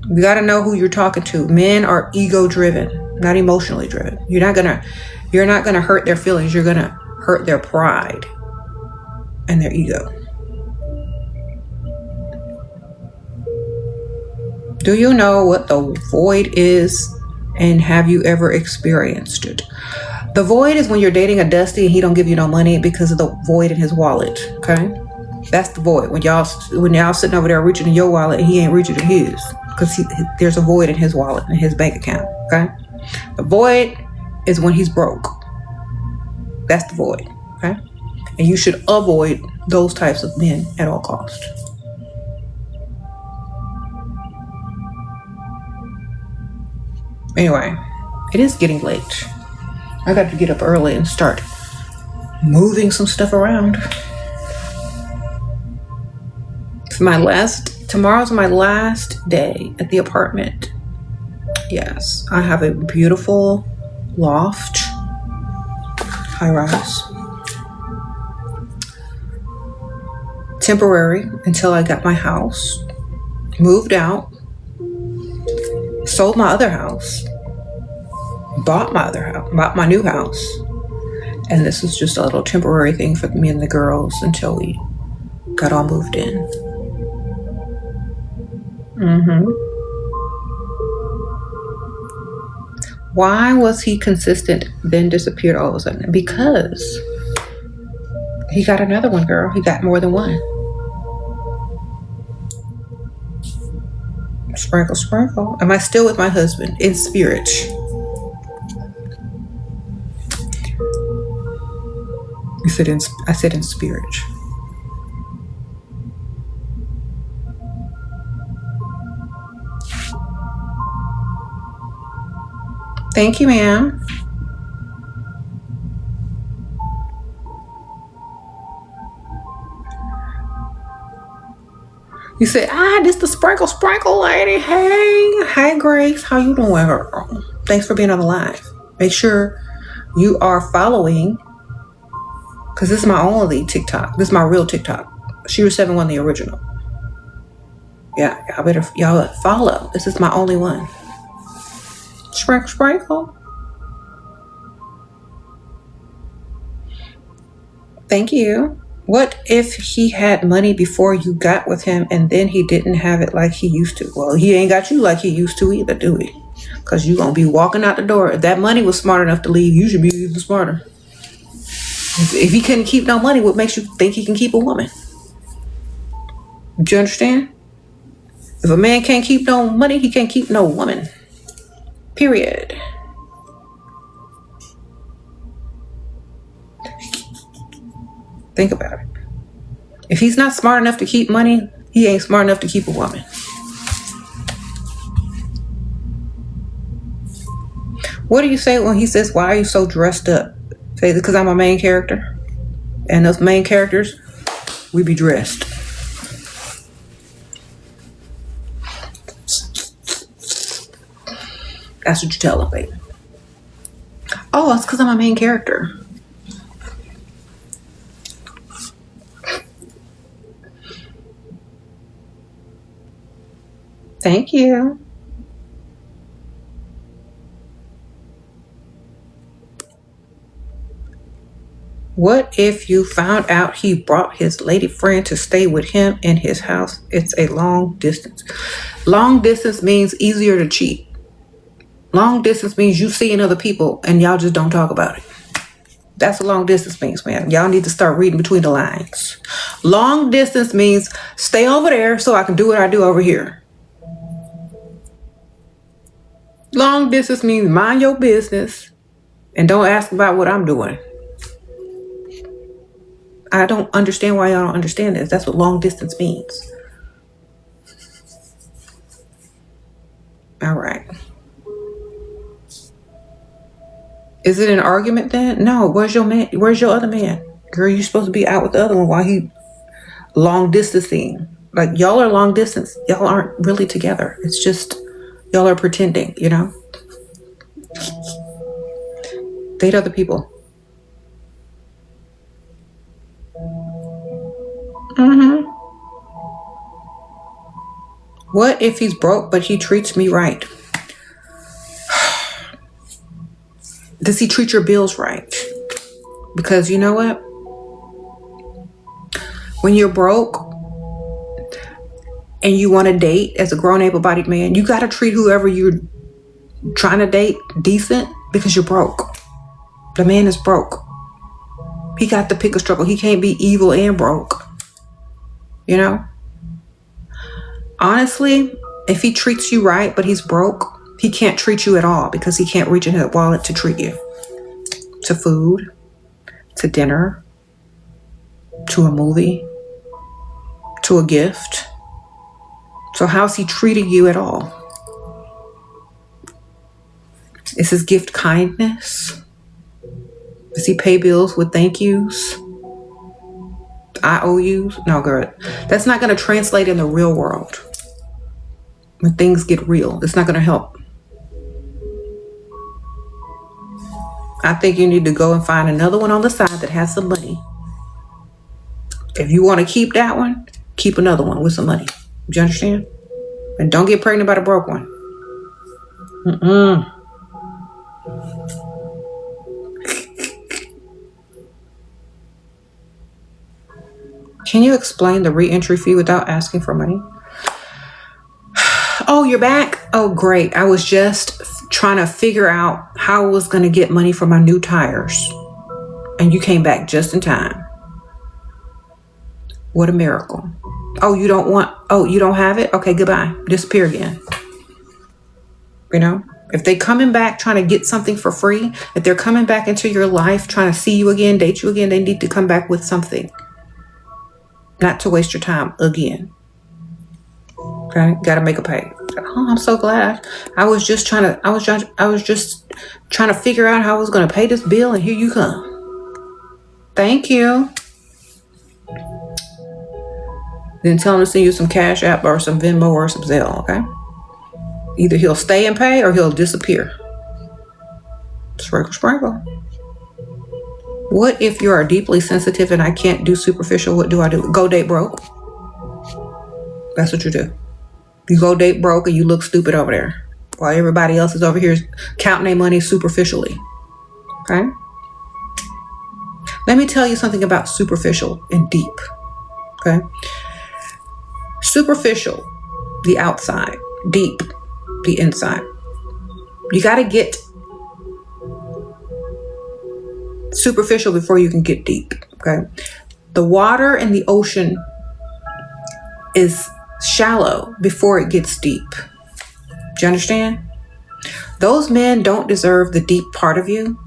You got to know who you're talking to. Men are ego driven, not emotionally driven. You're not gonna hurt their feelings. You're gonna hurt their pride and their ego. Do you know what the void is, and have you ever experienced it? The void is when you're dating a Dusty and he don't give you no money because of the void in his wallet. Okay, that's the void. When y'all sitting over there reaching in your wallet and he ain't reaching in his, because there's a void in his wallet and his bank account. Okay, the void is when he's broke. That's the void. Okay, and you should avoid those types of men at all costs. Anyway, it is getting late. I got to get up early and start moving some stuff around. Tomorrow's my last day at the apartment. Yes, I have a beautiful loft, high rise. Temporary until I got my house, moved out, sold my other house, bought my new house. And this is just a little temporary thing for me and the girls until we got all moved in. Why was he consistent, then disappeared all of a sudden? Because he got another one, girl. He got more than one. Sprinkle, sprinkle. Am I still with my husband? In spirit. I said in spirit. Thank you, ma'am. You said, this the sprinkle lady. Hey, Grace. How you doing, girl? Thanks for being on the live. Make sure you are following, because this is my only TikTok. This is my real TikTok. SheraSeven won the original. Yeah, y'all follow. This is my only one. Sprinkle. Thank you. What if he had money before you got with him and then he didn't have it like he used to? Well, he ain't got you like he used to either, do he? Because you going to be walking out the door. If that money was smart enough to leave, you should be even smarter. If he couldn't keep no money, what makes you think he can keep a woman? Do you understand? If a man can't keep no money, he can't keep no woman. Period. Think about it. If he's not smart enough to keep money, he ain't smart enough to keep a woman. What do you say when he says, why are you so dressed up? Say, because I'm a main character. And those main characters, we be dressed. That's what you tell them, baby. Oh, it's because I'm a main character. Thank you. What if you found out he brought his lady friend to stay with him in his house? It's a long distance. Long distance means easier to cheat. Long distance means you seeing other people and y'all just don't talk about it. That's what long distance means, man. Y'all need to start reading between the lines. Long distance means stay over there so I can do what I do over here. Long distance means mind your business and don't ask about what I'm doing. I don't understand why y'all don't understand this. That's what long distance means. All right. Is it an argument then? No. Where's your man? Where's your other man? Girl, you're supposed to be out with the other one while he long distancing. Like, y'all are long distance. Y'all aren't really together. It's just y'all are pretending, you know? Date other people. What if he's broke, but he treats me right? Does he treat your bills right? Because you know what? When you're broke and you want to date as a grown, able-bodied man, you got to treat whoever you're trying to date decent because you're broke. The man is broke. He got to pick a struggle. He can't be evil and broke. You know? Honestly, if he treats you right, but he's broke, he can't treat you at all because he can't reach in his wallet to treat you. To food, to dinner, to a movie, to a gift. So how's he treating you at all? Is his gift kindness? Does he pay bills with thank yous? I owe yous? No, girl. That's not going to translate in the real world. When things get real, it's not going to help. I think you need to go and find another one on the side that has some money. If you want to keep that one, keep another one with some money. Do you understand? And don't get pregnant by the broke one. Can you explain the re-entry fee without asking for money? Oh, you're back? Oh, great. I was just trying to figure out how I was going to get money for my new tires. And you came back just in time. What a miracle. Oh, you don't have it? Okay, goodbye. Disappear again. You know, if they coming back trying to get something for free, if they're coming back into your life, trying to see you again, date you again, they need to come back with something. Not to waste your time again. Okay, gotta make a pay. Oh, I'm so glad. I was just trying to figure out how I was gonna pay this bill, and here you come. Thank you. Then tell him to send you some Cash App or some Venmo or some Zelle, okay? Either he'll stay and pay or he'll disappear. Sprinkle, sprinkle. What if you are deeply sensitive and I can't do superficial? What do I do? Go date broke. That's what you do. You go date broke and you look stupid over there while everybody else is over here counting their money superficially. Okay? Let me tell you something about superficial and deep. Okay? Superficial, the outside. Deep, the inside. You got to get superficial before you can get deep. Okay? The water in the ocean is shallow before it gets deep. Do you understand? Those men don't deserve the deep part of you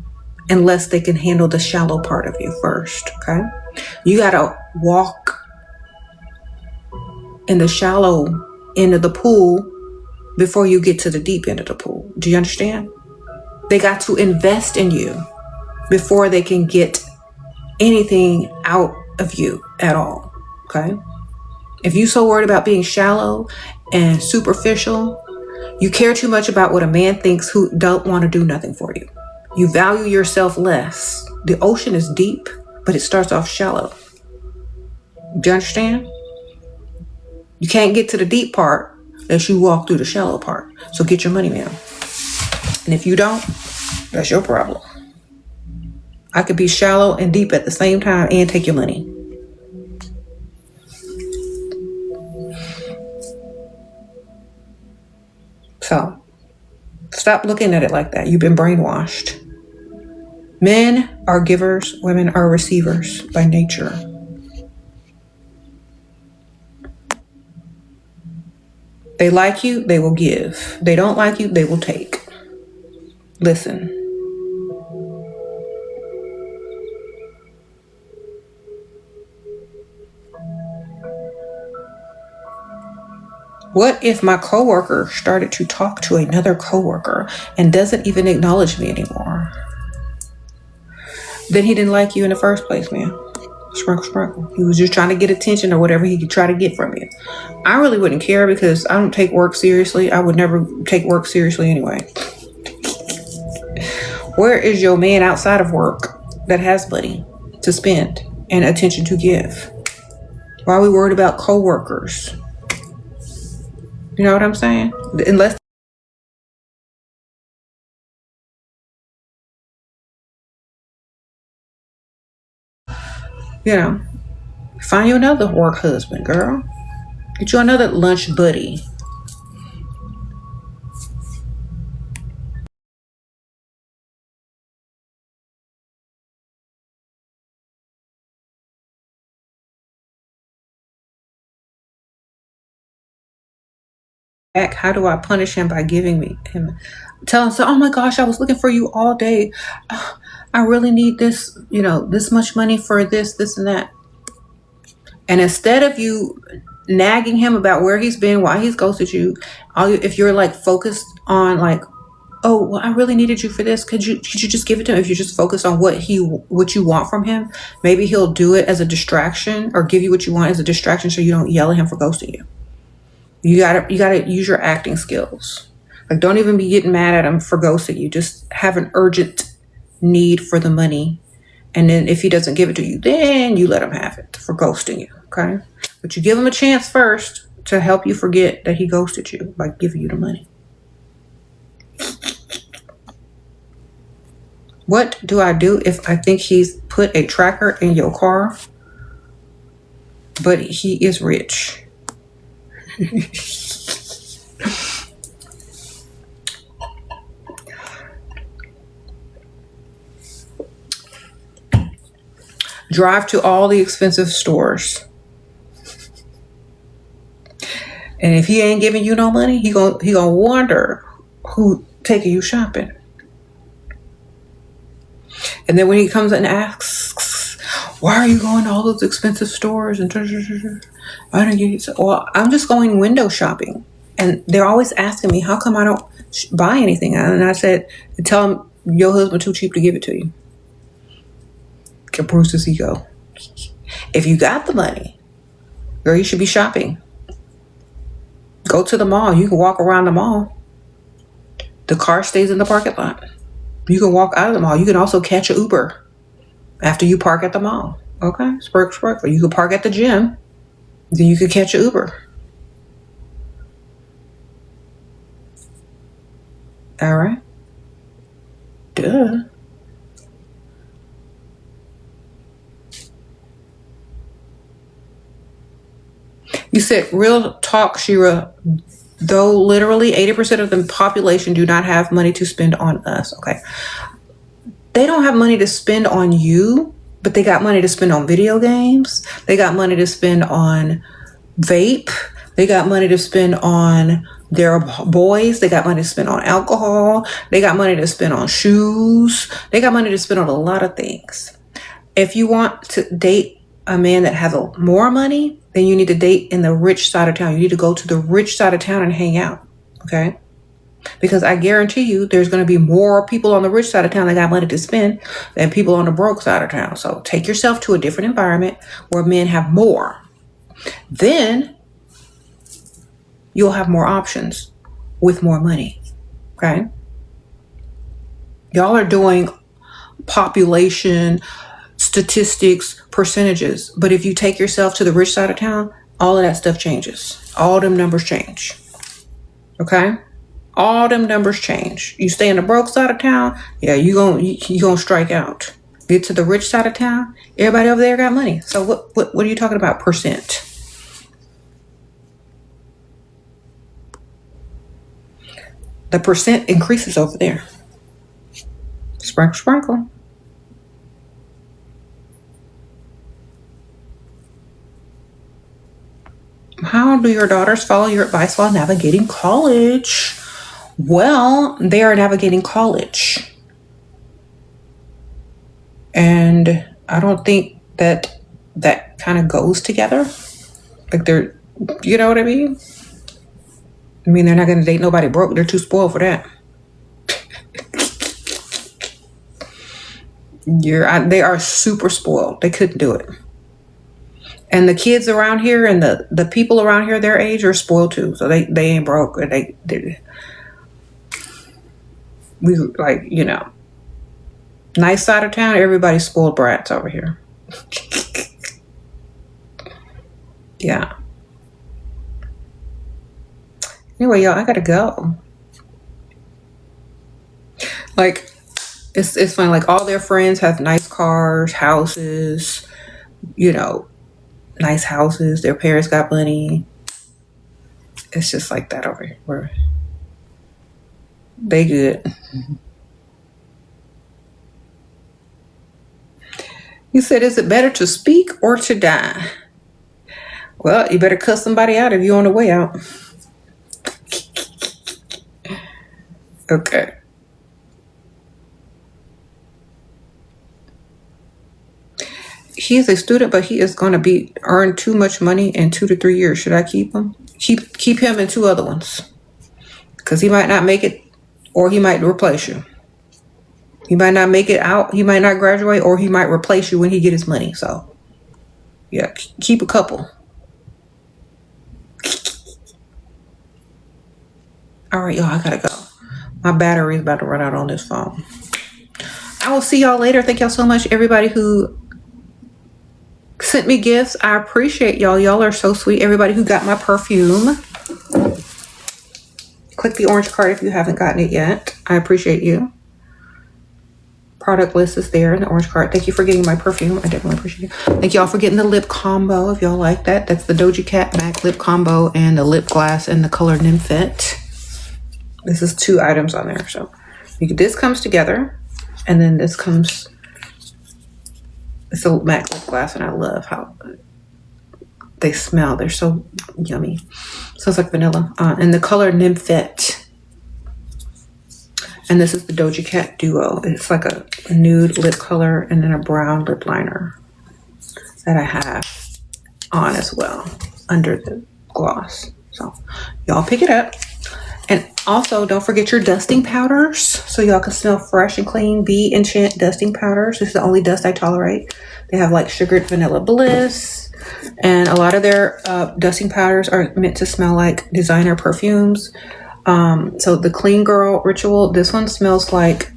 unless they can handle the shallow part of you first. Okay? You got to walk in the shallow end of the pool before you get to the deep end of the pool. Do you understand? They got to invest in you before they can get anything out of you at all. Okay? If you're so worried about being shallow and superficial, you care too much about what a man thinks who don't want to do nothing for you. You value yourself less. The ocean is deep, but it starts off shallow. Do you understand? You can't get to the deep part unless you walk through the shallow part. So get your money, man. And if you don't, that's your problem. I could be shallow and deep at the same time and take your money. So, stop looking at it like that. You've been brainwashed. Men are givers, women are receivers by nature. They like you, they will give. They don't like you, they will take. Listen. What if my coworker started to talk to another coworker and doesn't even acknowledge me anymore? Then he didn't like you in the first place, man. Sprinkle, sprinkle. He was just trying to get attention or whatever he could try to get from you. I really wouldn't care because I don't take work seriously. I would never take work seriously anyway. Where is your man outside of work that has money to spend and attention to give? Why are we worried about coworkers? You know what I'm saying? Unless, you know, find you another work husband, girl. Get you another lunch buddy. Back, how do I punish him by giving me him? Tell him, so, oh my gosh, I was looking for you all day. I really need this, this much money for this, and that. And instead of you nagging him about where he's been, why he's ghosted you, if you're like focused on like, oh, well, I really needed you for this. Could you just give it to him? If you just focus on what you want from him, maybe he'll do it as a distraction or give you what you want as a distraction, so you don't yell at him for ghosting you. You gotta use your acting skills. Like, don't even be getting mad at him for ghosting you. Just have an urgent need for the money. And then if he doesn't give it to you, then you let him have it for ghosting you, okay? But you give him a chance first to help you forget that he ghosted you by giving you the money. What do I do if I think he's put a tracker in your car, but he is rich? Drive to all the expensive stores. And if he ain't giving you no money, he gonna wonder who taking you shopping. And then when he comes and asks, why are you going to all those expensive stores? And why don't you? Well, I'm just going window shopping. And they're always asking me, how come I don't buy anything? And I said, tell him your husband too cheap to give it to you. Can Bruce his ego. If you got the money, girl, you should be shopping. Go to the mall. You can walk around the mall. The car stays in the parking lot. You can walk out of the mall. You can also catch an Uber after you park at the mall. Okay? Spark. Or you can park at the gym. Then you can catch an Uber. All right? Duh. You said, real talk, Shera, though literally 80% of the population do not have money to spend on us. Okay. They don't have money to spend on you, but they got money to spend on video games. They got money to spend on vape. They got money to spend on their boys. They got money to spend on alcohol. They got money to spend on shoes. They got money to spend on a lot of things. If you want to date a man that has more money, then you need to date in the rich side of town. You need to go to the rich side of town and hang out. Okay? Because I guarantee you there's going to be more people on the rich side of town that got money to spend than people on the broke side of town. So take yourself to a different environment where men have more. Then you'll have more options with more money. Okay? Y'all are doing population statistics, percentages. But if you take yourself to the rich side of town, all of that stuff changes. All them numbers change. Okay? All them numbers change. You stay in the broke side of town, yeah, you gonna strike out. Get to the rich side of town, everybody over there got money. So what are you talking about percent? The percent increases over there. Sprinkle, sprinkle. How do your daughters follow your advice while navigating college? Well, they are navigating college. And I don't think that kind of goes together. Like you know what I mean? I mean, they're not going to date nobody broke. They're too spoiled for that. They are super spoiled. They couldn't do it. And the kids around here and the people around here their age are spoiled too. So they ain't broke. We like, nice side of town, everybody's spoiled brats over here. Yeah. Anyway, y'all, I gotta go. Like, it's funny. Like, all their friends have nice cars, houses, you know, nice houses. Their parents got money. It's just like that over here. Where they good. He said, is it better to speak or to die? Well, you better cuss somebody out if you're on the way out. Okay. He is a student, but he is going to earn too much money in 2 to 3 years. Should I keep him? Keep him and 2 other ones. Because he might not make it, or he might replace you. He might not make it out. He might not graduate, or he might replace you when he get his money. So, yeah, keep a couple. All right, y'all, I gotta go. My battery's about to run out on this phone. I will see y'all later. Thank y'all so much, everybody who sent me gifts. I appreciate y'all. Y'all are so sweet. Everybody who got my perfume. Click the orange card if you haven't gotten it yet. I appreciate you. Product list is there in the orange card. Thank you for getting my perfume. I definitely appreciate it. Thank y'all for getting the lip combo if y'all like that. That's the Doja Cat MAC lip combo and the lip gloss and the color Nymphet. This is 2 items on there. So this comes together, and then this comes. It's a MAC lip gloss, and I love how they smell. They're so yummy. Smells like vanilla. And the color Nymphet. And this is the Doja Cat Duo. It's like a nude lip color and then a brown lip liner that I have on as well under the gloss. So y'all pick it up. And also don't forget your dusting powders so y'all can smell fresh and clean. Be Enchant dusting powders. This is the only dust I tolerate. They have like sugared vanilla bliss. And a lot of their dusting powders are meant to smell like designer perfumes. So the Clean Girl Ritual, this one smells like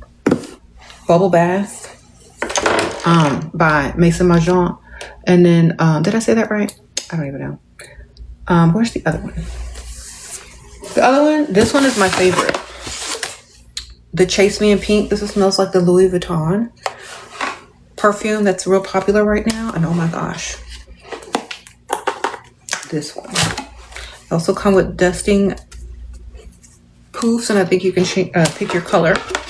Bubble Bath by Maison Margiela. And then, did I say that right? I don't even know. Where's the other one? The other one, this one is my favorite. The Chase Me in Pink. This smells like the Louis Vuitton perfume that's real popular right now. And oh my gosh. This one. They also come with dusting poofs, and I think you can pick your color.